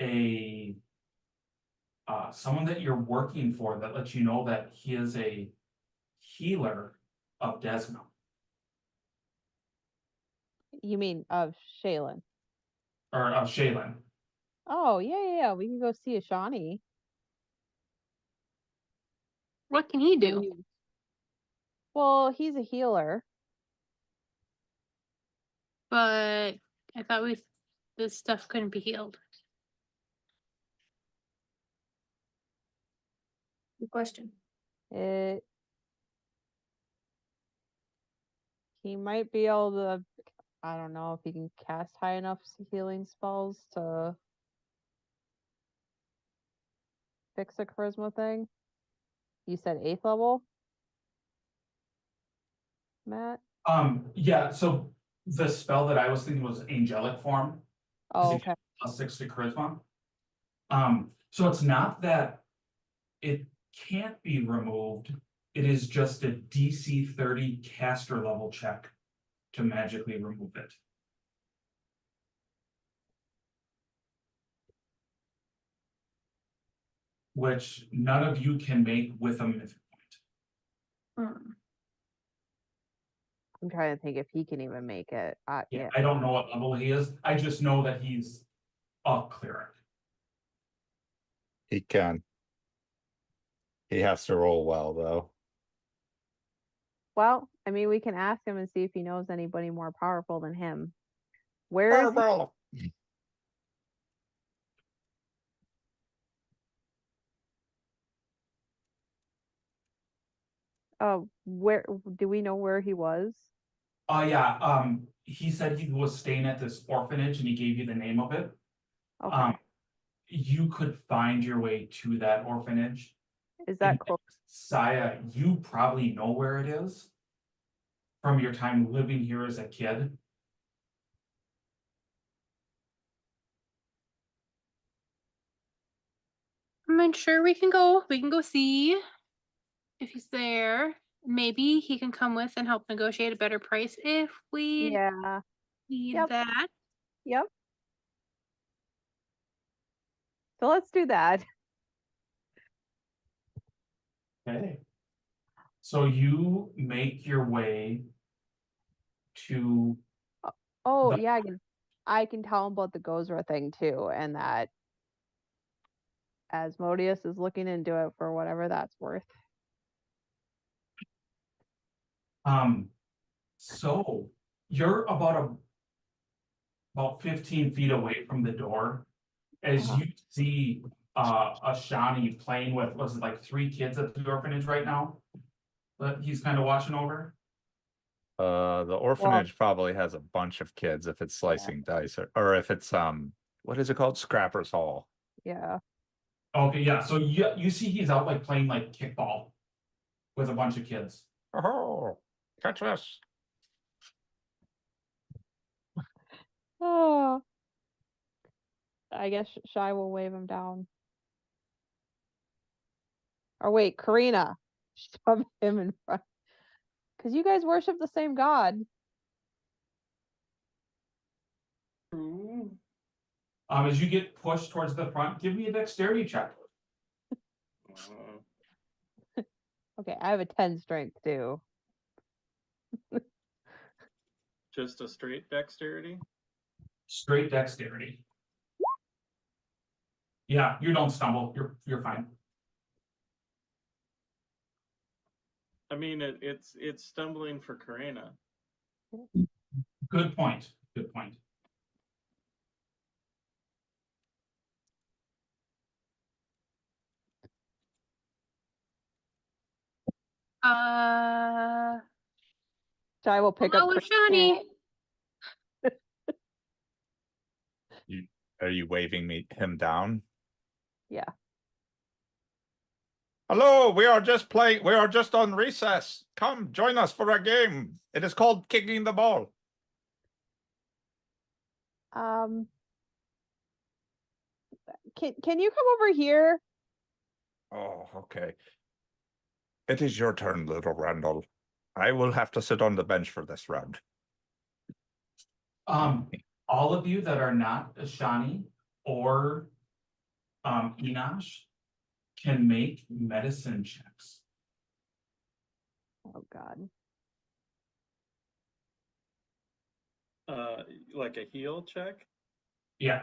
a someone that you're working for that lets you know that he is a healer of Desmo. You mean of Shaylin? Or of Shaylin. Oh, yeah. We can go see a Shawnee. What can he do? Well, he's a healer. But I thought this stuff couldn't be healed. Good question. He might be able to. I don't know if he can cast high enough healing spells to fix a charisma thing. You said 8th level, Matt? Yeah, so the spell that I was thinking was angelic form. Oh, okay. +6 to charisma. So it's not that it can't be removed. It is just a DC 30 caster level check to magically remove it. Which none of you can make with a mythic point. I'm trying to think if he can even make it. Yeah. I don't know what level he is. I just know that he's a cleric. He can. He has to roll well, though. Well, I mean, we can ask him and see if he knows anybody more powerful than him. Where is he? Where do we know where he was? Yeah. He said he was staying at this orphanage and he gave you the name of it. Okay. You could find your way to that orphanage. Is that close? Saya, you probably know where it is from your time living here as a kid. I'm sure we can go. We can go see if he's there. Maybe he can come with and help negotiate a better price if we need that. Yep. So let's do that. Okay. So you make your way to. Oh, yeah, I can tell him about the Gozra thing too, and that Asmodeus is looking into it for whatever that's worth. So you're about 15 feet away from the door as you see a Shawnee playing with, was it like 3 kids at the orphanage right now that he's kind of watching over? The orphanage probably has a bunch of kids if it's slicing dice or if it's what is it called? Scrapper's Hall. Yeah. Okay, yeah. So you see he's out like playing like kickball with a bunch of kids. Oh, catch us. Oh. I guess Shy will wave him down. Or wait, Karina. Shove him in front. Because you guys worship the same god. As you get pushed towards the front, give me a dexterity check. Okay, I have a 10 strength too. Just a straight dexterity? Straight dexterity. Yeah, you don't stumble. You're fine. I mean, it's stumbling for Karina. Good point. Good point. Shy will pick up. Hello, Shani. Are you waving him down? Yeah. Hello, we are just playing. We are just on recess. Come join us for a game. It is called kicking the ball. Can you come over here? Oh, okay. It is your turn, little Randall. I will have to sit on the bench for this round. All of you that are not Ashani or Enosh can make medicine checks. Oh God. Like a heal check? Yeah.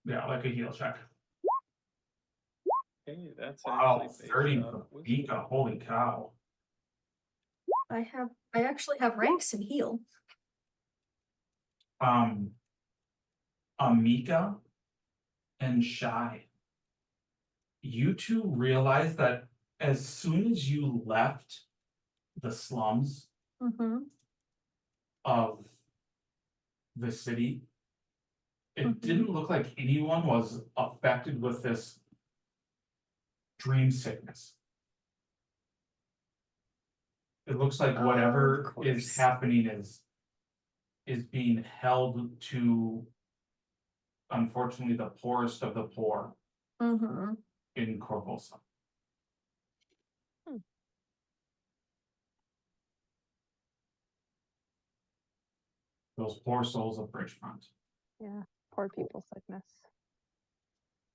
Yeah, like a heal check. Hey, that's Wow, actually 30 based for off wisdom. Vika. Holy cow. I actually have ranks in heal. Amika and Shy, you two realize that as soon as you left the slums of the city, it didn't look like anyone was affected with this dream sickness. It looks like whatever is happening is being held to, unfortunately, the poorest of the poor in Corvosa. Those poor souls of Bridgefront. Yeah, poor people sickness.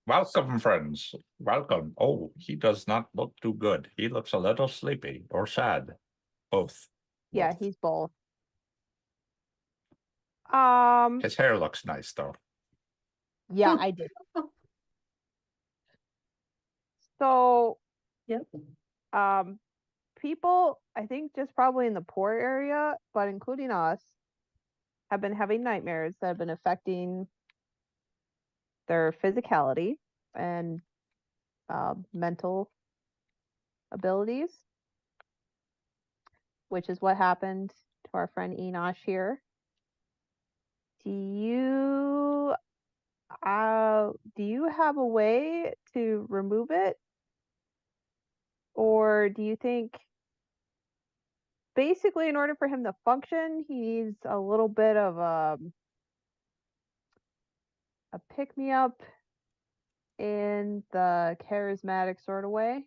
Welcome, friends. Welcome. Oh, he does not look too good. He looks a little sleepy or sad. Both. Yeah, he's both. His hair looks nice, though. Yeah, I did. So, yep. People, I think just probably in the poor area, but including us, have been having nightmares that have been affecting their physicality and mental abilities, which is what happened to our friend Enosh here. Do you have a way to remove it? Or do you think basically in order for him to function, he needs a little bit of a pick-me-up in the charismatic sort of way?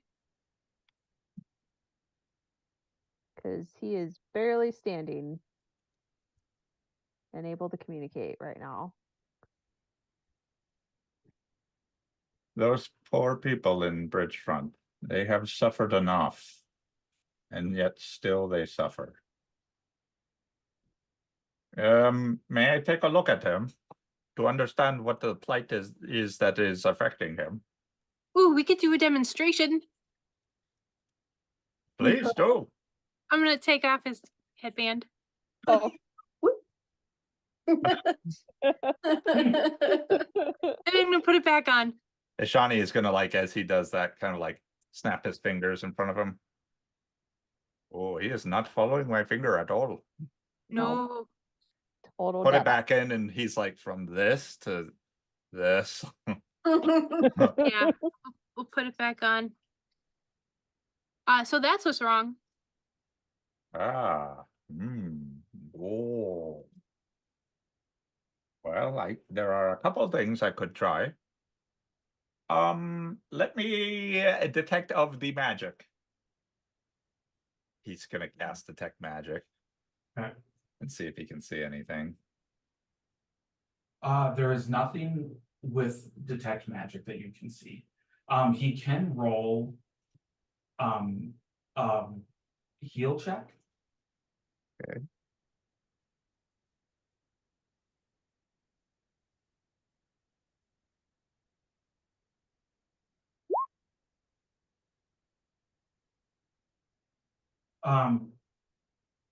Because he is barely standing and able to communicate right now. Those poor people in Bridgefront, they have suffered enough, and yet still they suffer. May I take a look at him to understand what the plight is that is affecting him? Ooh, we could do a demonstration. Please do. I'm gonna take off his headband. Oh. And I'm gonna put it back on. Ishani is gonna, like, as he does that, kind of like snap his fingers in front of him. Oh, he is not following my finger at all. No. Total Put dead. it back in, and he's like, from this to this. Yeah, we'll put it back on. So that's what's wrong. Ah. Oh. Well, there are a couple of things I could try. Let me detect of the magic. He's gonna cast detect magic. Okay. And see if he can see anything. There is nothing with detect magic that you can see. He can roll heal check. Okay.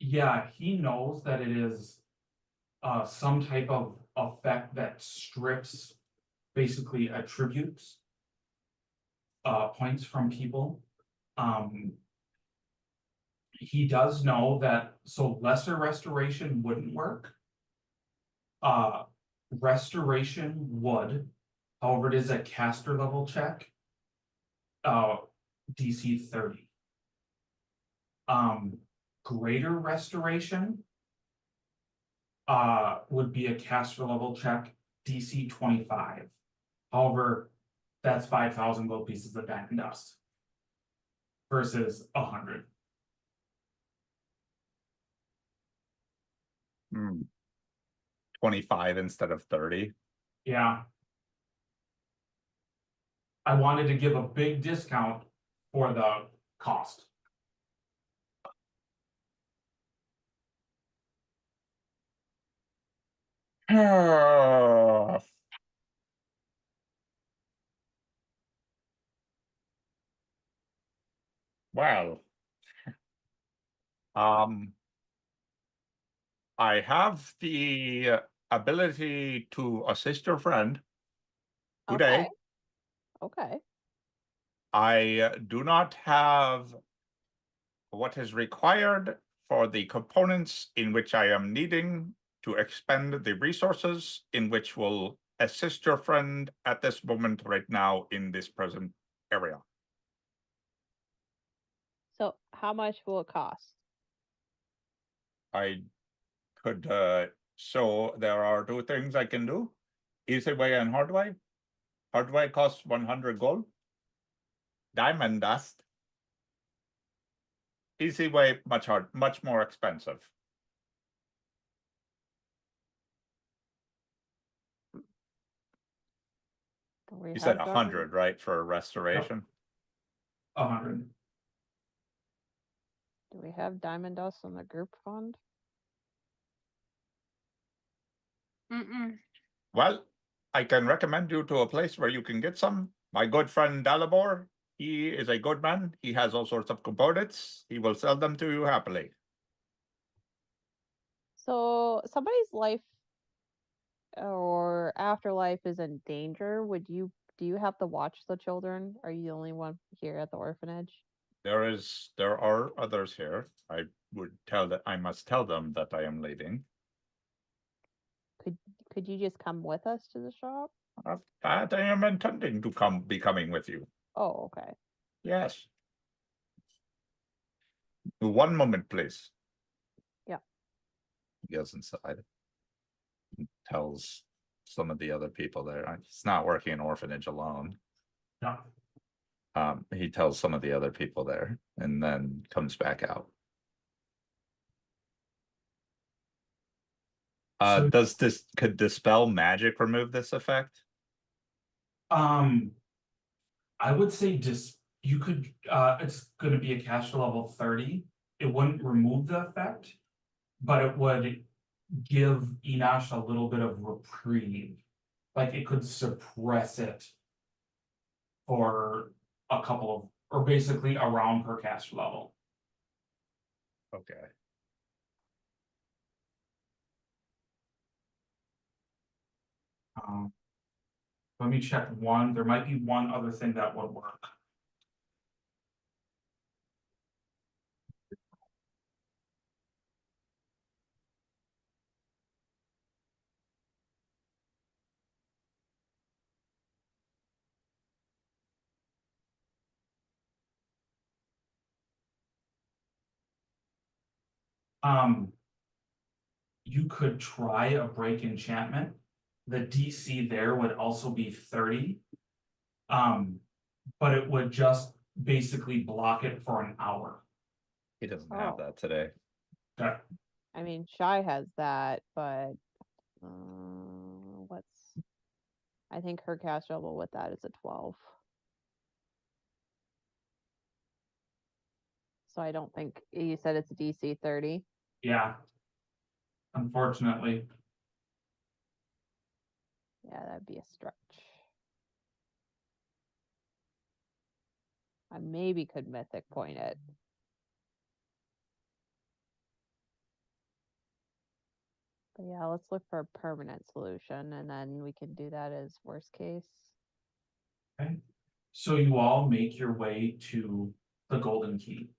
Yeah, he knows that it is some type of effect that strips basically attributes points from people. He does know that, so lesser restoration wouldn't work. Restoration would, however, it is a caster level check. DC 30. Greater restoration would be a caster level check, DC 25. However, that's 5,000 gold pieces of diamond dust versus 100. 25 instead of 30. Yeah. I wanted to give a big discount for the cost. Well, I have the ability to assist your friend today. Okay. I do not have what is required for the components in which I am needing to expend the resources in which will assist your friend at this moment right now in this present area. So how much will it cost? I could, so there are two things I can do. Easy way and hard way. Hard way costs 100 gold. Diamond dust. Easy way, much more expensive. You said 100, right, for restoration? 100. Do we have diamond dust on the group fund? Well, I can recommend you to a place where you can get some. My good friend Dalibor, he is a good man. He has all sorts of components. He will sell them to you happily. So somebody's life or afterlife is in danger. Do you have to watch the children? Are you the only one here at the orphanage? There are others here. I must tell them that I am leaving. Could you just come with us to the shop? That I am intending to be coming with you. Oh, okay. Yes. One moment, please. Yeah. He goes inside. And tells some of the other people there. He's not working an orphanage alone. No. He tells some of the other people there and then comes back out. Could dispel magic remove this effect? I would say you could, it's going to be a caster level 30. It wouldn't remove the effect, but it would give Enosh a little bit of reprieve. Like it could suppress it for a couple of, or basically around per caster level. Okay. Let me check one. There might be one other thing that would work. You could try a break enchantment. The DC there would also be 30. But it would just basically block it for an hour. He doesn't have that today. Okay. I mean, Shy has that, but I think her cast level with that is a 12. So I don't think you said it's DC 30. Yeah. Unfortunately. Yeah, that'd be a stretch. I maybe could mythic point it. But yeah, let's look for a permanent solution, and then we can do that as worst case. Okay. So you all make your way to the Golden Key.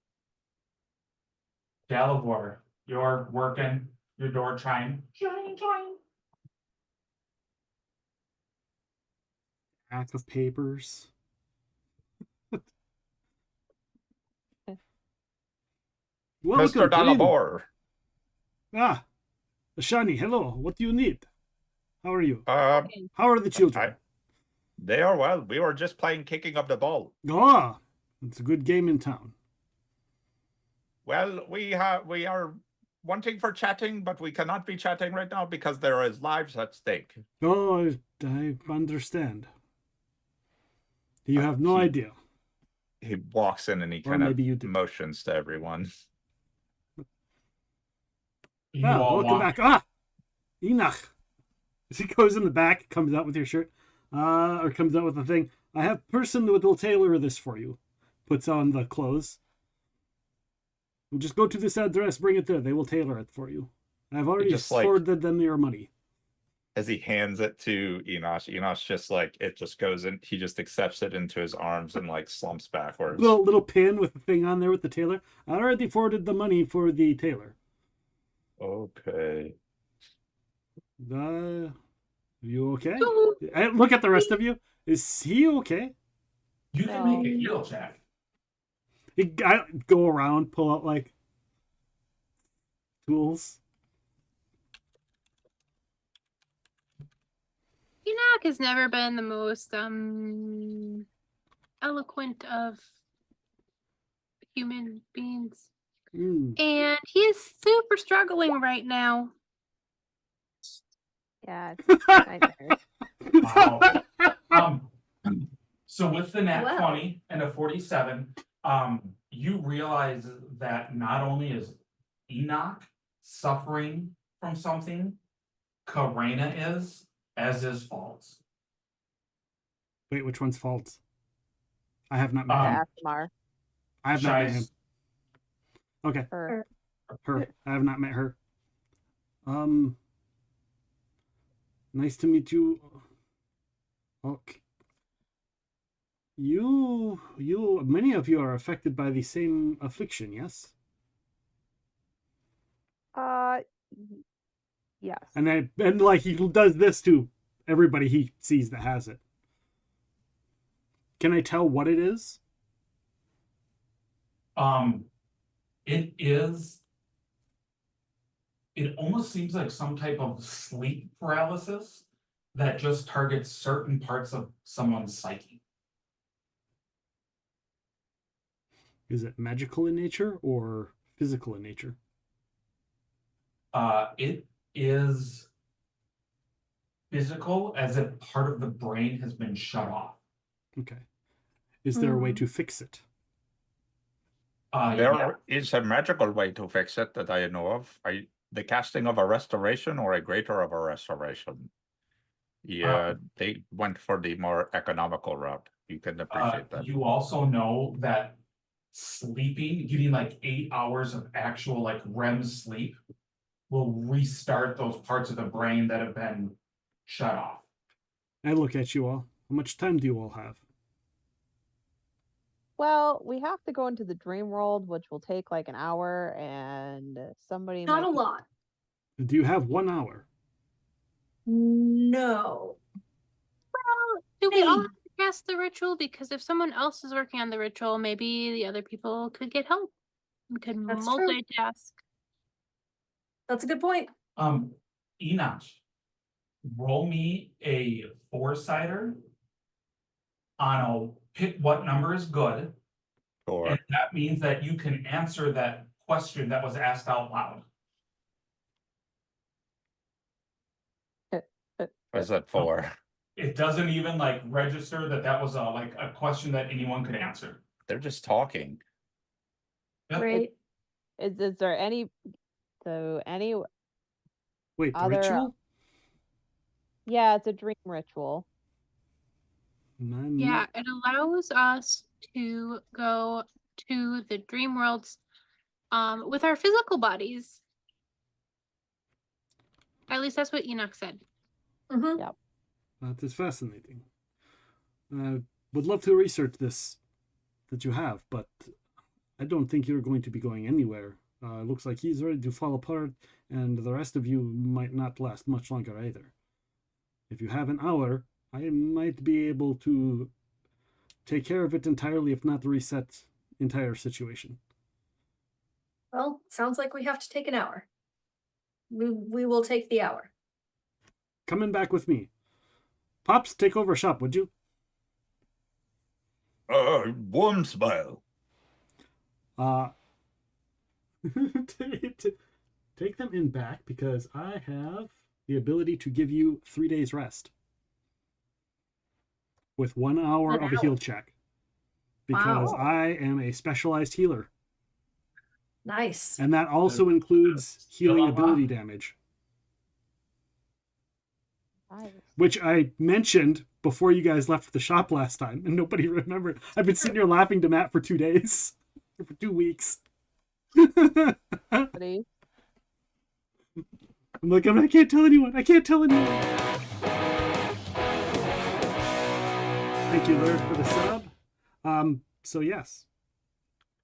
Dalibor, you're working your door chime. Chime, chime. Stack of papers. Mr. Dalibor. Ah, Ashani, hello. What do you need? How are you? How are the children? They are well. We were just playing kicking up the ball. Ah, it's a good game in town. Well, we are wanting for chatting, but we cannot be chatting right now because there is lives at stake. Oh, I understand. You have no idea. He walks in and he kind of motions to everyone. Welcome back. Ah, Enoch. As he goes in the back, comes out with your shirt, or comes out with the thing. I have a person that will tailor this for you. Puts on the clothes. We'll just go to this address, bring it there. They will tailor it for you. I've already forwarded them your money. As he hands it to Enoch, Enoch just like, it just goes in. He just accepts it into his arms and like slumps backwards. Little pin with the thing on there with the tailor. I already forwarded the money for the tailor. Okay. You okay? Look at the rest of you. Is he okay? You can make a heal check. I go around, pull out like tools. Enoch has never been the most eloquent of human beings. And he is super struggling right now. Yeah. Wow. So with the nat 20 and a 47, you realize that not only is Enoch suffering from something, Karena is, as is Falls. Wait, which one's Falls? I have not met him. Asmar. I have not met him. Okay. Her. I have not met her. Nice to meet you. Okay. Many of you are affected by the same affliction, yes? Yes. And like he does this to everybody he sees that has it. Can I tell what it is? It almost seems like some type of sleep paralysis that just targets certain parts of someone's psyche. Is it magical in nature or physical in nature? It is physical, as if part of the brain has been shut off. Okay. Is there a way to fix it? There is a magical way to fix it that I know of. The casting of a restoration or a greater of a restoration. Yeah, they went for the more economical route. You can appreciate that. You also know that sleeping, getting like 8 hours of actual like REM sleep, will restart those parts of the brain that have been shut off. I look at you all. How much time do you all have? Well, we have to go into the dream world, which will take like an hour, and somebody Not a lot. Do you have 1 hour? No. Well, do we all have to cast the ritual? Because if someone else is working on the ritual, maybe the other people could get help. We could multitask. That's a good point. Enoch, roll me a 4-sider on a pick what number is good. And that means that you can answer that question that was asked out loud. Where's that for? It doesn't even like register that was a question that anyone could answer. They're just talking. Great. Is there any Wait, the other ritual? Yeah, it's a dream ritual. Yeah, it allows us to go to the dream worlds with our physical bodies. At least that's what Enoch said. Yep. That is fascinating. Would love to research this that you have, but I don't think you're going to be going anywhere. Looks like he's ready to fall apart, and the rest of you might not last much longer either. If you have an hour, I might be able to take care of it entirely, if not reset entire situation. Well, sounds like we have to take an hour. We will take the hour. Coming back with me. Pops, take over shop, would you? Warm smile. Take them in back, because I have the ability to give you 3 days rest. With 1 hour of a heal check. Because I am a specialized healer. Nice. And that also includes healing ability damage. Nice. Which I mentioned before you guys left the shop last time, and nobody remembered. I've been sitting here laughing to Matt for 2 days. For 2 weeks. I'm like, I can't tell anyone. I can't tell anyone. Thank you, Laird, for the sub. So yes,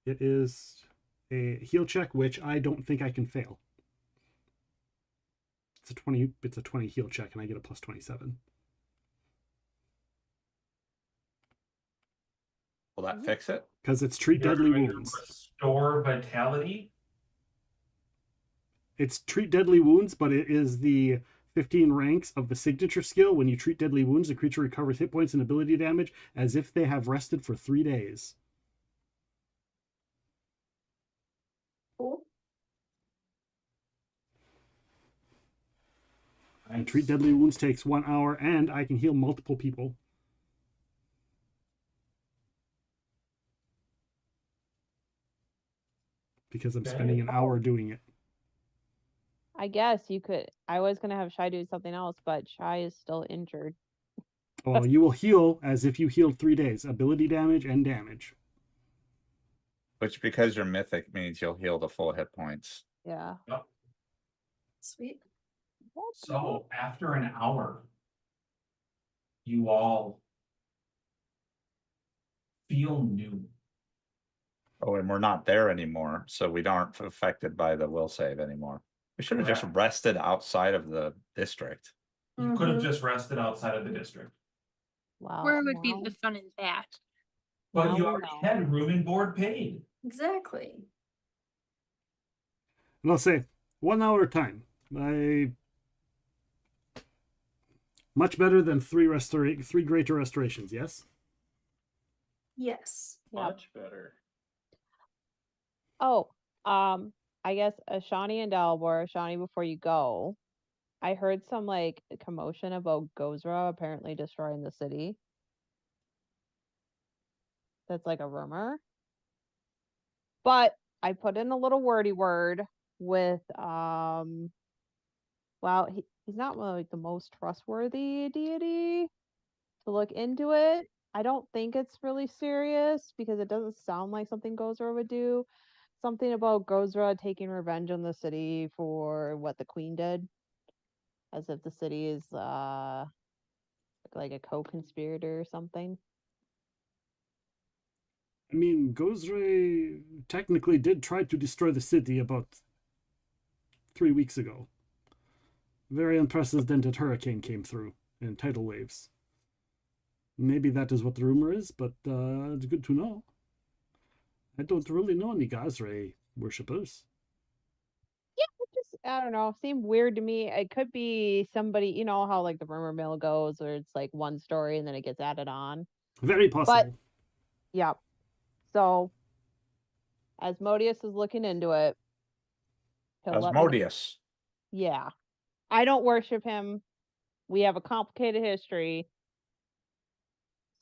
it is a heal check, which I don't think I can fail. It's a 20. It's a 20 heal check, and I get a plus 27. Will that fix it? Because it's treat deadly wounds. Restore vitality. It's treat deadly wounds, but it is the 15 ranks of the signature skill. When you treat deadly wounds, the creature recovers hit points and ability damage as if they have rested for 3 days. Cool. And treat deadly wounds takes 1 hour, and I can heal multiple people. Because I'm spending an hour doing it. I guess you could. I was going to have Shai do something else, but Shai is still injured. Well, you will heal as if you healed 3 days. Ability damage and damage. Which, because you're mythic, means you'll heal the full hit points. Yeah. Yep. Sweet. So after an hour, you all feel new. Oh, and we're not there anymore, so we aren't affected by the will save anymore. We should have just rested outside of the district. You could have just rested outside of the district. Wow. Where would be the fun in that? But you already had room and board paid. Exactly. And I'll say, 1 hour time. Much better than three greater restorations, yes? Yes. Much better. Oh, I guess Ashani and Dalbor, Ashani, before you go, I heard some like commotion about Gozra apparently destroying the city. That's like a rumor. But I put in a little wordy word with well, he's not like the most trustworthy deity to look into it. I don't think it's really serious because it doesn't sound like something Gozra would do. Something about Gozra taking revenge on the city for what the queen did. As if the city is like a co-conspirator or something. I mean, Gozra technically did try to destroy the city about 3 weeks ago. Very unprecedented hurricane came through and tidal waves. Maybe that is what the rumor is, but it's good to know. I don't really know any Gozra worshippers. Yeah, I don't know, seemed weird to me. It could be somebody, you know how like the rumor mill goes, where it's like one story and then it gets added on. Very possible. But yeah, so Asmodeus is looking into it. He'll let me know. Asmodeus. Yeah, I don't worship him. We have a complicated history.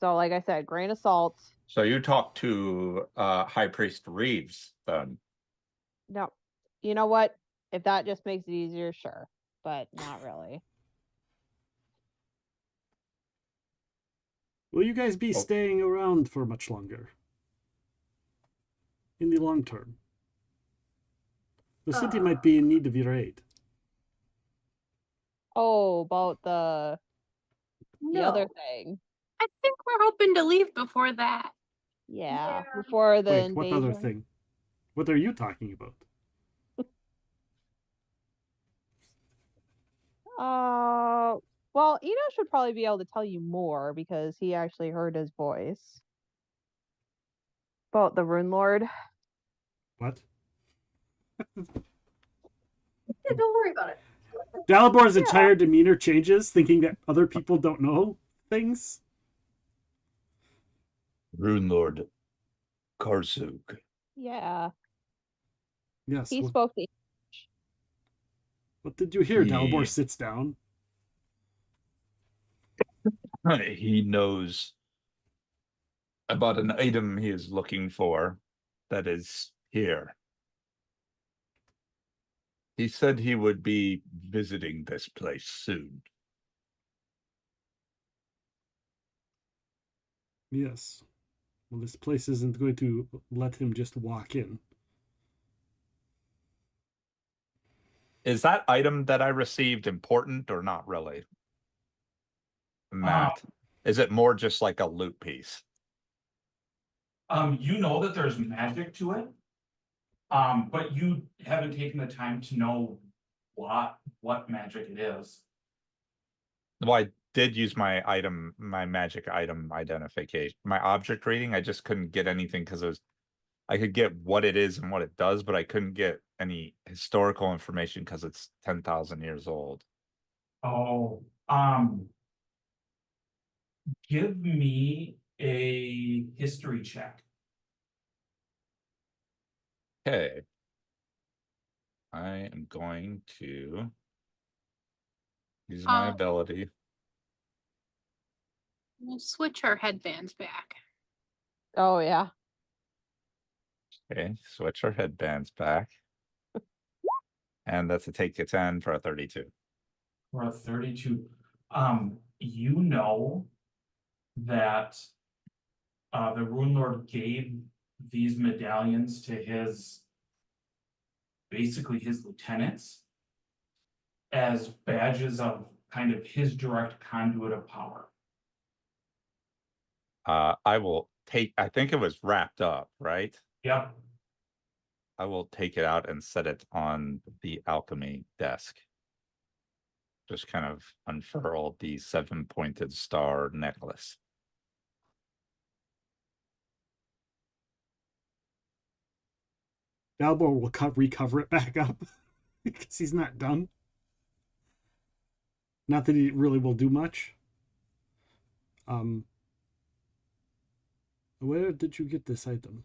So, like I said, grain of salt. So you talked to High Priest Reeves then? No, you know what? If that just makes it easier, sure, but not really. Will you guys be staying around for much longer? In the long term? The city might be in need of your aid. Oh, about the other No. thing. I think we're hoping to leave before that. Yeah, before the Wait, invasion. what other thing? What are you talking about? Well, Eno should probably be able to tell you more because he actually heard his voice. About the Rune Lord. What? Yeah, don't worry about it. Dalabor's entire demeanor changes, thinking that other people don't know things. Rune Lord Karzug. Yeah. Yes. He spoke the What did you hear? Dalibor sits down. He knows about an item he is looking for that is here. He said he would be visiting this place soon. Yes. Well, this place isn't going to let him just walk in. Is that item that I received important or not really? Matt, is it more just like a loot piece? You know that there's magic to it, but you haven't taken the time to know what magic it is. Well, I did use my magic item identification, my object rating. I just couldn't get anything because I could get what it is and what it does, but I couldn't get any historical information because it's 10,000 years old. Oh, give me a history check. Okay. I am going to use my ability. We'll switch our headbands back. Oh, yeah. Okay, switch our headbands back. And that's a take a 10 for a 32. For a 32. You know that the Rune Lord gave these medallions to basically his lieutenants as badges of kind of his direct conduit of power. I will take, I think it was wrapped up, right? Yep. I will take it out and set it on the alchemy desk. Just kind of unfurl the 7-pointed star necklace. Dalbor will recover it back up because he's not done. Not that he really will do much. Where did you get this item?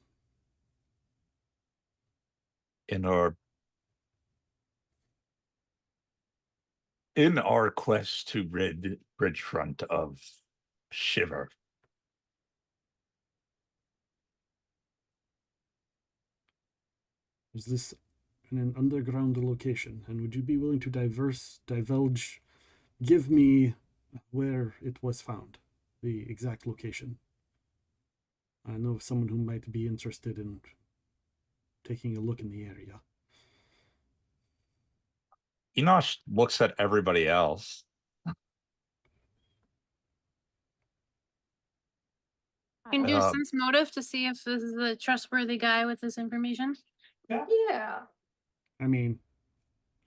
In our quest to rid Bridgefront of Shiver. Is this in an underground location? And would you be willing to divulge, give me where it was found, the exact location? I know of someone who might be interested in taking a look in the area. Enosh looks at everybody else. Can do sense motive to see if this is a trustworthy guy with this information. Yeah. I mean,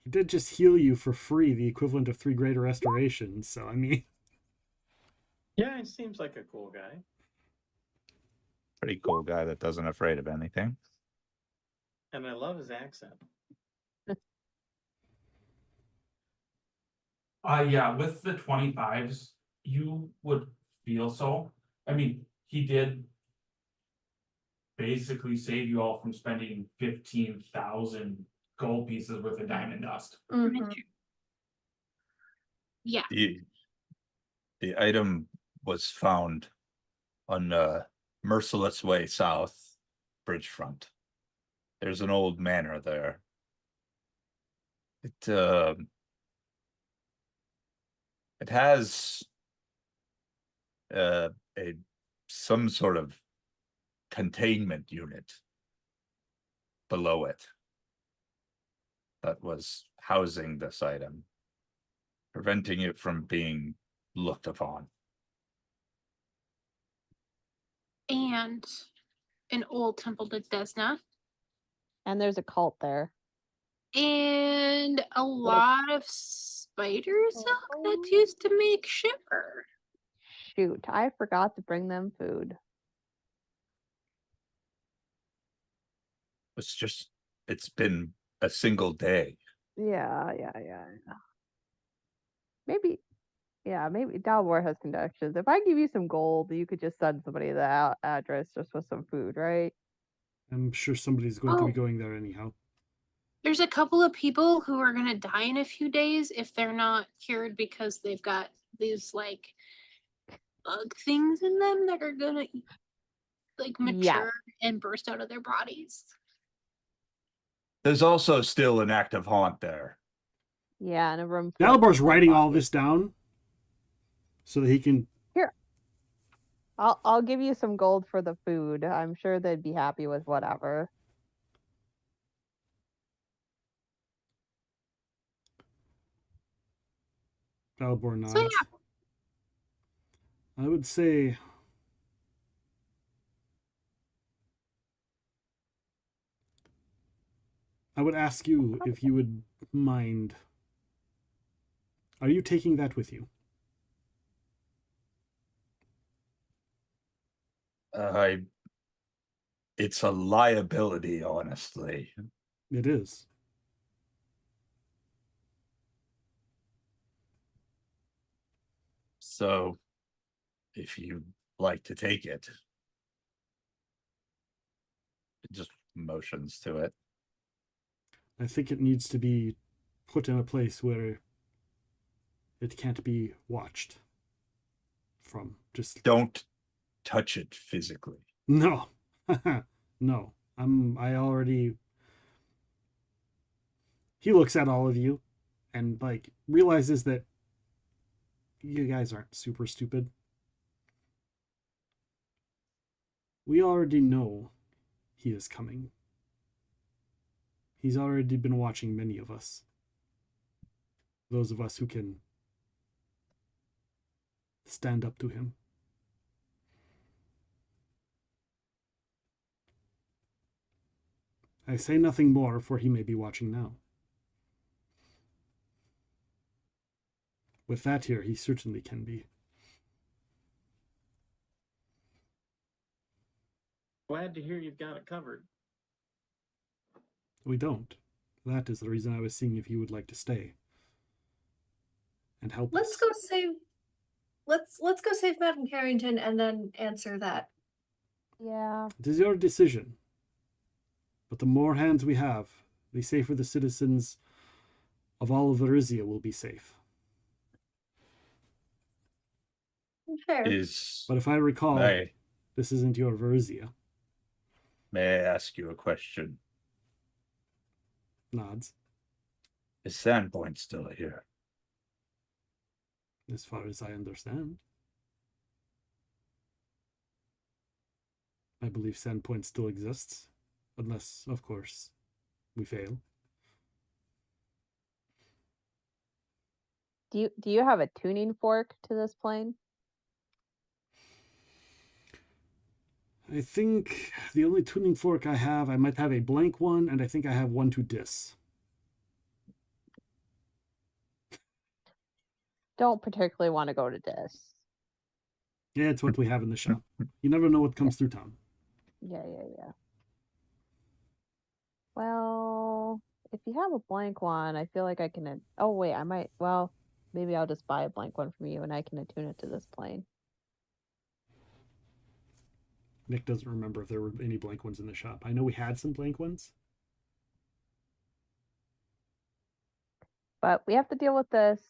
he did just heal you for free, the equivalent of 3 greater restorations, so I mean... Yeah, he seems like a cool guy. Pretty cool guy that doesn't afraid of anything. And I love his accent. Yeah, with the 25s, you would feel so. I mean, he did basically save you all from spending 15,000 gold pieces worth of diamond dust. Yeah. The item was found on Merciless Way South, Bridgefront. There's an old manor there. It has some sort of containment unit below it that was housing this item, preventing it from being looked upon. And an old temple to Desna. And there's a cult there. And a lot of spider silk that's used to make shiver. Shoot, I forgot to bring them food. It's been a single day. Yeah. Maybe Dalmor has connections. If I give you some gold, you could just send somebody the address just with some food, right? I'm sure somebody's going to be going there anyhow. There's a couple of people who are going to die in a few days if they're not cured because they've got these like bug things in them that are going to like mature and burst out of their bodies. There's also still an active haunt there. Yeah, in a room. Dalbor's writing all this down so that he can. Here, I'll give you some gold for the food. I'm sure they'd be happy with whatever. Dalbor nods. So, yeah. I would say I would ask you if you would mind. Are you taking that with you? It's a liability, honestly. It is. So, if you'd like to take it, just motions to it. I think it needs to be put in a place where it can't be watched from. Just don't touch it physically. No. No. I already. He looks at all of you and like realizes that you guys aren't super stupid. We already know he is coming. He's already been watching many of us. Those of us who can stand up to him. I say nothing more, for he may be watching now. With that here, he certainly can be. Glad to hear you've got it covered. We don't. That is the reason I was seeing if you would like to stay and help Let's us. go save. Let's go save Madame Carrington and then answer that. Yeah. It is your decision. But the more hands we have, the safer the citizens of all of Varizia will be safe. Fair. But if I recall, this isn't your Varizia. May I ask you a question? Nods. Is Sandpoint still here? As far as I understand. I believe Sandpoint still exists. Unless, of course, we fail. Do you have a tuning fork to this plane? I think the only tuning fork I have, I might have a blank one, and I think I have one to dis. Don't particularly want to go to dis. Yeah, it's what we have in the shop. You never know what comes through town. Yeah. Well, if you have a blank one, I feel like I can. Oh wait, I might. Well, maybe I'll just buy a blank one from you and I can attune it to this plane. Nick doesn't remember if there were any blank ones in the shop. I know we had some blank ones. But we have to deal with this.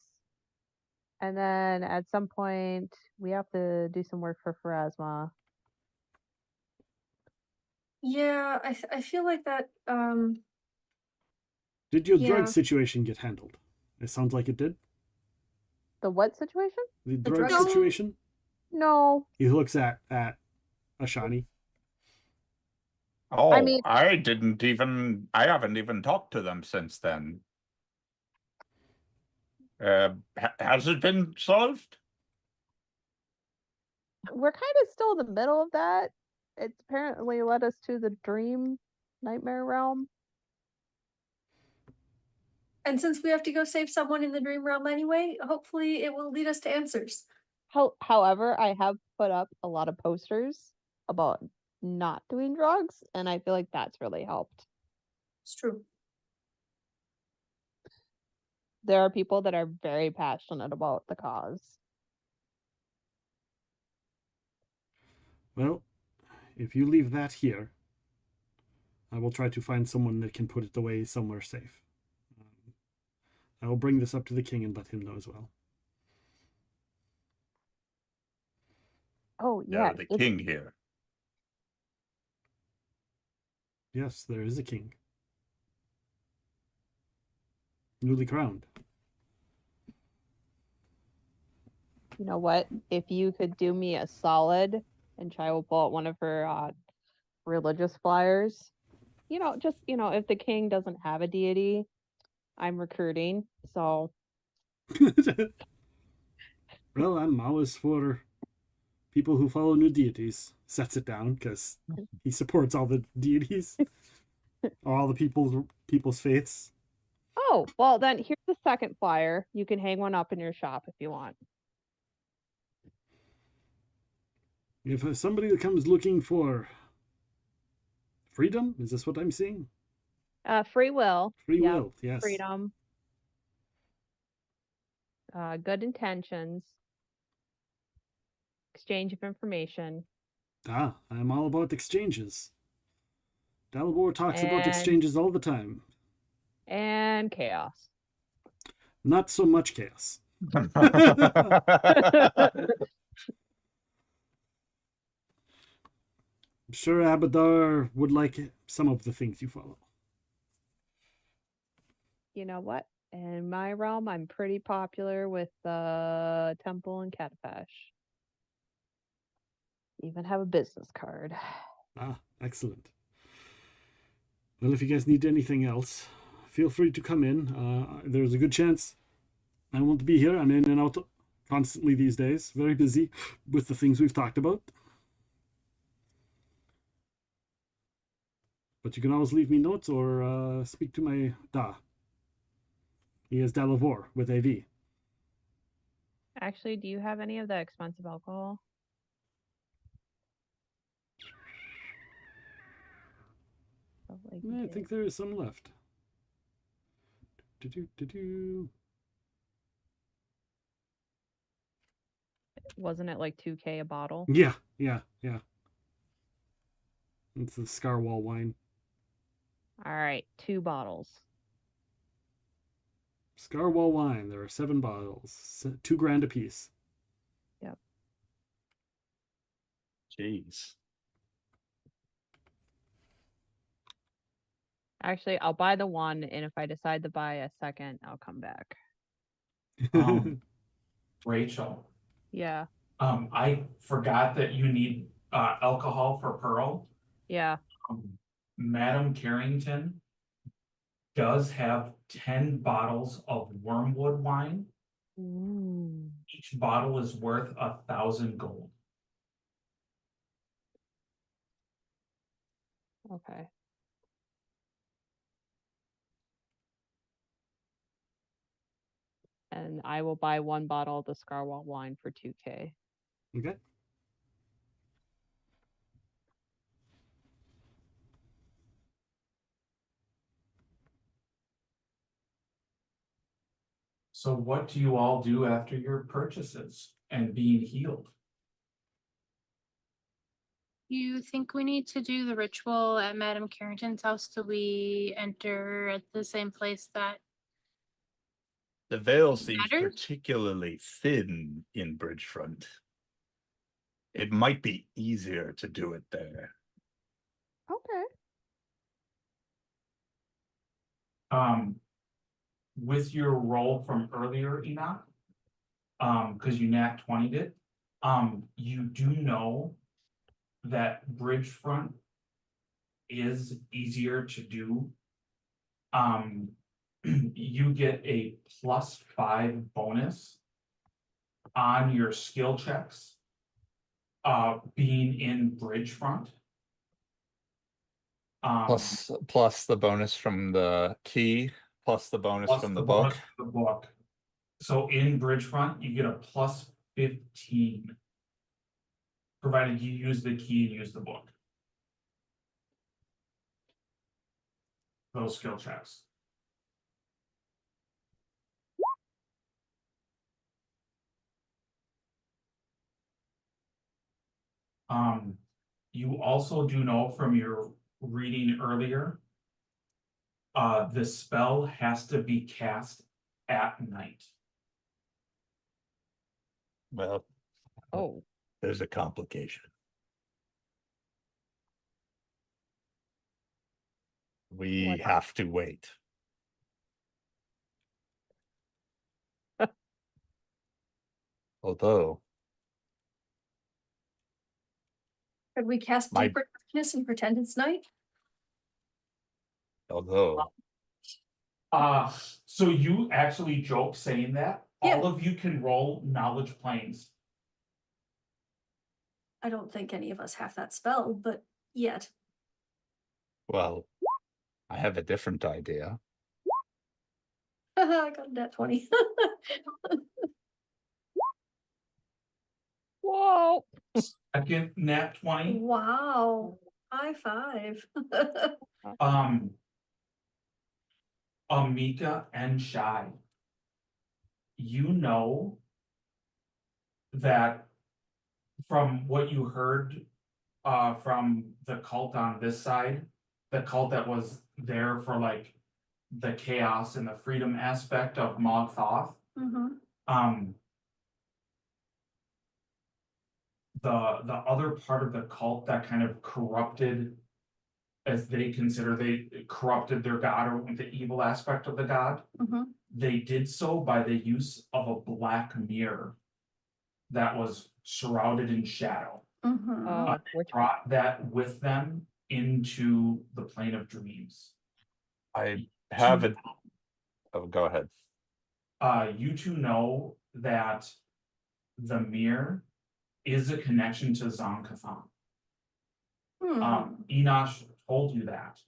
And then at some point, we have to do some work for Pharasma. Yeah, I feel like that. Did your Yeah. drug situation get handled? It sounds like it did. The what situation? The The drug drug- situation? No. He looks at Ashani. Oh, I mean- I haven't even talked to them since then. Has it been solved? We're kind of still in the middle of that. It's apparently led us to the dream nightmare realm. And since we have to go save someone in the dream realm anyway, hopefully it will lead us to answers. However, I have put up a lot of posters about not doing drugs, and I feel like that's really helped. It's true. There are people that are very passionate about the cause. Well, if you leave that here, I will try to find someone that can put it away somewhere safe. I will bring this up to the king and let him know as well. Oh, yeah. The king here. Yes, there is a king. Newly crowned. You know what? If you could do me a solid, and Chai will pull out one of her religious flyers. If the king doesn't have a deity, I'm recruiting. So. Well, I'm always for people who follow new deities. Sets it down because he supports all the deities, all the people's faiths. Oh, well then here's the second flyer. You can hang one up in your shop if you want. If somebody comes looking for freedom, is this what I'm seeing? Free will. Free Yep. will, yes. Freedom. Good intentions. Exchange of information. I'm all about exchanges. Dalibor talks about And- exchanges all the time. And chaos. Not so much chaos. I'm sure Abadar would like some of the things you follow. You know what? In my realm, I'm pretty popular with the temple and Catafash. Even have a business card. Excellent. Well, if you guys need anything else, feel free to come in. There's a good chance I won't be here. I'm in and out constantly these days. Very busy with the things we've talked about. But you can always leave me notes or speak to my Da. He is Dalavor with AV. Actually, do you have any of the expensive alcohol? I think there is some left. Wasn't it like 2K a bottle? Yeah. It's the Scarwall wine. All right, 2 bottles. Scarwall wine. There are 7 bottles, $2,000 a piece. Yep. Jeez. Actually, I'll buy the one, and if I decide to buy a second, I'll come back. Rachel, Yeah. I forgot that you need alcohol for Pearl. Yeah. Madam Carrington does have 10 bottles of wormwood wine. Ooh. Each bottle is worth 1,000 gold. Okay. And I will buy 1 bottle of the Scarwall wine for 2K. Okay. So what do you all do after your purchases and being healed? You think we need to do the ritual at Madame Carrington's house till we enter at the same place that The veil seems matters? particularly thin in Bridgefront. It might be easier to do it there. Okay. With your roll from earlier, Enoch, because you nat 20'd it, you do know that Bridgefront is easier to do. You get a +5 bonus on your skill checks, being in Bridgefront. Plus the bonus from the key, plus the bonus Plus from the the book. bonus from the book. So in Bridgefront, you get a +15, provided you use the key and use the book. Those skill checks. You also do know from your reading earlier, the spell has to be cast at night. Well, Oh, there's a complication. We What? have to wait. Although Could we cast My- deeper darkness and pretend it's night? So you actually joke saying that. Yeah. All of you can roll knowledge planes. I don't think any of us have that spell, but yet. Well, I have a different idea. I got a nat 20. whoa. Second nat 20. Wow. High five. Amika and Shai, you know that from what you heard from the cult on this side, the cult that was there for like the chaos and the freedom aspect of Mog Thoth, the other part of the cult that kind of corrupted, as they consider, they corrupted their god or the evil aspect of the god. They did so by the use of a black mirror that was shrouded in shadow. Oh, They brought that with them into the plane of dreams. I have it. Oh, go ahead. You two know that the mirror is a connection to Zon-Kathan. Enosh told you that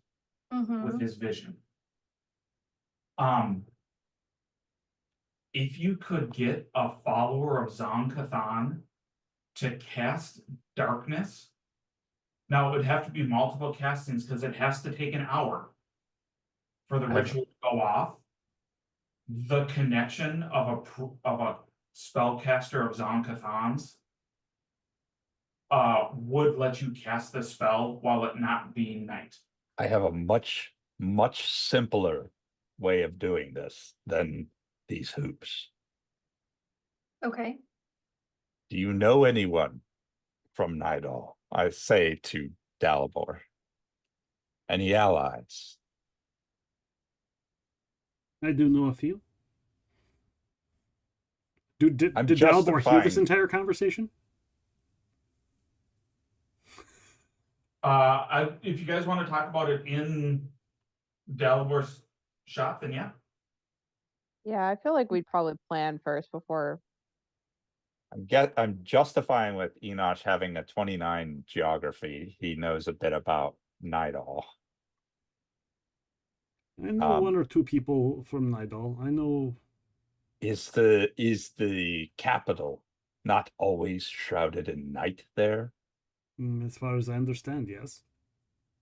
with his vision. If you could get a follower of Zon-Kathan to cast darkness, now it would have to be multiple castings because it has to take an hour for the ritual to go off. The connection of a spellcaster of Zon-Kathan's would let you cast the spell while it not being night. I have a much simpler way of doing this than these hoops. Okay. Do you know anyone from Nidal? I say to Dalibor. Any allies? I do know a few. Did Dalibor hear this justifying- entire conversation? If you guys want to talk about it in Dalibor's shop, then yeah. Yeah, I feel like we'd probably plan first before. I'm justifying with Enosh having a 29 geography. He knows a bit about Nidal. I know one or two people from Nidal. I know. Is the capital not always shrouded in night there? As far as I understand, yes.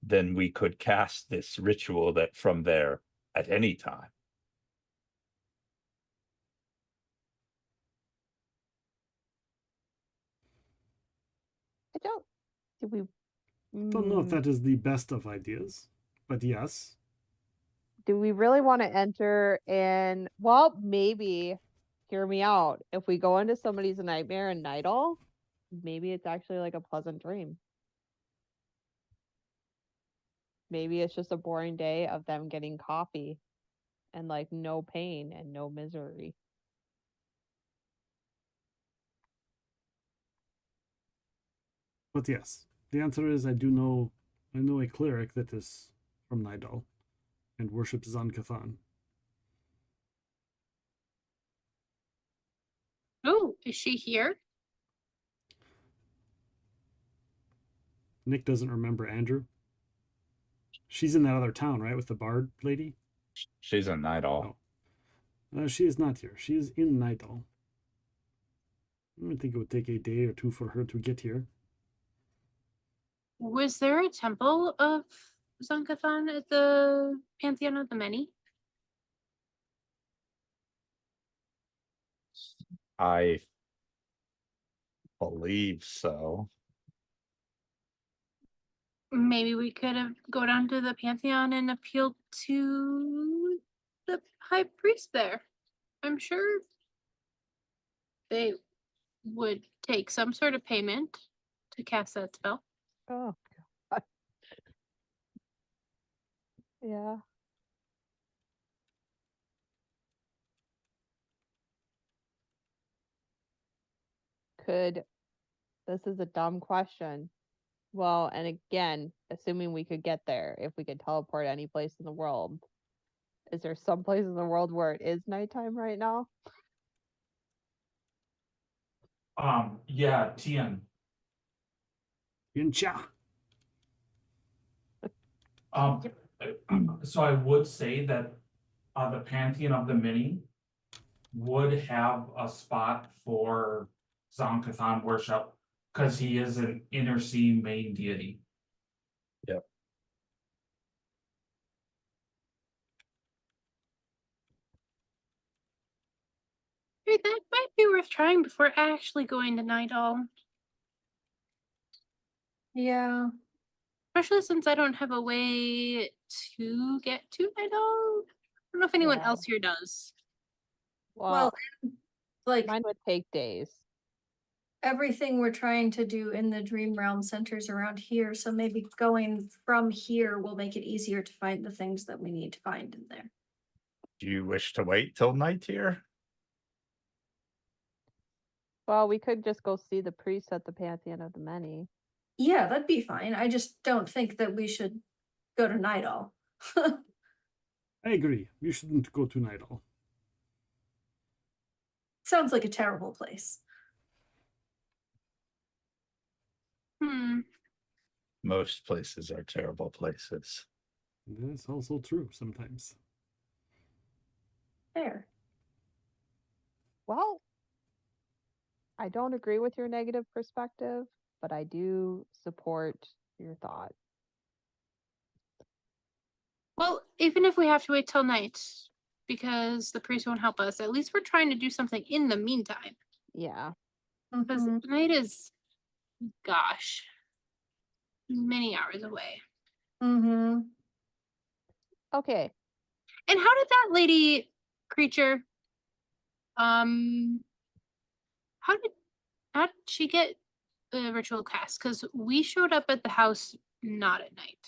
Then we could cast this ritual that from there at any time. don't. Do we? Don't know if that is the best of ideas, but yes. Do we really want to enter in? Well, maybe. Hear me out. If we go into somebody's nightmare and Nidal, maybe it's actually like a pleasant dream. Maybe it's just a boring day of them getting coffee and like no pain and no misery. But yes, the answer is I know a cleric that is from Nidal and worships Zankathan. Oh, is she here? Nick doesn't remember Andrew. She's in that other town, right, with the bard lady? She's in Nidal. Oh. She is not here. She is in Nidal. I think it would take a day or two for her to get here. Was there a temple of Zankathan at the Pantheon of the Many? I believe so. Maybe we could have go down to the Pantheon and appeal to the high priest there. I'm sure they would take some sort of payment to cast that spell. Oh, God. Yeah. This is a dumb question. Well, and again, assuming we could get there, if we could teleport any place in the world, is there some place in the world where it is nighttime right now? Yeah, Tian. Yincha. So I would say that the Pantheon of the Many would have a spot for Zankathan worship because he is an inner sea main deity. Yep. Hey, that might be worth trying before actually going to Nidal. Yeah. Especially since I don't have a way to get to Nidal. I don't know if anyone else here does. Well, like mine would take days. Everything we're trying to do in the dream realm centers around here, so maybe going from here will make it easier to find the things that we need to find in there. Do you wish to wait till night here? Well, we could just go see the priest at the Pantheon of the Many. Yeah, that'd be fine. I just don't think that we should go to Nidal. I agree. You shouldn't go to Nidal. Sounds like a terrible place. Most places are terrible places. That's also true sometimes. Fair. Well, I don't agree with your negative perspective, but I do support your thought. Well, even if we have to wait till night because the priest won't help us, at least we're trying to do something in the meantime. Yeah. Because night is, gosh, many hours away. Mm-hmm. Okay. And how did that lady creature, how did she get the ritual cast? Because we showed up at the house not at night.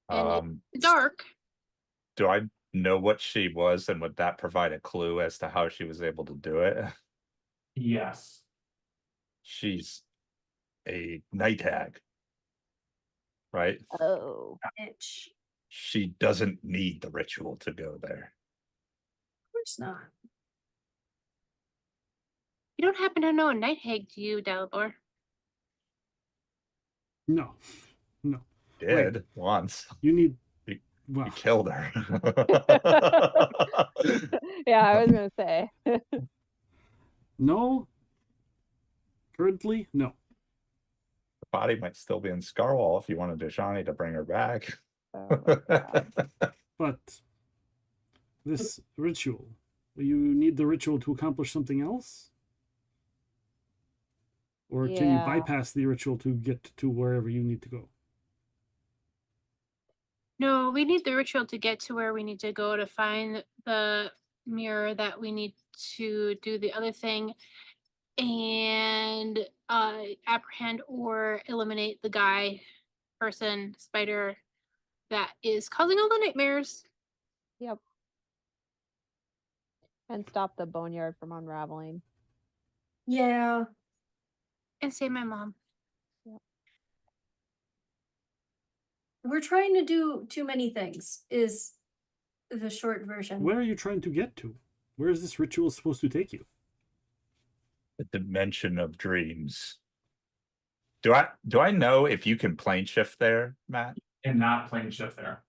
And it's dark. Do I know what she was, and would that provide a clue as to how she was able to do it? Yes. She's a night hag, right? Oh. Itch. She doesn't need the ritual to go there. Of course not. You don't happen to know a night hag, do you, Dalibor? No. Did once. You need. You killed her. Yeah, I was gonna say. No. Currently, no. The body might still be in Scarwall if you wanted Deshani to bring her back. But this ritual, you need the ritual to accomplish something else? Or can you bypass the ritual to get to wherever you need to go? No, we need the ritual to get to where we need to go to find the mirror that we need to do the other thing and apprehend or eliminate the guy, person, spider that is causing all the nightmares. Yep. And stop the boneyard from unraveling. Yeah. And save my mom. We're trying to do too many things, is the short version. Where are you trying to get to? Where is this ritual supposed to take you? The dimension of dreams. Do I know if you can plane shift there, Matt? And not plane shift there.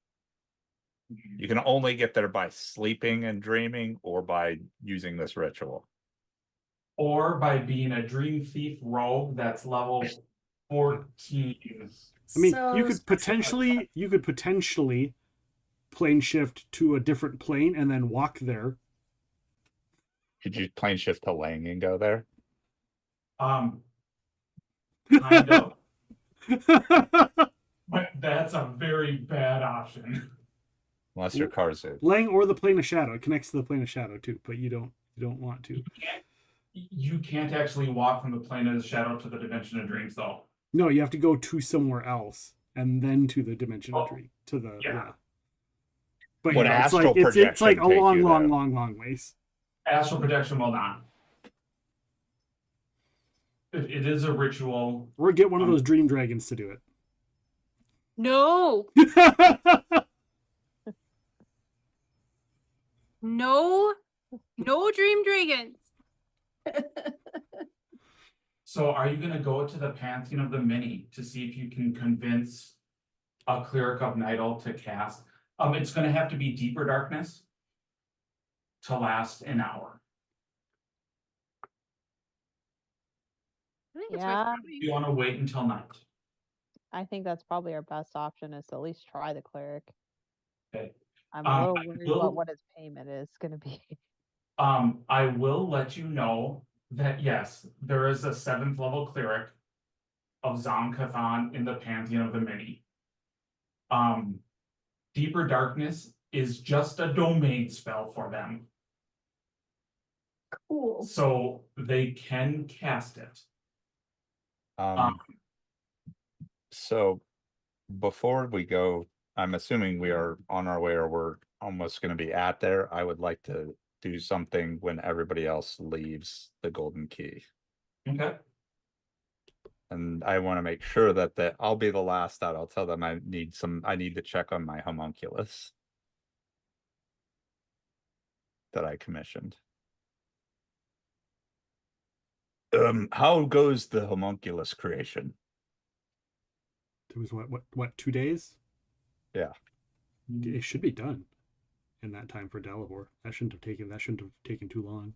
You can only get there by sleeping and dreaming or by using this ritual. Or by being a dream thief rogue that's level 14. I mean, you could potentially plane shift to a different plane and then walk there. Could you plane shift to Lang and go there? Kind of. But that's a very bad option. Unless your car's in. Lang or the plane of shadow. It connects to the plane of shadow too, but you don't want to. You can't actually walk from the plane of the shadow to the dimension of dreams, though. No, you have to go to somewhere else and then to the dimension of dream. To the But What yeah, astral it's like a projection take you there? long ways. Astral projection will not. It is a ritual. Or get one of those dream dragons to do it. No. No dream dragons. So are you going to go to the Pantheon of the Many to see if you can convince a Cleric of Nidal to cast? It's going to have to be deeper darkness to last an hour. Yeah. You want to wait until night. I think that's probably our best option is to at least try the cleric. Okay. I'm a little worried about what his payment is going to be. I will let you know that yes, there is a 7th level cleric of Zom-Kathan in the Pantheon of the Many. Deeper Darkness is just a domain spell for them. Cool. So they can cast it. So before we go, I'm assuming we are on our way or we're almost going to be at there. I would like to do something when everybody else leaves the Golden Key. Okay. And I want to make sure that I'll be the last out. I'll tell them I need to check on my homunculus that I commissioned. How goes the homunculus creation? It was what 2 days? Yeah. It should be done in that time for Dalibor. That shouldn't have taken too long.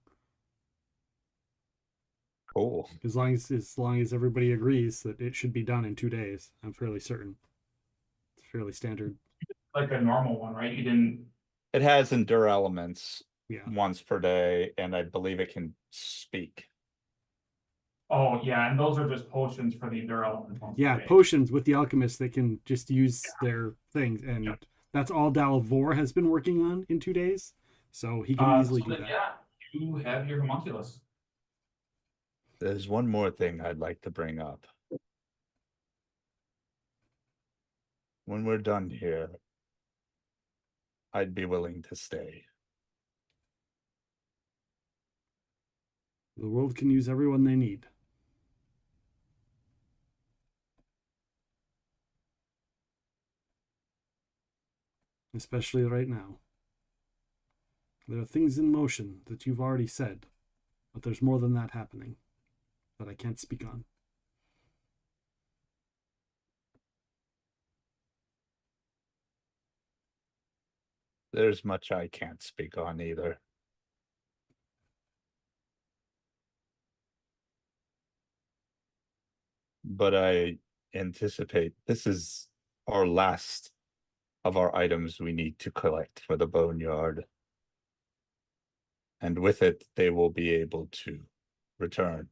Cool. As long as everybody agrees that it should be done in 2 days, I'm fairly certain. It's fairly standard. Like a normal one, right? You didn't. It has endure elements Yeah. once per day, and I believe it can speak. Oh yeah, and those are just potions for the endure element. Yeah, potions with the alchemists that can just use their things, and that's all Dalivor has been working on in 2 days, so he can easily do that. Yeah, you have your homunculus. There's one more thing I'd like to bring up. When we're done here, I'd be willing to stay. The world can use everyone they need. Especially right now. There are things in motion that you've already said, but there's more than that happening that I can't speak on. There's much I can't speak on either. But I anticipate this is our last of our items we need to collect for the boneyard. And with it, they will be able to return.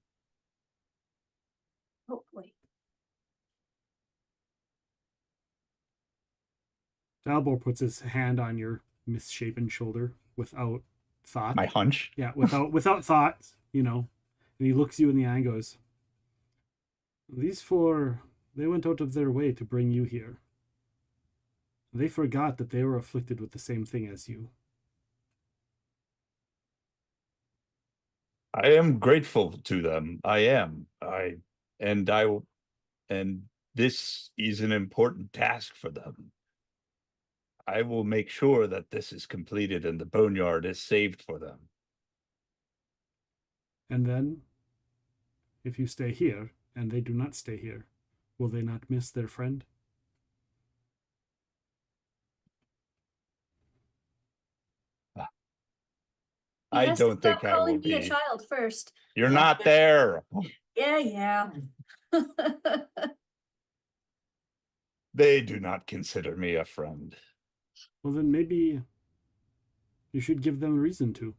Hopefully. Dalbor puts his hand on your misshapen shoulder without thought. My hunch? Yeah, without thought, you know. And he looks you in the eye and goes, "These four, they went out of their way to bring you here. They forgot that they were afflicted with the same thing as you." I am grateful to them. I am. And this is an important task for them. I will make sure that this is completed and the boneyard is saved for them. And then, if you stay here, and they do not stay here, will they not miss their friend? I don't think stop I will calling me a be. child first. You're not there. Yeah. They do not consider me a friend. Well, then maybe you should give them a reason to.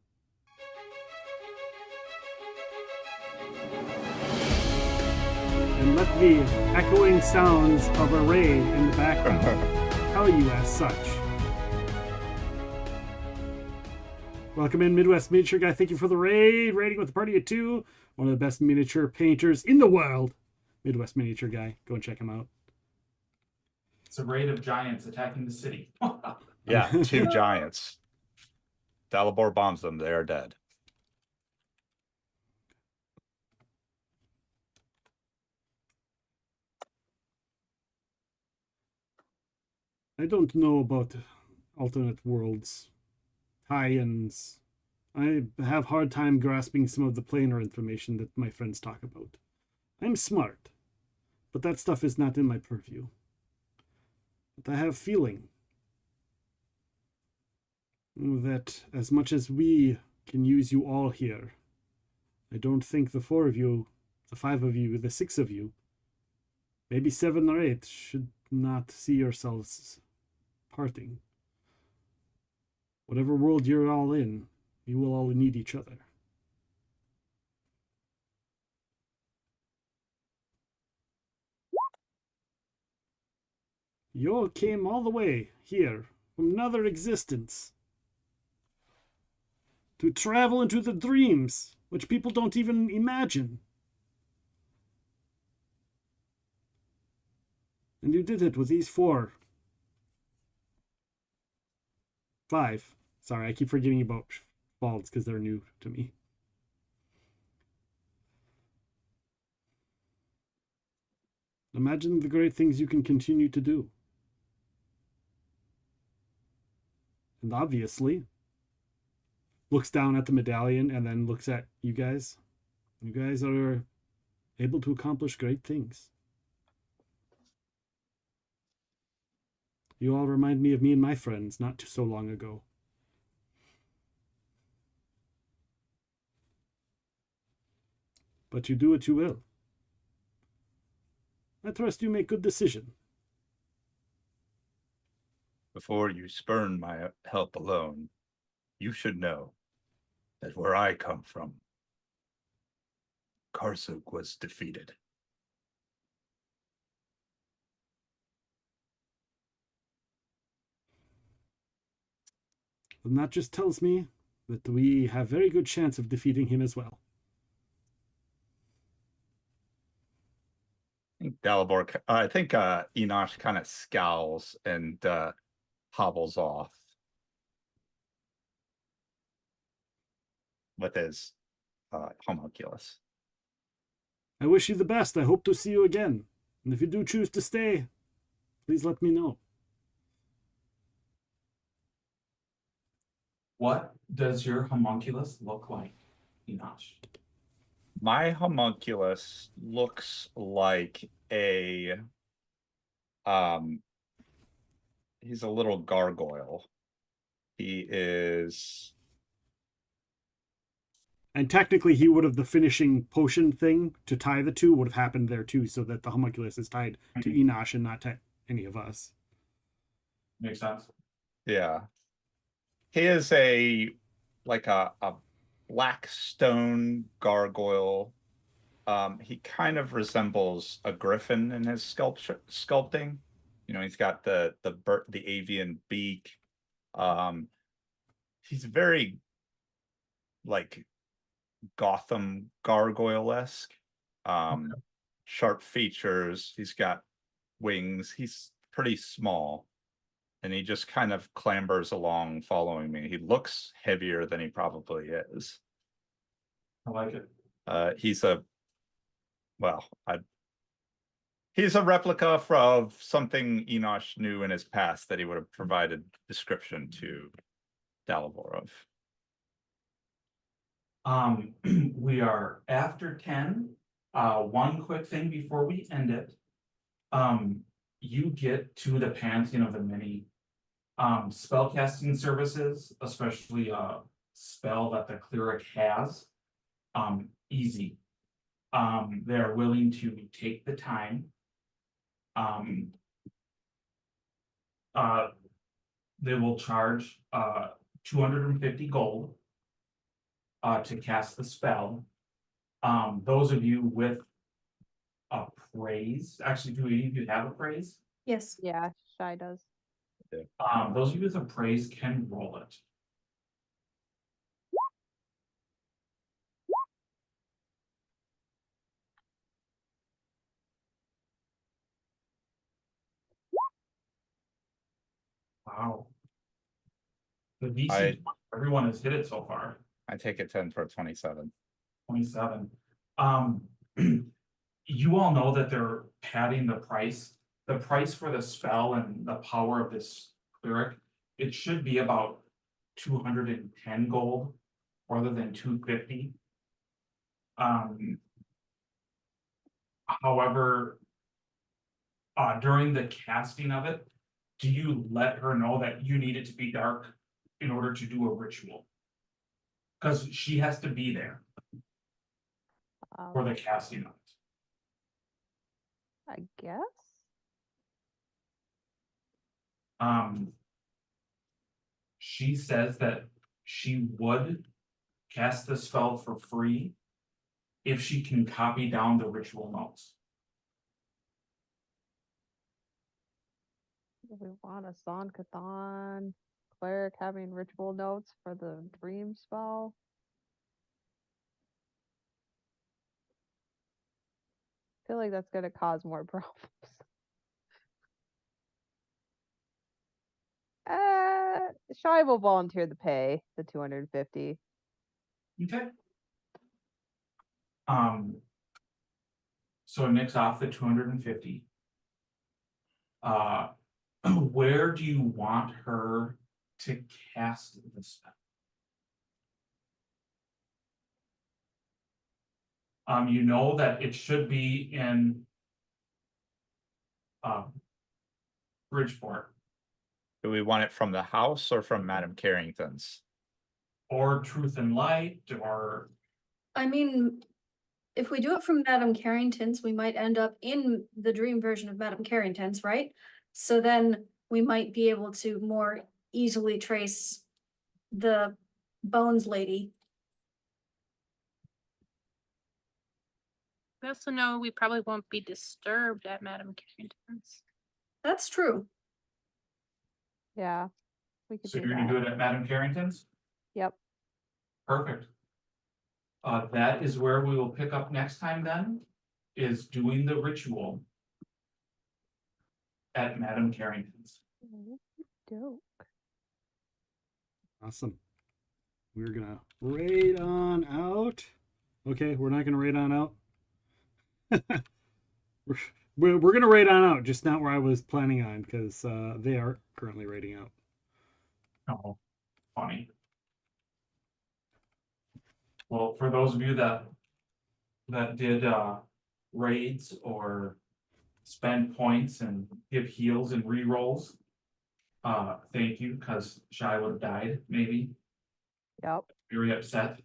And let the echoing sounds of a raid in the background tell you as such. Welcome in, Midwest Miniature Guy. Thank you for the raid. Raiding with a party of 2. One of the best miniature painters in the world. Midwest Miniature Guy. Go and check him out. It's a raid of giants attacking the city. Yeah, 2 giants. Dalibor bombs them. They are dead. I don't know about alternate worlds, tie-ins. I have hard time grasping some of the planar information that my friends talk about. I'm smart, but that stuff is not in my purview. But I have feeling that as much as we can use you all here, I don't think the 4 of you, the 5 of you, the 6 of you, maybe 7 or 8 should not see yourselves parting. Whatever world you're all in, you will all need each other. You all came all the way here from another existence to travel into the dreams, which people don't even imagine. And you did it with these 4. 5. Sorry, I keep forgetting about faults because they're new to me. Imagine the great things you can continue to do. And obviously, looks down at the medallion and then looks at you guys. You guys are able to accomplish great things. You all remind me of me and my friends not so long ago. But you do what you will. I trust you make good decision. Before you spurn my help alone, you should know that where I come from, Karsuk was defeated. And that just tells me that we have very good chance of defeating him as well. I think Enosh kind of scowls and hobbles off with his homunculus. I wish you the best. I hope to see you again. And if you do choose to stay, please let me know. What does your homunculus look like, Enosh? My homunculus looks like a he's a little gargoyle. He is, and technically he would have, the finishing potion thing to tie the 2 would have happened there too, so that the homunculus is tied to Enosh and not to any of us. Makes sense. yeah. He is a black stone gargoyle He kind of resembles a griffin in his sculpting. He's got the avian beak. He's very like Gotham gargoyle-esque. Sharp features. He's got wings. He's pretty small. And he just kind of clambers along following me. He looks heavier than he probably is. I like it. He's a replica of something Enosh knew in his past that he would have provided description to Dalivor of. We are after 10. One quick thing before we end it. You get to the pantheon of the many spellcasting services, especially a spell that the cleric has. Easy. They are willing to take the time. They will charge 250 gold to cast the spell. Those of you with appraise, actually, do any of you have appraise? Yes. Yeah, Shy does. Those of you with appraise can roll it. Wow. The DC, everyone has hit it so far. I take a 10 for a 27. 27. You all know that they're padding the price. The price for the spell and the power of this cleric, it should be about 210 gold rather than 250. However, during the casting of it, do you let her know that you need it to be dark in order to do a ritual? Because she has to be there for the casting of it. I guess. She says that she would cast the spell for free if she can copy down the ritual notes. Do we want a Son Cathan cleric having ritual notes for the dream spell? I feel like that's going to cause more problems. Shy will volunteer the pay, the 250. Okay. So Nick's off the 250. Where do you want her to cast the spell? You know that it should be in Bridgeport. Do we want it from the house or from Madame Carrington's? Or Truth and Light, or... I mean, if we do it from Madame Carrington's, we might end up in the dream version of Madame Carrington's, right? So then we might be able to more easily trace the Bones lady. We also know we probably won't be disturbed at Madame Carrington's. That's true. Yeah, we could So do you're that. gonna do it at Madame Carrington's? Yep. Perfect. That is where we will pick up next time then, is doing the ritual at Madame Carrington's. Dope. Awesome. We're gonna raid on out. Okay, we're not gonna raid on out. we're gonna raid on out, just not where I was planning on, because they are currently raiding out. Oh, funny. Well, for those of you that did raids or spend points and give heals and re-rolls, thank you, because Shy would have died, maybe. Yep. Very upset.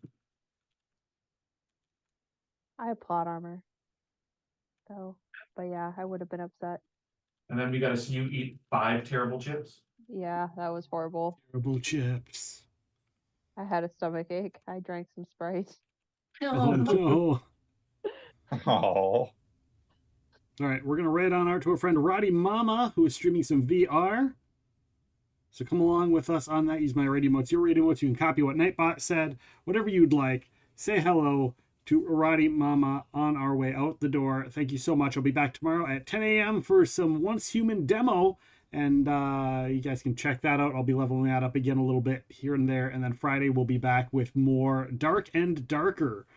I have plot armor. So, but yeah, I would have been upset. And then we got to see you eat 5 terrible chips. Yeah, that was horrible. Terrible chips. I had a stomach ache. I drank some Sprite. Oh no. Oh. All right, we're gonna raid on our to our friend Roddy Mama, who is streaming some VR. So come along with us on that. Use my radio emotes. Your radio emotes. You can copy what Nightbot said. Whatever you'd like. Say hello to Roddy Mama on our way out the door. Thank you so much. I'll be back tomorrow at 10 a.m. for some Once Human demo. And you guys can check that out. I'll be leveling that up again a little bit here and there. And then Friday we'll be back with more Dark and Darker.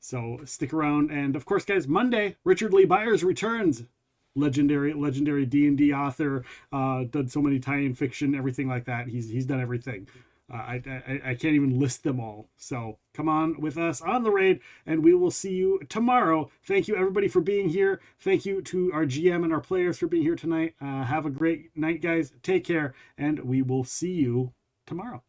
So stick around. And of course, guys, Monday, Richard Lee Byers returns. Legendary D&D author, done so many tie-in fiction, everything like that. He's done everything. I can't even list them all. So come on with us on the raid, and we will see you tomorrow. Thank you everybody for being here. Thank you to our GM and our players for being here tonight. Have a great night, guys. Take care, and we will see you tomorrow.